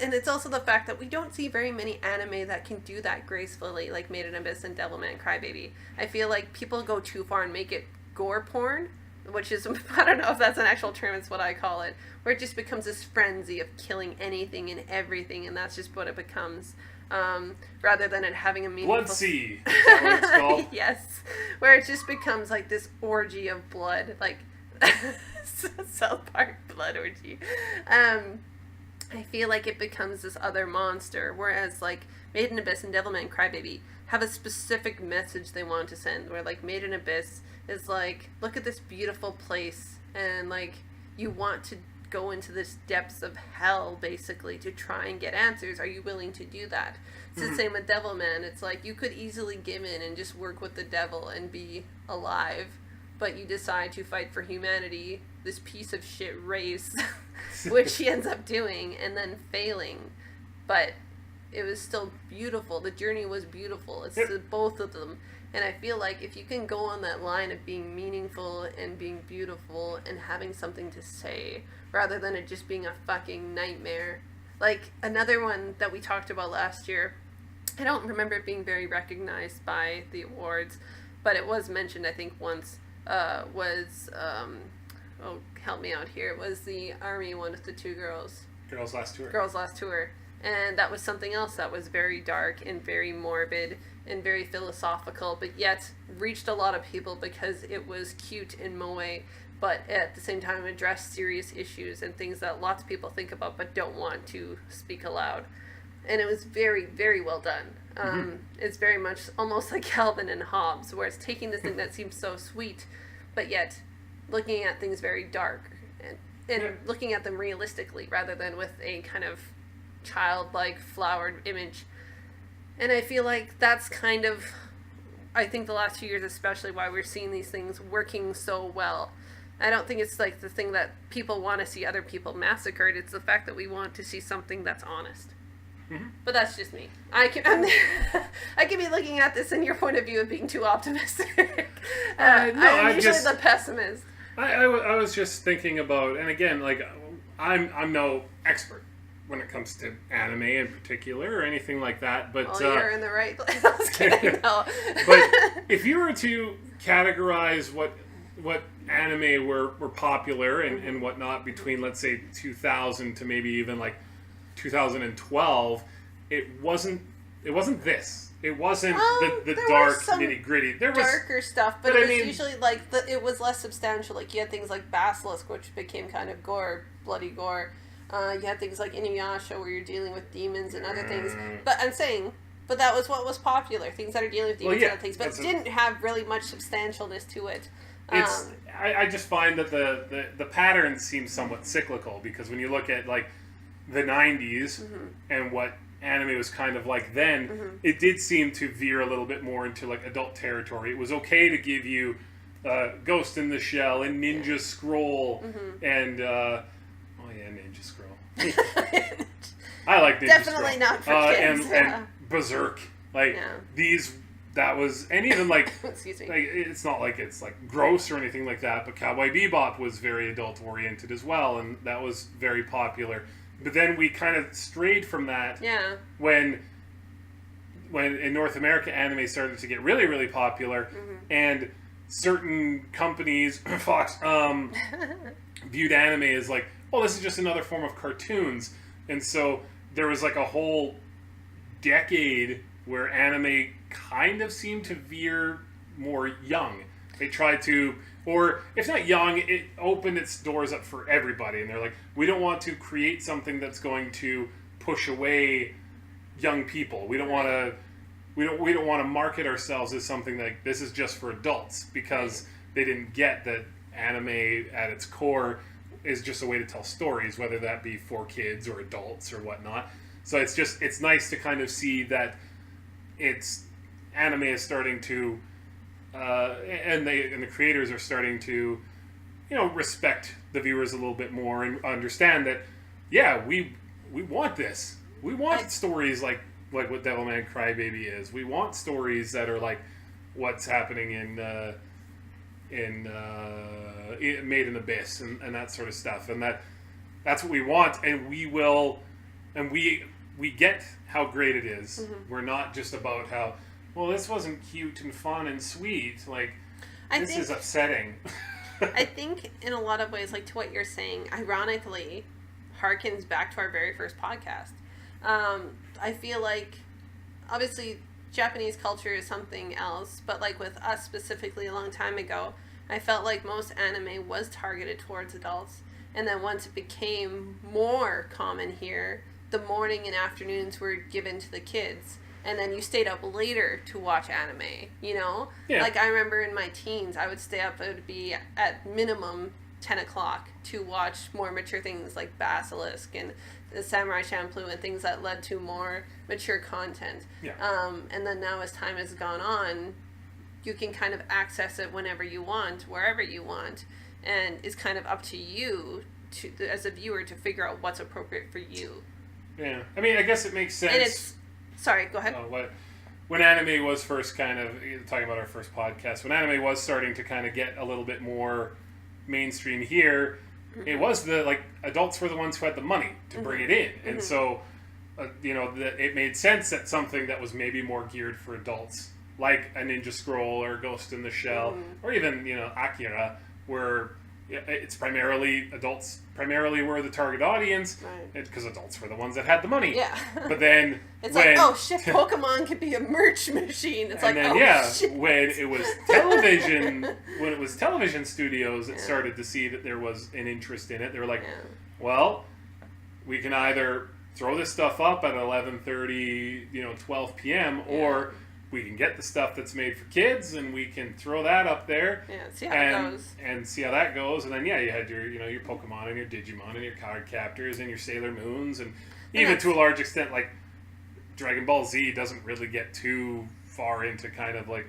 And it's also the fact that we don't see very many anime that can do that gracefully, like Made in Abyss and Devilman Crybaby. I feel like people go too far and make it gore porn, which is, I don't know if that's an actual term, it's what I call it, where it just becomes this frenzy of killing anything and everything, and that's just what it becomes, rather than it having a meaningful... Blood Sea, is that what it's called? Yes, where it just becomes like this orgy of blood, like South Park blood orgy. I feel like it becomes this other monster, whereas like Made in Abyss and Devilman Crybaby have a specific message they want to send, where like Made in Abyss is like, look at this beautiful place, and like you want to go into this depths of hell basically to try and get answers. Are you willing to do that? It's the same with Devilman. It's like you could easily give in and just work with the devil and be alive, but you decide to fight for humanity, this piece of shit race, which he ends up doing and then failing. But it was still beautiful. The journey was beautiful. It's both of them. And I feel like if you can go on that line of being meaningful and being beautiful and having something to say, rather than it just being a fucking nightmare. Like another one that we talked about last year, I don't remember it being very recognized by the awards, but it was mentioned, I think, once, oh, help me out here. It was the Army one with the two girls. Girls' Last Tour. Girls' Last Tour. And that was something else that was very dark and very morbid and very philosophical, but yet reached a lot of people because it was cute and moe, but at the same time addressed serious issues and things that lots of people think about but don't want to speak aloud. And it was very, very well done. It's very much almost like Calvin and Hobbes, where it's taking this thing that seems so sweet, but yet looking at things very dark and looking at them realistically rather than with a kind of childlike flowered image. And I feel like that's kind of, I think the last few years especially, why we're seeing these things working so well. I don't think it's like the thing that people want to see other people massacred. It's the fact that we want to see something that's honest. But that's just me. I can be looking at this in your point of view of being too optimistic. I'm usually the pessimist. I was just thinking about, and again, like I'm no expert when it comes to anime in particular or anything like that, but you're in the right place. I was kidding. No. But if you were to categorize what anime were popular and whatnot between, let's say, 2000 to maybe even like 2012, it wasn't this. It wasn't the dark nitty gritty. There was darker stuff, but it was usually like it was less substantial. Like you had things like Basilisk, which became kind of bloody gore. You had things like Inuyasha, where you're dealing with demons and other things. But I'm saying, that was what was popular. Things that are dealing with demons and other things, but didn't have really much substantialness to it. I just find that the pattern seems somewhat cyclical, because when you look at like the 90s and what anime was kind of like then, it did seem to veer a little bit more into like adult territory. It was okay to give you Ghost in the Shell and Ninja Scroll and Ninja Scroll. I like Ninja Definitely Scroll. not for kids. And Berserk, like these. That was, and even like, excuse me. Like it's not like it's like gross or anything like that, but Cowboy Bebop was very adult oriented as well, and that was very popular. But then we kind of strayed from that when in North America anime started to get really, really popular, and certain companies, Fox, viewed anime as like, oh, this is just another form of cartoons, and so there was like a whole decade where anime kind of seemed to veer more young. They tried to, or if not young, it opened its doors up for everybody, and they're like, we don't want to create something that's going to push away young people. We don't want to. We don't want to market ourselves as something like this is just for adults, because they didn't get that anime at its core is just a way to tell stories, whether that be for kids or adults or whatnot. So it's nice to kind of see that anime is starting to, and the creators are starting to, respect the viewers a little bit more and understand that, we want this. We want stories like what Devilman Crybaby is. We want stories that are like what's happening in Made in Abyss and that sort of stuff, and that's what we want, and we will, and we get how great it is. We're not just about how, well, this wasn't cute and fun and sweet. Like, this is upsetting. I think in a lot of ways, like to what you're saying, ironically, harkens back to our very first podcast. I feel like, obviously, Japanese culture is something else, but like with us specifically a long time ago, I felt like most anime was targeted towards adults. And then once it became more common here, the morning and afternoons were given to the kids. And then you stayed up later to watch anime, Yeah. Like, I remember in my teens, I would stay up, it would be at minimum 10 o'clock to watch more mature things like Basilisk and the Samurai Champloo and things that led to more mature content. Yeah. And then now as time has gone on, you can kind of access it whenever you want, wherever you want. And it's kind of up to you, as a viewer, to figure out what's appropriate for you. Yeah. I mean, I guess it makes sense. And it's... Sorry, go ahead. When anime was first kind of, talking about our first podcast, when anime was starting to kind of get a little bit more mainstream here, it was adults were the ones who had the money to bring it in. And so, it made sense that something that was maybe more geared for adults, like a Ninja Scroll or Ghost in the Shell, or even, Akira, where it's primarily adults were the target audience, because adults were the ones that had the money. Yeah. But then it's like, oh shit, Pokemon could be a merch machine. It's like, shit. When it was television studios that started to see that there was an interest in it, they were like, well, we can either throw this stuff up at 11:30, 12 p.m. or we can get the stuff that's made for kids, and we can throw that up there. Yeah, see how it goes. And see how that goes. And then, you had your, your Pokemon and your Digimon and your card captors and your Sailor Moons. And even to a large extent, like, Dragon Ball Z doesn't really get too far into kind of, like,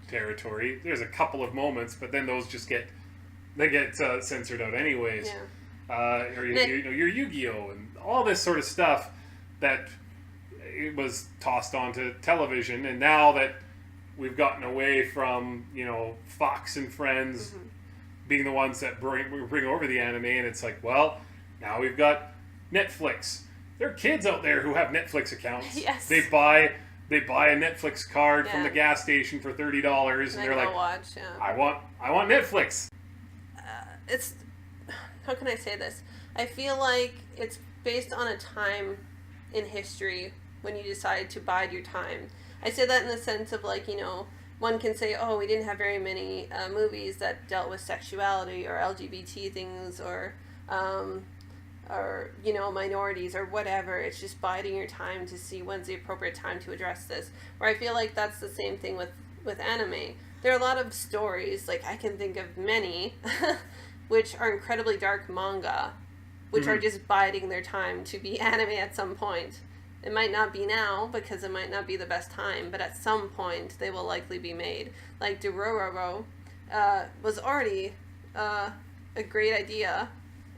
territory. There's a couple of moments, but then those just get censored out anyways. Yeah. Or your Yu-Gi-Oh! And all this sort of stuff that... it was tossed onto television, and now that we've gotten away from Fox and Friends being the ones that bring over the anime, and it's like, well, now we've got Netflix. There are kids out there who have Netflix accounts. Yes. They buy a Netflix card from the gas station for $30, and they're like, watch. I want Netflix. It's, how can I say this? I feel like it's based on a time in history when you decide to bide your time. I say that in the sense of, like, one can say, oh, we didn't have very many movies that dealt with sexuality or LGBT things or minorities or whatever. It's just biding your time to see when's the appropriate time to address this. Where I feel like that's the same thing with anime. There are a lot of stories, like I can think of many, which are incredibly dark manga, which are just biding their time to be anime at some point. It might not be now because it might not be the best time, but at some point they will likely be made. Like Dorororo was already a great idea,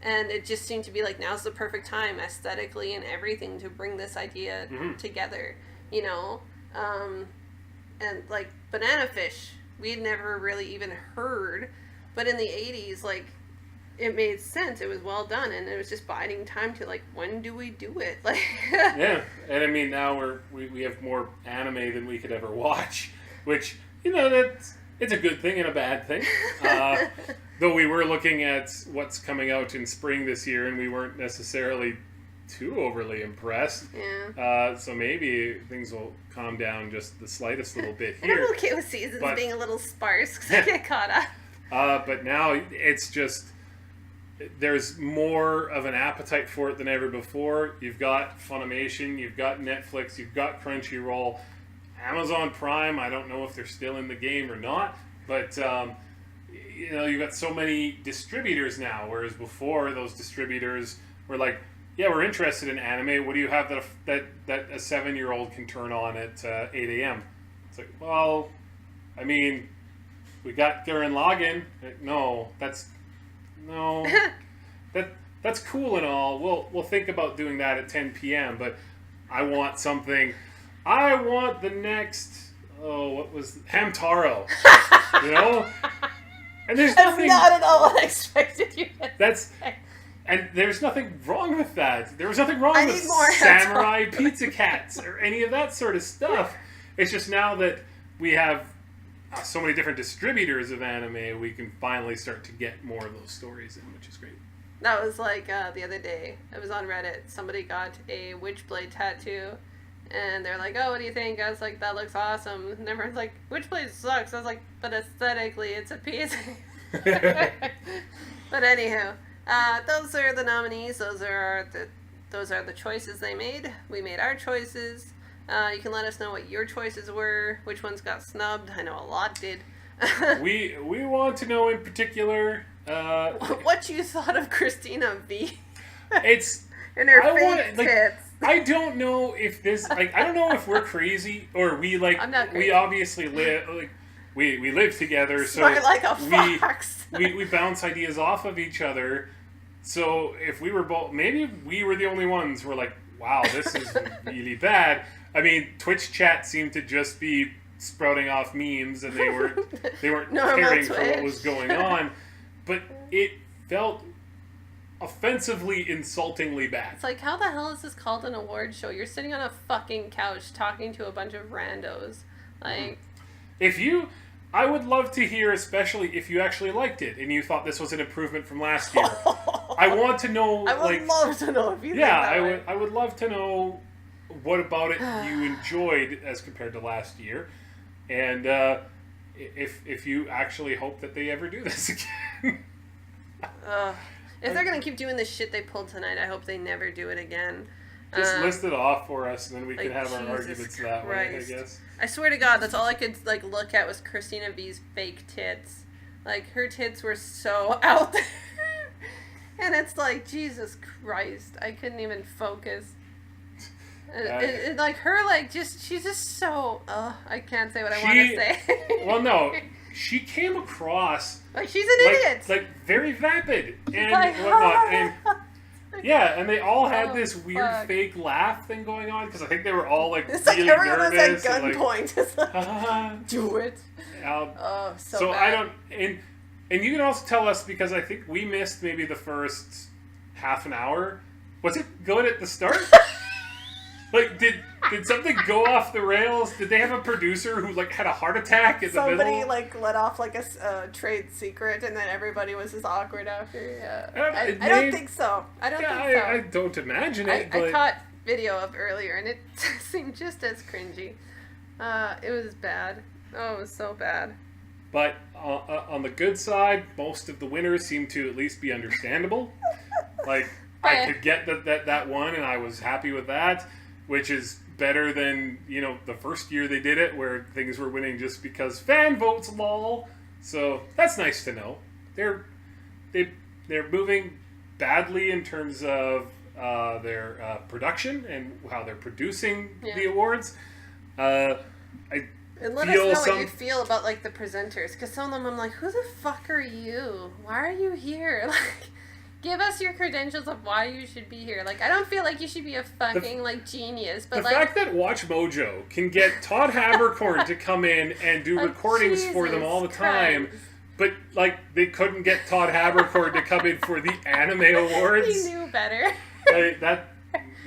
and it just seemed to be like now's the perfect time aesthetically and everything to bring this idea together, you know? And like Banana Fish, we'd never really even heard, but in the 80s, like, it made sense. It was well done, and it was just biding time to, like, when do we do it? Like, yeah, and I mean, now we have more anime than we could ever watch, which, you know, it's a good thing and a bad thing. Though we were looking at what's coming out in spring this year, and we weren't necessarily too overly impressed. Yeah. So maybe things will calm down just the slightest little bit here. And I'm okay with seasons being a little sparse because I get caught up. But now it's just, there's more of an appetite for it than ever before. You've got Funimation, you've got Netflix, you've got Crunchyroll, Amazon Prime. I don't know if they're still in the game or not, but you know, you've got so many distributors now, whereas before those distributors were like, yeah, we're interested in anime. What do you have that a 7-year-old can turn on at 8 a.m.? It's like, well, I mean, we got Gurren Lagann. No, that's cool and all. We'll think about doing that at 10 p.m. But I want something. I want the next. Oh, what was Hamtaro? You know, and there's nothing. Not at all unexpected. And there's nothing wrong with that. There was nothing wrong with Samurai Pizza Cats or any of that sort of stuff. It's just now that we have so many different distributors of anime, we can finally start to get more of those stories in, which is great. That was like the other day. I was on Reddit. Somebody got a Witchblade tattoo, and they're like, "Oh, what do you think?" I was like, "That looks awesome." And everyone's like, "Witchblade sucks." I was like, "But aesthetically, it's a piece." But anywho. Those are the nominees. Those are the choices they made. We made our choices. You can let us know what your choices were. Which ones got snubbed? I know a lot did. we want to know in particular what you thought of Christina V. It's and her fake tits. I don't know if this I don't know if we're crazy or we I'm not crazy. We obviously live we live together, so like a fox. we bounce ideas off of each other. So if we were both, maybe we were the only ones who were like, wow, this is really bad. I mean, Twitch chat seemed to just be sprouting off memes, and they weren't caring for what was going on. But it felt offensively, insultingly bad. It's like, how the hell is this called an award show? You're sitting on a fucking couch talking to a bunch of randos. Like, I would love to hear, especially if you actually liked it and you thought this was an improvement from last year. I want to know. I would love to know if you. Yeah, I would love to know what about it you enjoyed as compared to last year, and if you actually hope that they ever do this again. If they're gonna keep doing the shit they pulled tonight, I hope they never do it again. Just list it off for us, and then we can have our arguments that way, I guess. I swear to God, that's all I could look at was Christina V's fake tits. Like, her tits were so out there. And it's like, Jesus Christ, I couldn't even focus. Like, her, like, she's just so, I can't say what I want to say. Well, no, she came across... Like, she's an idiot. Like, very vapid and whatnot. And yeah, and they all had this weird fake laugh thing going on, because I think they were all, like, it's really like everyone nervous. Was at gunpoint. It's like, do it. So bad. I don't... And you can also tell us, because I think we missed maybe the first half an hour. Was it good at the start? Like, did something go off the rails? Did they have a producer who, like, had a heart attack in the middle? Somebody, like, let off, like, a trade secret, and then everybody was just awkward after. Yeah. I don't think so. I don't imagine it. I caught video of earlier, and it seemed just as cringy. It was bad. Oh, it was so bad. But on the good side, most of the winners seem to at least be understandable. Like, I could get that one, and I was happy with that, which is better than, you know, the first year they did it, where things were winning just because fan votes, lol. So that's nice to know. They're moving badly in terms of their production and how they're producing the awards. And let us know what you feel about like the presenters, because some of them I'm like, who the fuck are you? Why are you here? Like, give us your credentials of why you should be here. Like, I don't feel like you should be a fucking like genius, but the like, fact that Watch Mojo can get Todd Haberkorn to come in and do recordings for them all the time. But, like, they couldn't get Todd Haberkorn to come in for the Anime Awards. He knew better.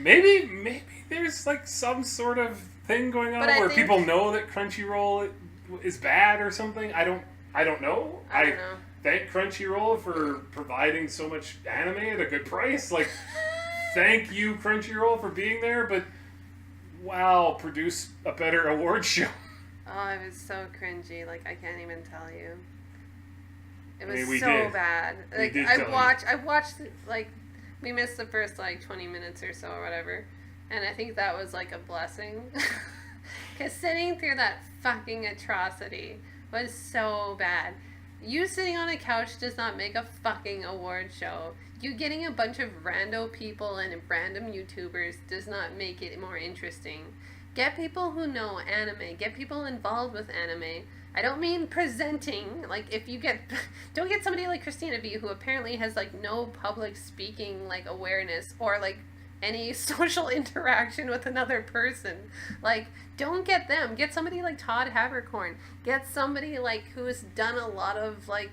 Maybe there's, like, some sort of thing going on where people know that Crunchyroll is bad or something. I don't know. I don't know. Thank Crunchyroll for providing so much anime at a good price. Like, thank you, Crunchyroll, for being there. But, wow, produce a better award show. Oh, it was so cringy. Like, I can't even tell you. It was so bad. Like, I watched, like, we missed the first, like, 20 minutes or so or whatever. And I think that was, like, a blessing. Because sitting through that fucking atrocity was so bad. You sitting on a couch does not make a fucking award show. You getting a bunch of rando people and random YouTubers does not make it more interesting. Get people who know anime. Get people involved with anime. I don't mean presenting. Like, if you get... Don't get somebody like Christina V, who apparently has, like, no public speaking, like, awareness or, like, any social interaction with another person. Like, don't get them. Get somebody like Todd Haberkorn. Get somebody, like, who has done a lot of, like,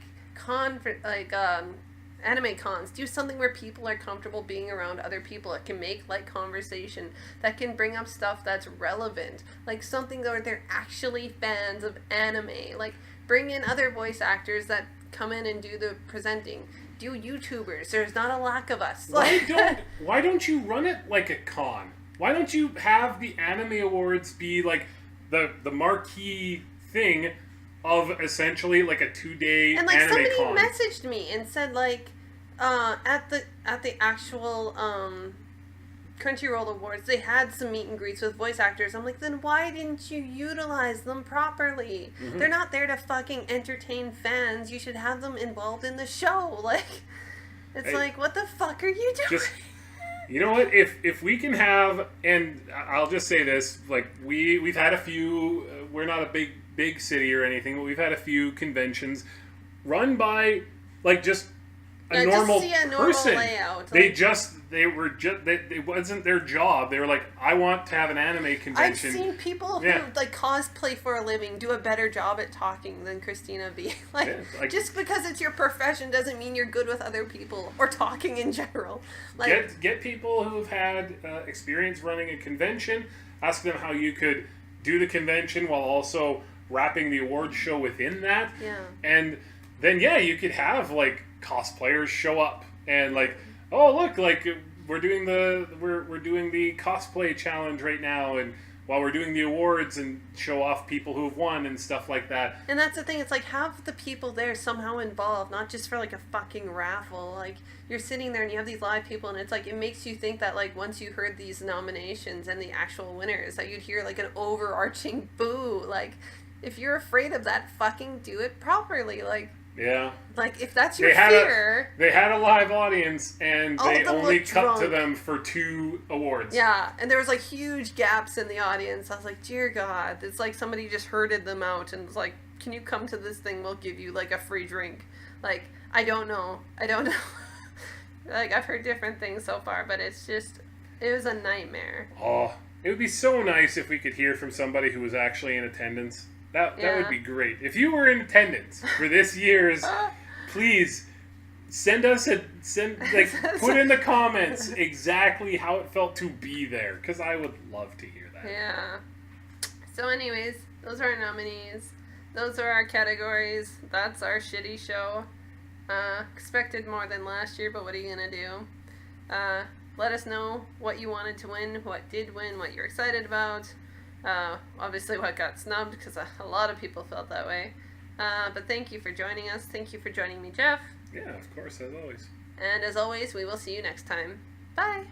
anime cons. Do something where people are comfortable being around other people that can make like conversation, that can bring up stuff that's relevant, like something where they're actually fans of anime. Like, bring in other voice actors that come in and do the presenting. Do YouTubers. There's not a lack of us. Why don't you run it like a con? Why don't you have the Anime Awards be like the marquee thing of essentially like a 2-day and like anime somebody con? Messaged me and said like at the actual Crunchyroll Awards they had some meet and greets with voice actors. I'm like, then why didn't you utilize them properly? Mm-hmm. They're not there to fucking entertain fans. You should have them involved in the show. Like, it's like, what the fuck are you doing? You know what? If we can have, and I'll just say this, like we've had a few. We're not a big city or anything, but we've had a few conventions run by like just a normal person. Layout. It wasn't their job. They were like, I want to have an anime convention. I've seen people who like cosplay for a living do a better job at talking than Christina V. Like, just because it's your profession doesn't mean you're good with other people or talking in general. Like, get people who've had experience running a convention. Ask them how you could do the convention while also wrapping the award show within that. Yeah. And then you could have like cosplayers show up and like, oh look, like we're doing the cosplay challenge right now, and while we're doing the awards, and show off people who've won and stuff like that. And that's the thing, it's like, have the people there somehow involved, not just for like a fucking raffle. Like, you're sitting there and you have these live people, and it's like, it makes you think that like once you heard these nominations and the actual winners that you'd hear like an overarching boo. Like, if you're afraid of that, fucking do it properly. Like, yeah. Like, if that's your fear... They had a live audience, and they only cut to them for 2 awards. Yeah, and there was, like, huge gaps in the audience. I was like, dear God. It's like somebody just herded them out and was like, can you come to this thing? We'll give you, like, a free drink. Like, I don't know. Like, I've heard different things so far, but it's just... It was a nightmare. Oh, it would be so nice if we could hear from somebody who was actually in attendance. That would be great. If you were in attendance for this year's, please put in the comments exactly how it felt to be there, because I would love to hear that. Yeah. So anyways, those are our nominees. Those are our categories. That's our shitty show. Expected more than last year, but what are you gonna do? Let us know what you wanted to win, what did win, what you're excited about. Obviously what got snubbed, because a lot of people felt that way. But thank you for joining us. Thank you for joining me, Jeff. Yeah, of course, as always. And as always, we will see you next time. Bye!